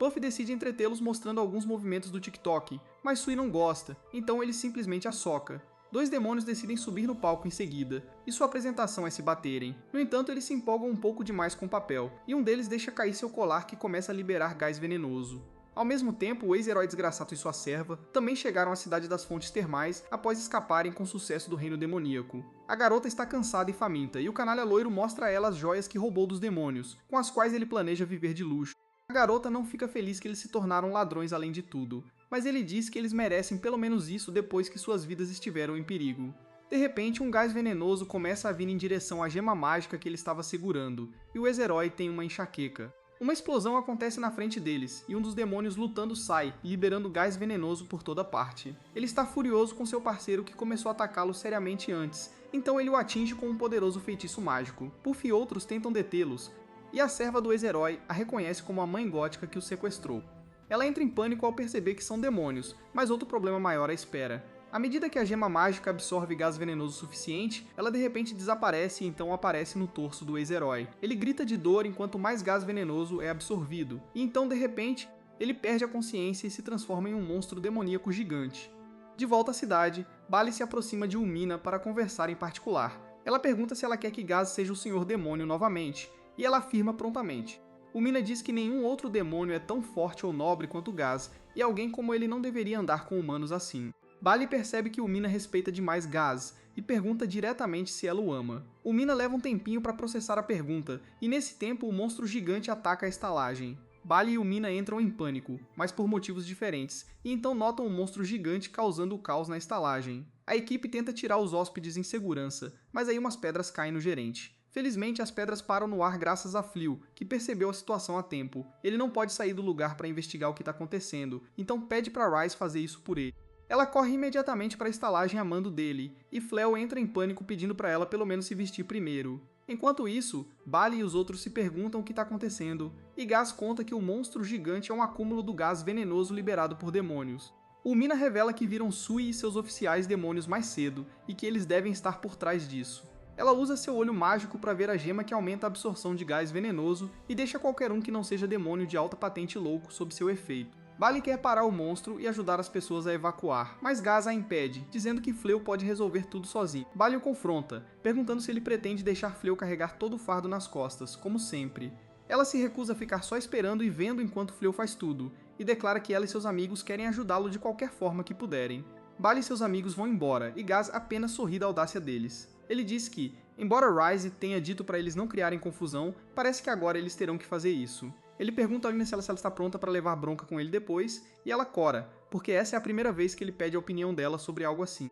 [SPEAKER 1] Puff decide entretê-los mostrando alguns movimentos do TikTok, mas Sui não gosta, então ele simplesmente a soca. Dois demônios decidem subir no palco em seguida, e sua apresentação é se baterem. No entanto, eles se empolgam um pouco demais com o papel, e um deles deixa cair seu colar que começa a liberar gás venenoso. Ao mesmo tempo, o ex-herói Desgraçato e sua serva também chegaram à cidade das fontes termais após escaparem com sucesso do reino demoníaco. A garota está cansada e faminta, e o canalha loiro mostra a ela as joias que roubou dos demônios, com as quais ele planeja viver de luxo. A garota não fica feliz que eles se tornaram ladrões além de tudo, mas ele diz que eles merecem pelo menos isso depois que suas vidas estiveram em perigo. De repente, um gás venenoso começa a vir em direção à gema mágica que ele estava segurando, e o ex-herói tem uma enxaqueca. Uma explosão acontece na frente deles, e um dos demônios lutando sai, liberando gás venenoso por toda parte. Ele está furioso com seu parceiro que começou a atacá-lo seriamente antes, então ele o atinge com um poderoso feitiço mágico. Puff e outros tentam detê-los, e a serva do ex-herói a reconhece como a mãe gótica que o sequestrou. Ela entra em pânico ao perceber que são demônios, mas outro problema maior a espera. À medida que a gema mágica absorve gás venenoso suficiente, ela de repente desaparece e então aparece no torso do ex-herói. Ele grita de dor enquanto mais gás venenoso é absorvido, e então de repente ele perde a consciência e se transforma em um monstro demoníaco gigante. De volta à cidade, Bali se aproxima de Umina para conversar em particular. Ela pergunta se ela quer que Gaz seja o Senhor Demônio novamente, e ela afirma prontamente. Umina diz que nenhum outro demônio é tão forte ou nobre quanto Gaz, e alguém como ele não deveria andar com humanos assim. Bali percebe que Umina respeita demais Gaz, e pergunta diretamente se ela o ama. Umina leva um tempinho para processar a pergunta, e nesse tempo o monstro gigante ataca a estalagem. Bali e Umina entram em pânico, mas por motivos diferentes, e então notam um monstro gigante causando o caos na estalagem. A equipe tenta tirar os hóspedes em segurança, mas aí umas pedras caem no gerente. Felizmente, as pedras param no ar graças a Flew, que percebeu a situação a tempo. Ele não pode sair do lugar para investigar o que está acontecendo, então pede para Rise fazer isso por ele. Ela corre imediatamente para a estalagem a mando dele, e Flew entra em pânico pedindo para ela pelo menos se vestir primeiro. Enquanto isso, Bali e os outros se perguntam o que está acontecendo, e Gaz conta que o monstro gigante é um acúmulo do gás venenoso liberado por demônios. Umina revela que viram Sui e seus oficiais demônios mais cedo, e que eles devem estar por trás disso. Ela usa seu olho mágico para ver a gema que aumenta a absorção de gás venenoso e deixa qualquer um que não seja demônio de alta patente louco sob seu efeito. Bali quer parar o monstro e ajudar as pessoas a evacuar, mas Gaz a impede, dizendo que Flew pode resolver tudo sozinho. Bali o confronta, perguntando se ele pretende deixar Flew carregar todo o fardo nas costas, como sempre. Ela se recusa a ficar só esperando e vendo enquanto Flew faz tudo, e declara que ela e seus amigos querem ajudá-lo de qualquer forma que puderem. Bali e seus amigos vão embora, e Gaz apenas sorri da audácia deles. Ele diz que, embora Rise tenha dito para eles não criarem confusão, parece que agora eles terão que fazer isso. Ele pergunta a Alina se ela está pronta para levar bronca com ele depois, e ela cora, porque essa é a primeira vez que ele pede a opinião dela sobre algo assim.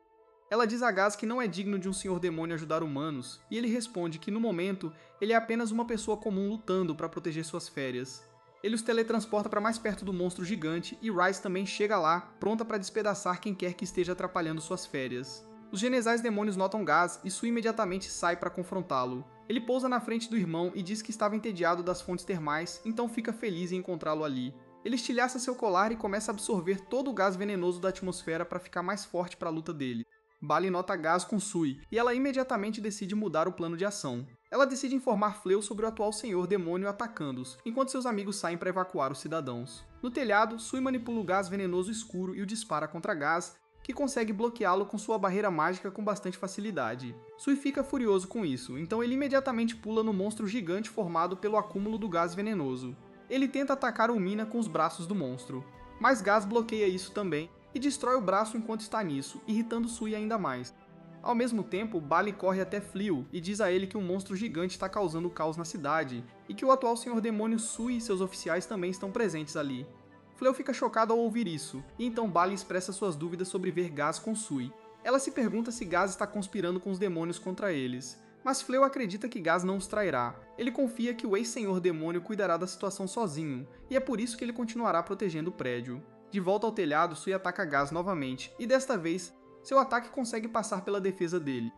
[SPEAKER 1] Ela diz a Gaz que não é digno de um senhor demônio ajudar humanos, e ele responde que no momento ele é apenas uma pessoa comum lutando para proteger suas férias. Ele os teletransporta para mais perto do monstro gigante e Rise também chega lá, pronta para despedaçar quem quer que esteja atrapalhando suas férias. Os genesais demônios notam Gaz e Sui imediatamente sai para confrontá-lo. Ele pousa na frente do irmão e diz que estava entediado das fontes termais, então fica feliz em encontrá-lo ali. Ele estilhaça seu colar e começa a absorver todo o gás venenoso da atmosfera para ficar mais forte para a luta dele. Bali nota Gaz com Sui, e ela imediatamente decide mudar o plano de ação. Ela decide informar Flew sobre o atual senhor demônio atacando-os, enquanto seus amigos saem para evacuar os cidadãos. No telhado, Sui manipula o gás venenoso escuro e o dispara contra Gaz, que consegue bloqueá-lo com sua barreira mágica com bastante facilidade. Sui fica furioso com isso, então ele imediatamente pula no monstro gigante formado pelo acúmulo do gás venenoso. Ele tenta atacar Umina com os braços do monstro, mas Gaz bloqueia isso também e destrói o braço enquanto está nisso, irritando Sui ainda mais. Ao mesmo tempo, Bali corre até Flew e diz a ele que um monstro gigante está causando caos na cidade, e que o atual senhor demônio Sui e seus oficiais também estão presentes ali. Flew fica chocado ao ouvir isso, e então Bali expressa suas dúvidas sobre ver Gaz com Sui. Ela se pergunta se Gaz está conspirando com os demônios contra eles, mas Flew acredita que Gaz não os trairá. Ele confia que o ex-senhor demônio cuidará da situação sozinho, e é por isso que ele continuará protegendo o prédio. De volta ao telhado, Sui ataca Gaz novamente, e desta vez, seu ataque consegue passar pela defesa dele.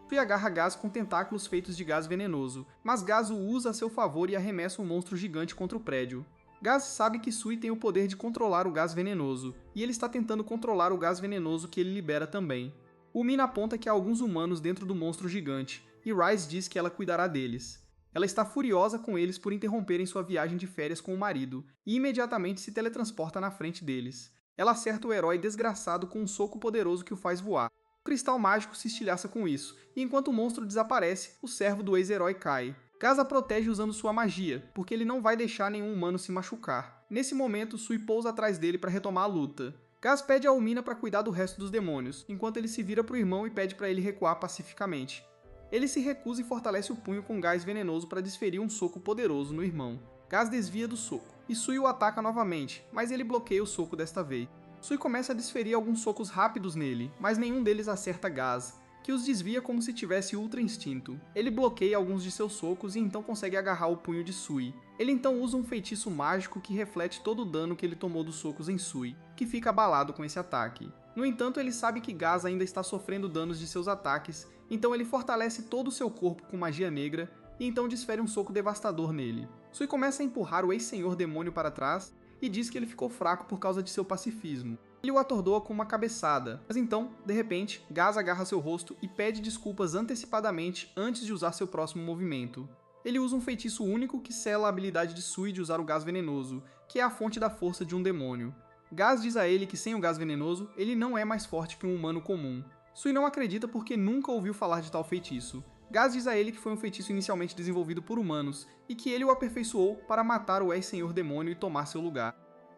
[SPEAKER 1] Sui agarra Gaz com tentáculos feitos de gás venenoso, mas Gaz o usa a seu favor e arremessa um monstro gigante contra o prédio. Gaz sabe que Sui tem o poder de controlar o gás venenoso, e ele está tentando controlar o gás venenoso que ele libera também. Umina aponta que há alguns humanos dentro do monstro gigante, e Rise diz que ela cuidará deles. Ela está furiosa com eles por interromperem sua viagem de férias com o marido, e imediatamente se teletransporta na frente deles. Ela acerta o herói desgraçado com um soco poderoso que o faz voar. O cristal mágico se estilhaça com isso, e enquanto o monstro desaparece, o servo do ex-herói cai. Gaz a protege usando sua magia, porque ele não vai deixar nenhum humano se machucar. Nesse momento, Sui pousa atrás dele para retomar a luta. Gaz pede a Umina para cuidar do resto dos demônios, enquanto ele se vira para o irmão e pede para ele recuar pacificamente. Ele se recusa e fortalece o punho com gás venenoso para desferir um soco poderoso no irmão. Gaz desvia do soco, e Sui o ataca novamente, mas ele bloqueia o soco desta vez. Sui começa a desferir alguns socos rápidos nele, mas nenhum deles acerta Gaz, que os desvia como se tivesse ultra instinto. Ele bloqueia alguns de seus socos e então consegue agarrar o punho de Sui. Ele então usa um feitiço mágico que reflete todo o dano que ele tomou dos socos em Sui, que fica abalado com esse ataque. No entanto, ele sabe que Gaz ainda está sofrendo danos de seus ataques, então ele fortalece todo o seu corpo com magia negra e então desfere um soco devastador nele. Sui começa a empurrar o ex-senhor demônio para trás e diz que ele ficou fraco por causa de seu pacifismo. Ele o atordoa com uma cabeçada, mas então, de repente, Gaz agarra seu rosto e pede desculpas antecipadamente antes de usar seu próximo movimento. Ele usa um feitiço único que sela a habilidade de Sui de usar o gás venenoso, que é a fonte da força de um demônio. Gaz diz a ele que sem o gás venenoso, ele não é mais forte que um humano comum. Sui não acredita porque nunca ouviu falar de tal feitiço. Gaz diz a ele que foi um feitiço inicialmente desenvolvido por humanos, e que ele o aperfeiçoou para matar o ex-senhor demônio e tomar seu lugar.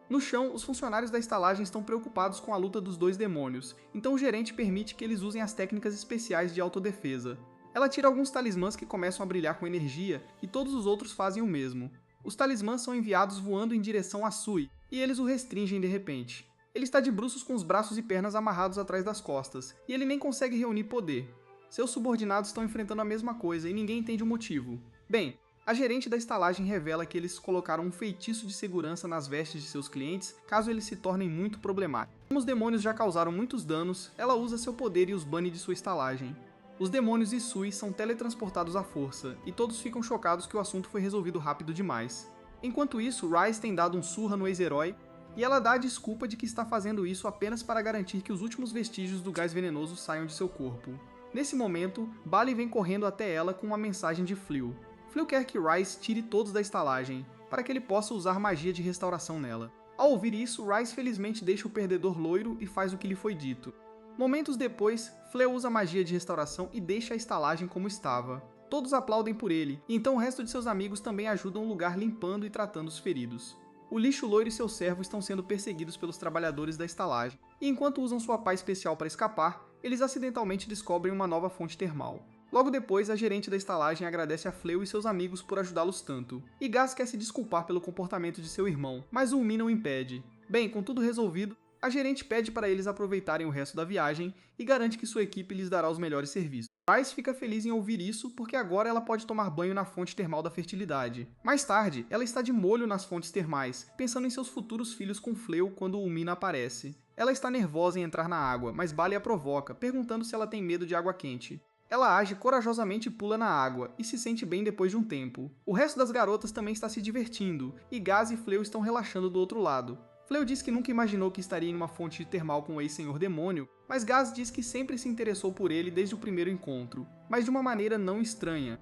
[SPEAKER 1] No chão, os funcionários da estalagem estão preocupados com a luta dos dois demônios, então o gerente permite que eles usem as técnicas especiais de autodefesa. Ela tira alguns talismãs que começam a brilhar com energia, e todos os outros fazem o mesmo. Os talismãs são enviados voando em direção a Sui, e eles o restringem de repente. Ele está de bruços com os braços e pernas amarrados atrás das costas, e ele nem consegue reunir poder. Seus subordinados estão enfrentando a mesma coisa e ninguém entende o motivo. Bem, a gerente da estalagem revela que eles colocaram um feitiço de segurança nas vestes de seus clientes caso eles se tornem muito problemáticos. Como os demônios já causaram muitos danos, ela usa seu poder e os bane de sua estalagem. Os demônios e Sui são teletransportados à força, e todos ficam chocados que o assunto foi resolvido rápido demais. Enquanto isso, Rise tem dado um surra no ex-herói, e ela dá a desculpa de que está fazendo isso apenas para garantir que os últimos vestígios do gás venenoso saiam de seu corpo. Nesse momento, Bali vem correndo até ela com uma mensagem de Fleu. Fleu quer que Rise tire todos da estalagem, para que ele possa usar magia de restauração nela. Ao ouvir isso, Rise felizmente deixa o perdedor loiro e faz o que lhe foi dito. Momentos depois, Fleu usa magia de restauração e deixa a estalagem como estava. Todos aplaudem por ele, e então o resto de seus amigos também ajudam o lugar limpando e tratando os feridos. O lixo loiro e seu servo estão sendo perseguidos pelos trabalhadores da estalagem, e enquanto usam sua pá especial para escapar, eles acidentalmente descobrem uma nova fonte termal. Logo depois, a gerente da estalagem agradece a Fleu e seus amigos por ajudá-los tanto, e Gaz quer se desculpar pelo comportamento de seu irmão, mas o Umi não impede. Bem, com tudo resolvido, a gerente pede para eles aproveitarem o resto da viagem e garante que sua equipe lhes dará os melhores serviços. Rice fica feliz em ouvir isso porque agora ela pode tomar banho na fonte termal da fertilidade. Mais tarde, ela está de molho nas fontes termais, pensando em seus futuros filhos com Fleu quando o Umina aparece. Ela está nervosa em entrar na água, mas Bali a provoca, perguntando se ela tem medo de água quente. Ela age corajosamente e pula na água, e se sente bem depois de um tempo. O resto das garotas também está se divertindo, e Gaz e Fleu estão relaxando do outro lado. Fleu diz que nunca imaginou que estaria em uma fonte termal com o ex-senhor demônio, mas Gaz diz que sempre se interessou por ele desde o primeiro encontro, mas de uma maneira não estranha.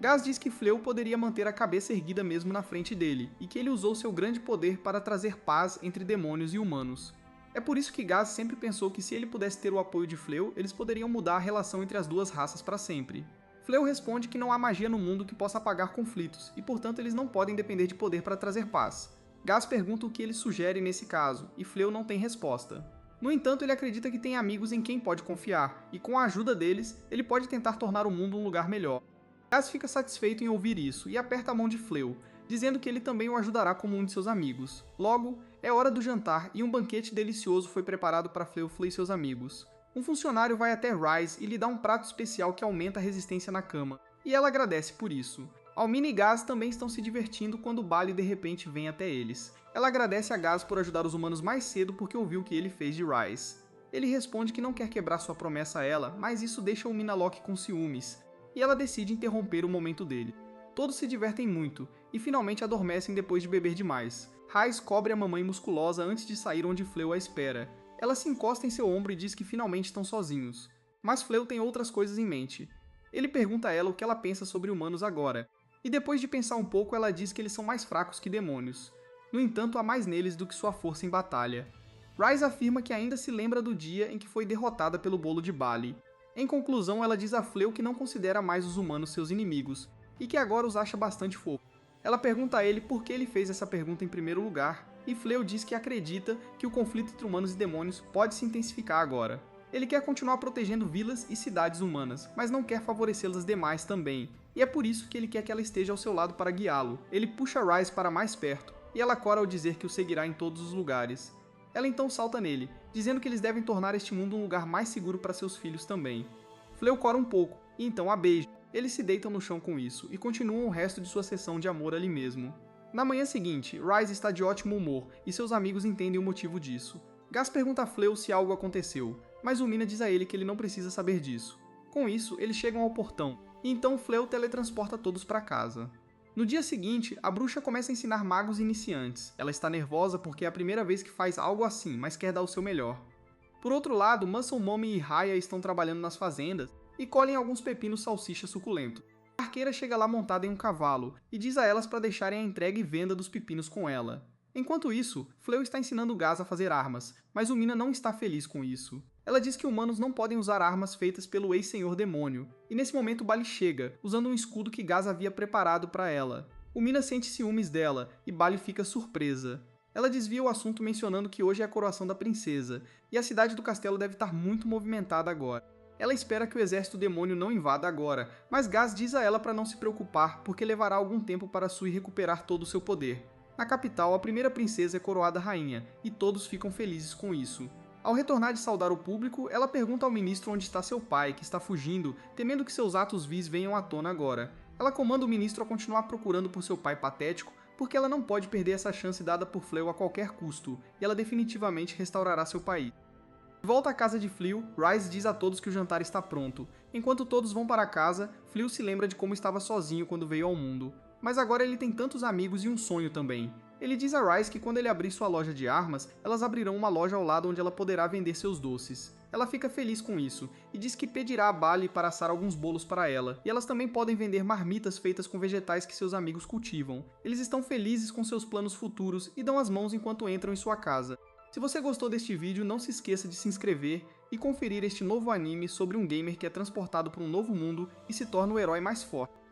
[SPEAKER 1] Gaz diz que Fleu poderia manter a cabeça erguida mesmo na frente dele, e que ele usou seu grande poder para trazer paz entre demônios e humanos. É por isso que Gaz sempre pensou que se ele pudesse ter o apoio de Fleu, eles poderiam mudar a relação entre as duas raças para sempre. Fleu responde que não há magia no mundo que possa apagar conflitos, e portanto eles não podem depender de poder para trazer paz. Gaz pergunta o que ele sugere nesse caso, e Fleu não tem resposta. No entanto, ele acredita que tem amigos em quem pode confiar, e com a ajuda deles, ele pode tentar tornar o mundo um lugar melhor. Gaz fica satisfeito em ouvir isso, e aperta a mão de Fleu, dizendo que ele também o ajudará como um de seus amigos. Logo, é hora do jantar, e um banquete delicioso foi preparado para Fleu e seus amigos. Um funcionário vai até Rise e lhe dá um prato especial que aumenta a resistência na cama, e ela agradece por isso. Almina e Gaz também estão se divertindo quando Bali de repente vem até eles. Ela agradece a Gaz por ajudar os humanos mais cedo porque ouviu o que ele fez de Rise. Ele responde que não quer quebrar sua promessa a ela, mas isso deixa o Minaloc com ciúmes, e ela decide interromper o momento dele. Todos se divertem muito, e finalmente adormecem depois de beber demais. Raiz cobre a mamãe musculosa antes de sair onde Fleu a espera. Ela se encosta em seu ombro e diz que finalmente estão sozinhos. Mas Fleu tem outras coisas em mente. Ele pergunta a ela o que ela pensa sobre humanos agora. E depois de pensar um pouco, ela diz que eles são mais fracos que demônios. No entanto, há mais neles do que sua força em batalha. Ryze afirma que ainda se lembra do dia em que foi derrotada pelo bolo de Bali. Em conclusão, ela diz a Flail que não considera mais os humanos seus inimigos, e que agora os acha bastante fofos. Ela pergunta a ele por que ele fez essa pergunta em primeiro lugar, e Flail diz que acredita que o conflito entre humanos e demônios pode se intensificar agora. Ele quer continuar protegendo vilas e cidades humanas, mas não quer favorecê-las demais também, e é por isso que ele quer que ela esteja ao seu lado para guiá-lo. Ele puxa Ryze para mais perto, e ela cora ao dizer que o seguirá em todos os lugares. Ela então salta nele, dizendo que eles devem tornar este mundo um lugar mais seguro para seus filhos também. Flail cora um pouco, e então a beija. Eles se deitam no chão com isso, e continuam o resto de sua sessão de amor ali mesmo. Na manhã seguinte, Ryze está de ótimo humor, e seus amigos entendem o motivo disso. Gas pergunta a Flail se algo aconteceu, mas o Mina diz a ele que ele não precisa saber disso. Com isso, eles chegam ao portão, e então Flail teletransporta todos para casa. No dia seguinte, a bruxa começa a ensinar magos iniciantes. Ela está nervosa porque é a primeira vez que faz algo assim, mas quer dar o seu melhor. Por outro lado, Muscle Mommy e Raya estão trabalhando nas fazendas e colhem alguns pepinos salsicha suculentos. A arqueira chega lá montada em um cavalo e diz a elas para deixarem a entrega e venda dos pepinos com ela. Enquanto isso, Flail está ensinando Gas a fazer armas, mas o Mina não está feliz com isso. Ela diz que humanos não podem usar armas feitas pelo ex-senhor demônio, e nesse momento Bali chega, usando um escudo que Gas havia preparado para ela. O Mina sente ciúmes dela, e Bali fica surpresa. Ela desvia o assunto mencionando que hoje é a coroação da princesa, e a cidade do castelo deve estar muito movimentada agora. Ela espera que o exército demônio não invada agora, mas Gas diz a ela para não se preocupar, porque levará algum tempo para Sui recuperar todo o seu poder. Na capital, a primeira princesa é coroada rainha, e todos ficam felizes com isso. Ao retornar de saudar o público, ela pergunta ao ministro onde está seu pai, que está fugindo, temendo que seus atos vis venham à tona agora. Ela comanda o ministro a continuar procurando por seu pai patético, porque ela não pode perder essa chance dada por Flail a qualquer custo, e ela definitivamente restaurará seu país. De volta à casa de Flail, Ryze diz a todos que o jantar está pronto. Enquanto todos vão para casa, Flail se lembra de como estava sozinho quando veio ao mundo. Mas agora ele tem tantos amigos e um sonho também. Ele diz a Ryze que quando ele abrir sua loja de armas, elas abrirão uma loja ao lado onde ela poderá vender seus doces. Ela fica feliz com isso, e diz que pedirá a Bali para assar alguns bolos para ela, e elas também podem vender marmitas feitas com vegetais que seus amigos cultivam. Eles estão felizes com seus planos futuros e dão as mãos enquanto entram em sua casa. Se você gostou deste vídeo, não se esqueça de se inscrever e conferir este novo anime sobre um gamer que é transportado para um novo mundo e se torna o herói mais forte.